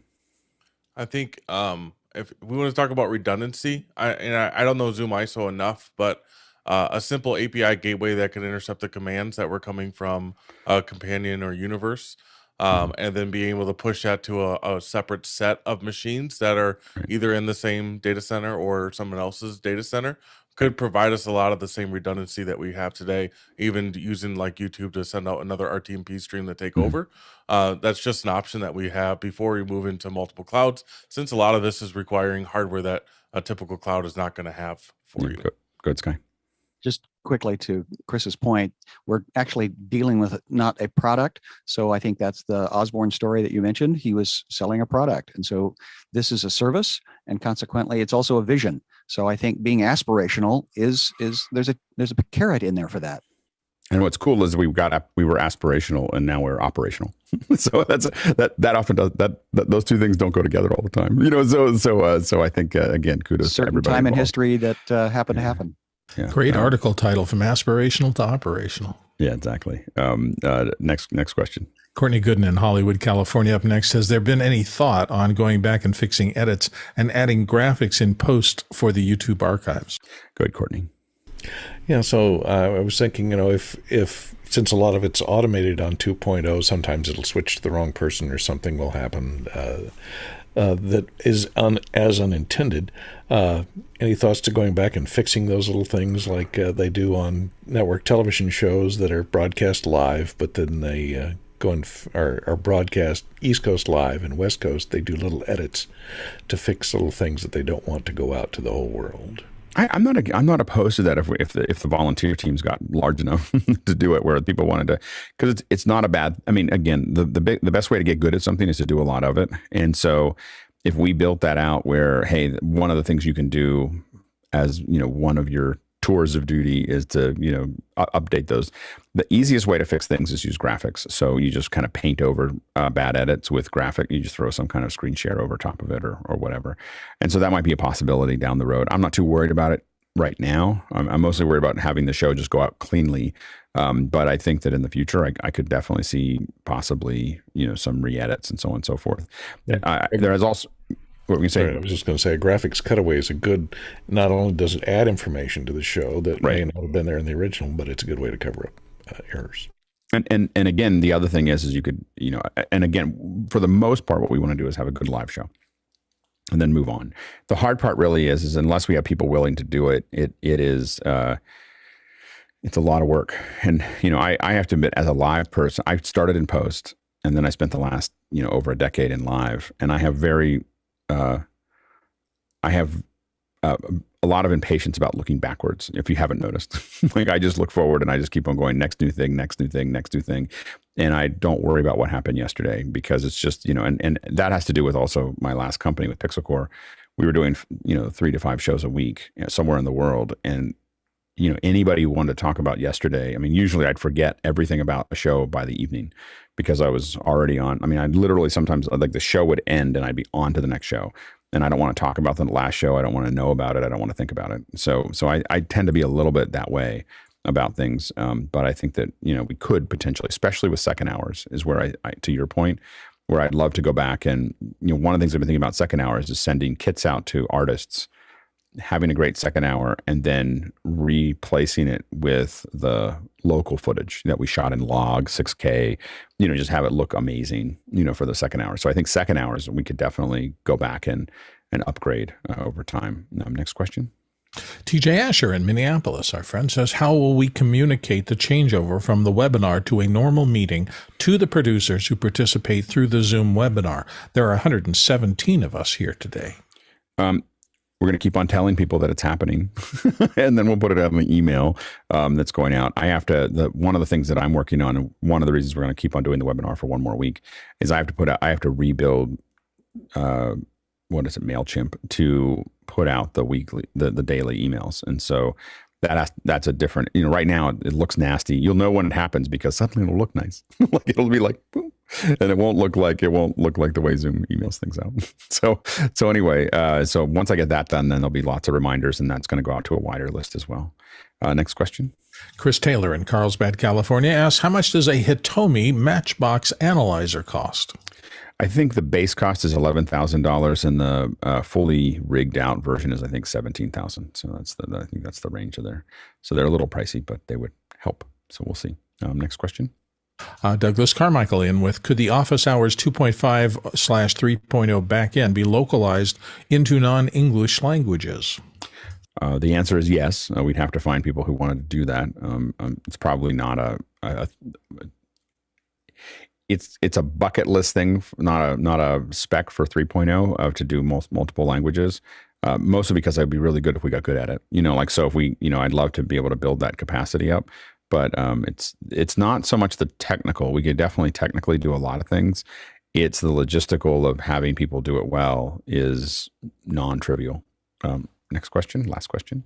I think if we want to talk about redundancy, I don't know Zoom ISO enough, but a simple API gateway that can intercept the commands that were coming from a companion or universe, and then being able to push that to a separate set of machines that are either in the same data center or someone else's data center could provide us a lot of the same redundancy that we have today, even using like YouTube to send out another RTMP stream to take over. That's just an option that we have before we move into multiple clouds, since a lot of this is requiring hardware that a typical cloud is not going to have for you. Good, Sky. Just quickly to Chris's point, we're actually dealing with not a product. So I think that's the Osborne story that you mentioned. He was selling a product. And so this is a service, and consequently it's also a vision. So I think being aspirational is there's a carrot in there for that. And what's cool is we were aspirational and now we're operational. So that often does that those two things don't go together all the time. So I think again, kudos to everybody time in involved. history that happened to happen. Yeah. Great article title, From Aspirational to Operational. Yeah, exactly. Next question. Courtney Gooden in Hollywood, California up next. Has there been any thought on going back and fixing edits and adding graphics in post for the YouTube archives? Good, Courtney. Yeah, so I was thinking, if since a lot of it's automated on 2.0, sometimes it'll switch to the wrong person or something will happen that is as unintended. Any thoughts to going back and fixing those little things like they do on network television shows that are broadcast live, but then they go and are broadcast East Coast live and West Coast? They do little edits to fix little things that they don't want to go out to the whole world. I'm not opposed to that if the volunteer teams got large enough to do it, where people wanted to, because it's not a bad. I mean, again, the best way to get good at something is to do a lot of it. And so if we built that out, where hey, one of the things you can do as one of your tours of duty is to update those. The easiest way to fix things is use graphics. So you just kind of paint over bad edits with graphic. You just throw some kind of screen share over top of it or whatever. And so that might be a possibility down the road. I'm not too worried about it right now. I'm mostly worried about having the show just go out cleanly. But I think that in the future, I could definitely see possibly some re-edits and so on and so forth. There is also. What were you saying? Right, I was just going to say, a graphics cutaway is a good. Not only does it add information to the show that may not have been there in the original, but it's a good way to cover up errors. And again, the other thing is you could and again, for the most part, what we want to do is have a good live show, and then move on. The hard part really is unless we have people willing to do it, it is it's a lot of work. And I have to admit, as a live person, I started in post, and then I spent the last over a decade in live, and I have a lot of impatience about looking backwards, if you haven't noticed. Like I just look forward and I just keep on going, next new thing, next new thing, next new thing. And I don't worry about what happened yesterday because it's just, and that has to do with also my last company with Pixel Core. We were doing, 3 to 5 shows a week somewhere in the world. And, anybody who wanted to talk about yesterday, I mean, usually I'd forget everything about a show by the evening because I was already on. I mean, I'd literally sometimes like the show would end and I'd be on to the next show. And I don't want to talk about the last show. I don't want to know about it. I don't want to think about it. So I tend to be a little bit that way about things. But I think that, we could potentially, especially with second hours is where I to your point, where I'd love to go back. And, one of the things I've been thinking about second hours is sending kits out to artists, having a great second hour, and then replacing it with the local footage that we shot in log 6K, just have it look amazing, for the second hour. So I think second hours, we could definitely go back and upgrade over time. Next question. TJ Asher in Minneapolis, our friend, says, how will we communicate the changeover from the webinar to a normal meeting to the producers who participate through the Zoom webinar? There are 117 of us here today. We're going to keep on telling people that it's happening, and then we'll put it out in the email that's going out. I have to. One of the things that I'm working on, and one of the reasons we're going to keep on doing the webinar for one more week, is I have to rebuild. MailChimp to put out the weekly, the daily emails, and so that's a different. Right now it looks nasty. You'll know when it happens because suddenly it'll look nice. Like it'll be like boom. And it won't look like the way Zoom emails things out. So anyway, so once I get that done, then there'll be lots of reminders, and that's going to go out to a wider list as well. Next question. Chris Taylor in Carlsbad, California asks, how much does a Hitomi Matchbox analyzer cost? I think the base cost is $11,000, and the fully rigged out version is I think $17,000. So I think that's the range of there. So they're a little pricey, but they would help. So we'll see. Next question. Douglas Carmichael in with, could the Office Hours 2.5/3.0 backend be localized into non-English languages? The answer is yes. We'd have to find people who wanted to do that. It's probably not it's a bucket list thing, not a spec for 3.0 to do multiple languages. Mostly because I'd be really good if we got good at it. So if we, I'd love to be able to build that capacity up. But it's not so much the technical. We could definitely technically do a lot of things. It's the logistical of having people do it well is non-trivial. Next question, last question.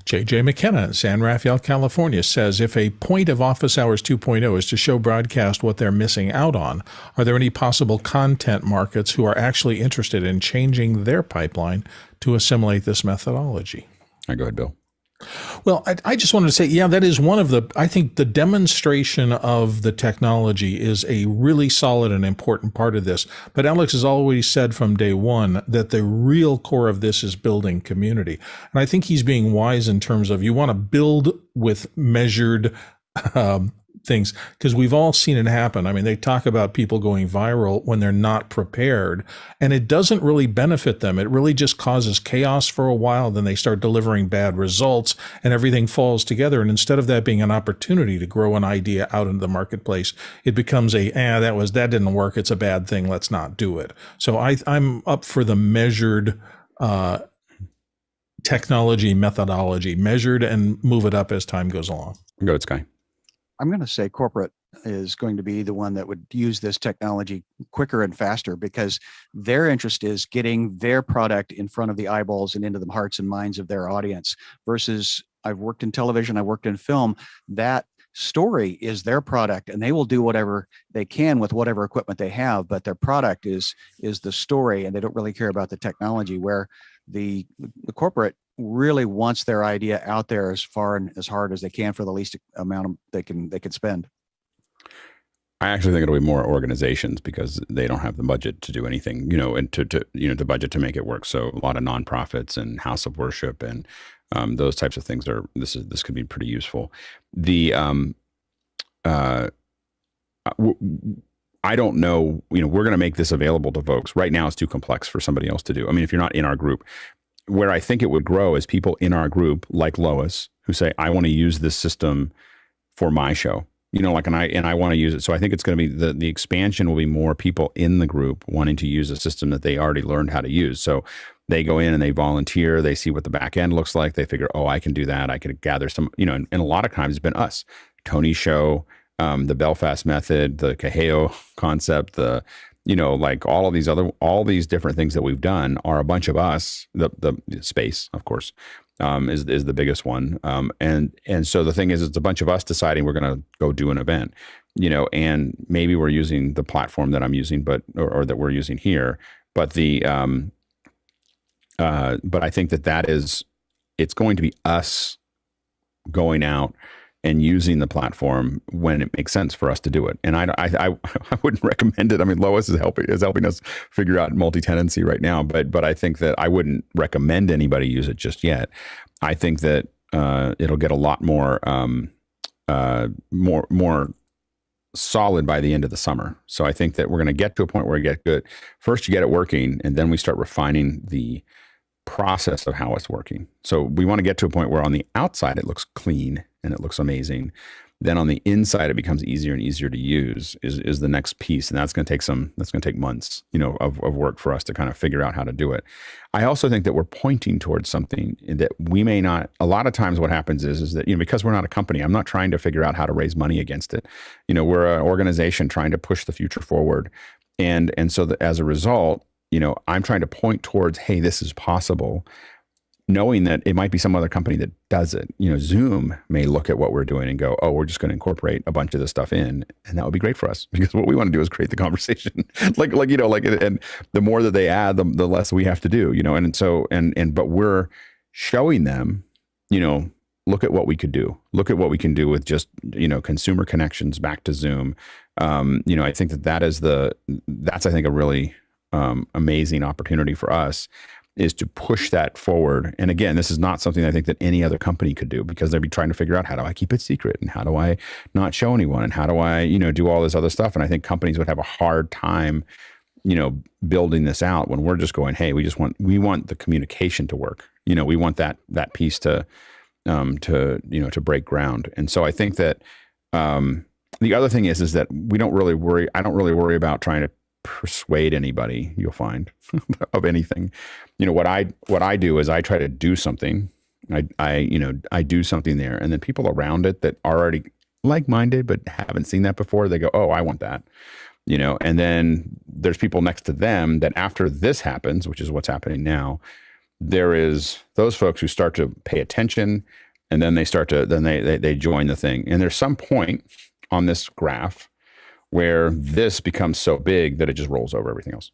J.J. McKenna in San Rafael, California says, if a point of Office Hours 2.0 is to show broadcast what they're missing out on, are there any possible content markets who are actually interested in changing their pipeline to assimilate this methodology? Go ahead, Bill. Well, I just wanted to say, that is one of I think the demonstration of the technology is a really solid and important part of this. But Alex has always said from day one that the real core of this is building community. And I think he's being wise in terms of you want to build with measured things, because we've all seen it happen. I mean, they talk about people going viral when they're not prepared, and it doesn't really benefit them. It really just causes chaos for a while. Then they start delivering bad results and everything falls together. And instead of that being an opportunity to grow an idea out into the marketplace, it becomes that didn't work. It's a bad thing. Let's not do it. So I'm up for the measured technology methodology, measured and move it up as time goes along. Go ahead, Sky. I'm going to say corporate is going to be the one that would use this technology quicker and faster because their interest is getting their product in front of the eyeballs and into the hearts and minds of their audience versus I've worked in television, I worked in film. That story is their product and they will do whatever they can with whatever equipment they have, but their product is the story and they don't really care about the technology, where the corporate really wants their idea out there as far and as hard as they can for the least amount they can spend. I actually think it'll be more organizations because they don't have the budget to do anything, and to budget to make it work. So a lot of nonprofits and house of worship and those types of things this could be pretty useful. I don't know, we're going to make this available to folks. Right now it's too complex for somebody else to do. I mean, if you're not in our group, where I think it would grow is people in our group like Lois who say, I want to use this system for my show, and I want to use it. So I think it's going to be the expansion will be more people in the group wanting to use a system that they already learned how to use. So They go in and they volunteer. They see what the back end looks like. They figure, oh, I can do that. I could gather some, and a lot of times it's been us. Tony's show, the Belfast method, the Caheo concept, like all these different things that we've done are a bunch of us. The space, of course, is the biggest one. And so the thing is, it's a bunch of us deciding we're going to go do an event, and maybe we're using the platform that I'm using, or that we're using here. But but I think it's going to be us going out and using the platform when it makes sense for us to do it. And I wouldn't recommend it. I mean, Lois is helping us figure out multi-tenancy right now, but I think that I wouldn't recommend anybody use it just yet. I think that it'll get a lot more solid by the end of the summer. So I think that we're going to get to a point where we get good. First, you get it working, and then we start refining the process of how it's working. So we want to get to a point where on the outside it looks clean and it looks amazing. Then on the inside it becomes easier and easier to use is the next piece, and that's going to take months, of work for us to kind of figure out how to do it. I also think that we're pointing towards something that we may not. A lot of times what happens is that because we're not a company, I'm not trying to figure out how to raise money against it. We're an organization trying to push the future forward, and so that as a result, I'm trying to point towards, hey, this is possible, knowing that it might be some other company that does it. Zoom may look at what we're doing and go, oh, we're just going to incorporate a bunch of this stuff in, and that would be great for us, because what we want to do is create the conversation. and the more that they add, the less we have to do. But we're showing them, look at what we could do. Look at what we can do with just consumer connections back to Zoom. I think that's I think a really amazing opportunity for us, is to push that forward. And again, this is not something I think that any other company could do, because they'd be trying to figure out, how do I keep it secret, and how do I not show anyone, and how do I do all this other stuff. And I think companies would have a hard time building this out when we're just going, hey, we want the communication to work. We want that piece to break ground. And so I think that the other thing is that I don't really worry about trying to persuade anybody, you'll find, of anything. What I do is I try to do something. I do something there, and then people around it that are already like-minded but haven't seen that before, they go, oh, I want that. And then there's people next to them that after this happens, which is what's happening now, there is those folks who start to pay attention, and then they join the thing. And there's some point on this graph where this becomes so big that it just rolls over everything else.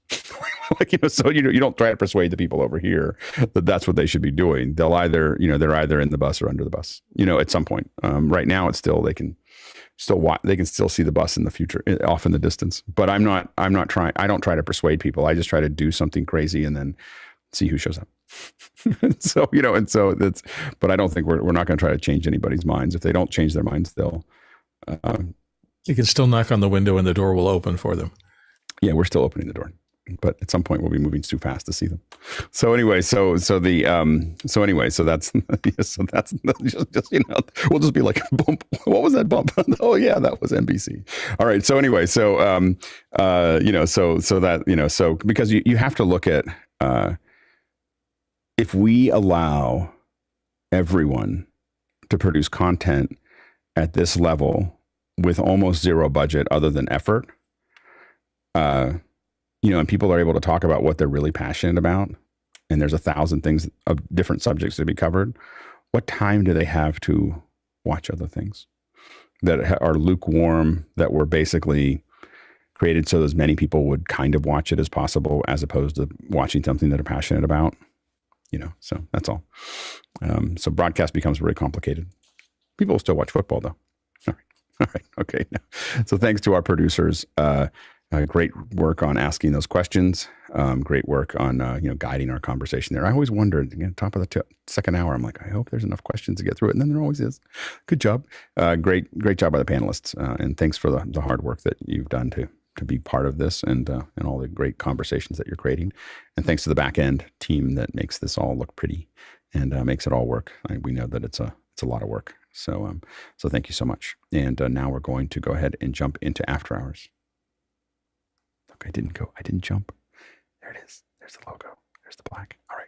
So you don't try to persuade the people over here that that's what they should be doing. They'll either, they're either in the bus or under the bus, at some point. Right now it's still, they can still see the bus in the future, off in the distance. But I don't try to persuade people. I just try to do something crazy and then see who shows up. But I don't think we're not going to try to change anybody's minds. If they don't change their minds, they'll, you can still knock on the window and the door will open for them. Yeah, we're still opening the door, but at some point we'll be moving too fast to see them. So anyway, so that's just we'll just be like, bump. What was that bump? Oh yeah, that was NBC. All right. So anyway, so because you have to look at if we allow everyone to produce content at this level with almost zero budget other than effort, and people are able to talk about what they're really passionate about, and there's 1,000 things of different subjects to be covered, what time do they have to watch other things that are lukewarm, that were basically created so as many people would kind of watch it as possible, as opposed to watching something that are passionate about? So that's all. So broadcast becomes very complicated. People will still watch football, though. All right. Okay. So thanks to our producers. Great work on asking those questions. Great work on guiding our conversation there. I always wondered, top of the second hour, I'm like, I hope there's enough questions to get through it, and then there always is. Good job. Great job by the panelists, and thanks for the hard work that you've done to be part of this, and all the great conversations that you're creating. And thanks to the back end team that makes this all look pretty and makes it all work. We know that it's a lot of work. So thank you so much. And now we're going to go ahead and jump into after hours. Okay, I didn't jump. There it is. There's the logo. There's the black. All right.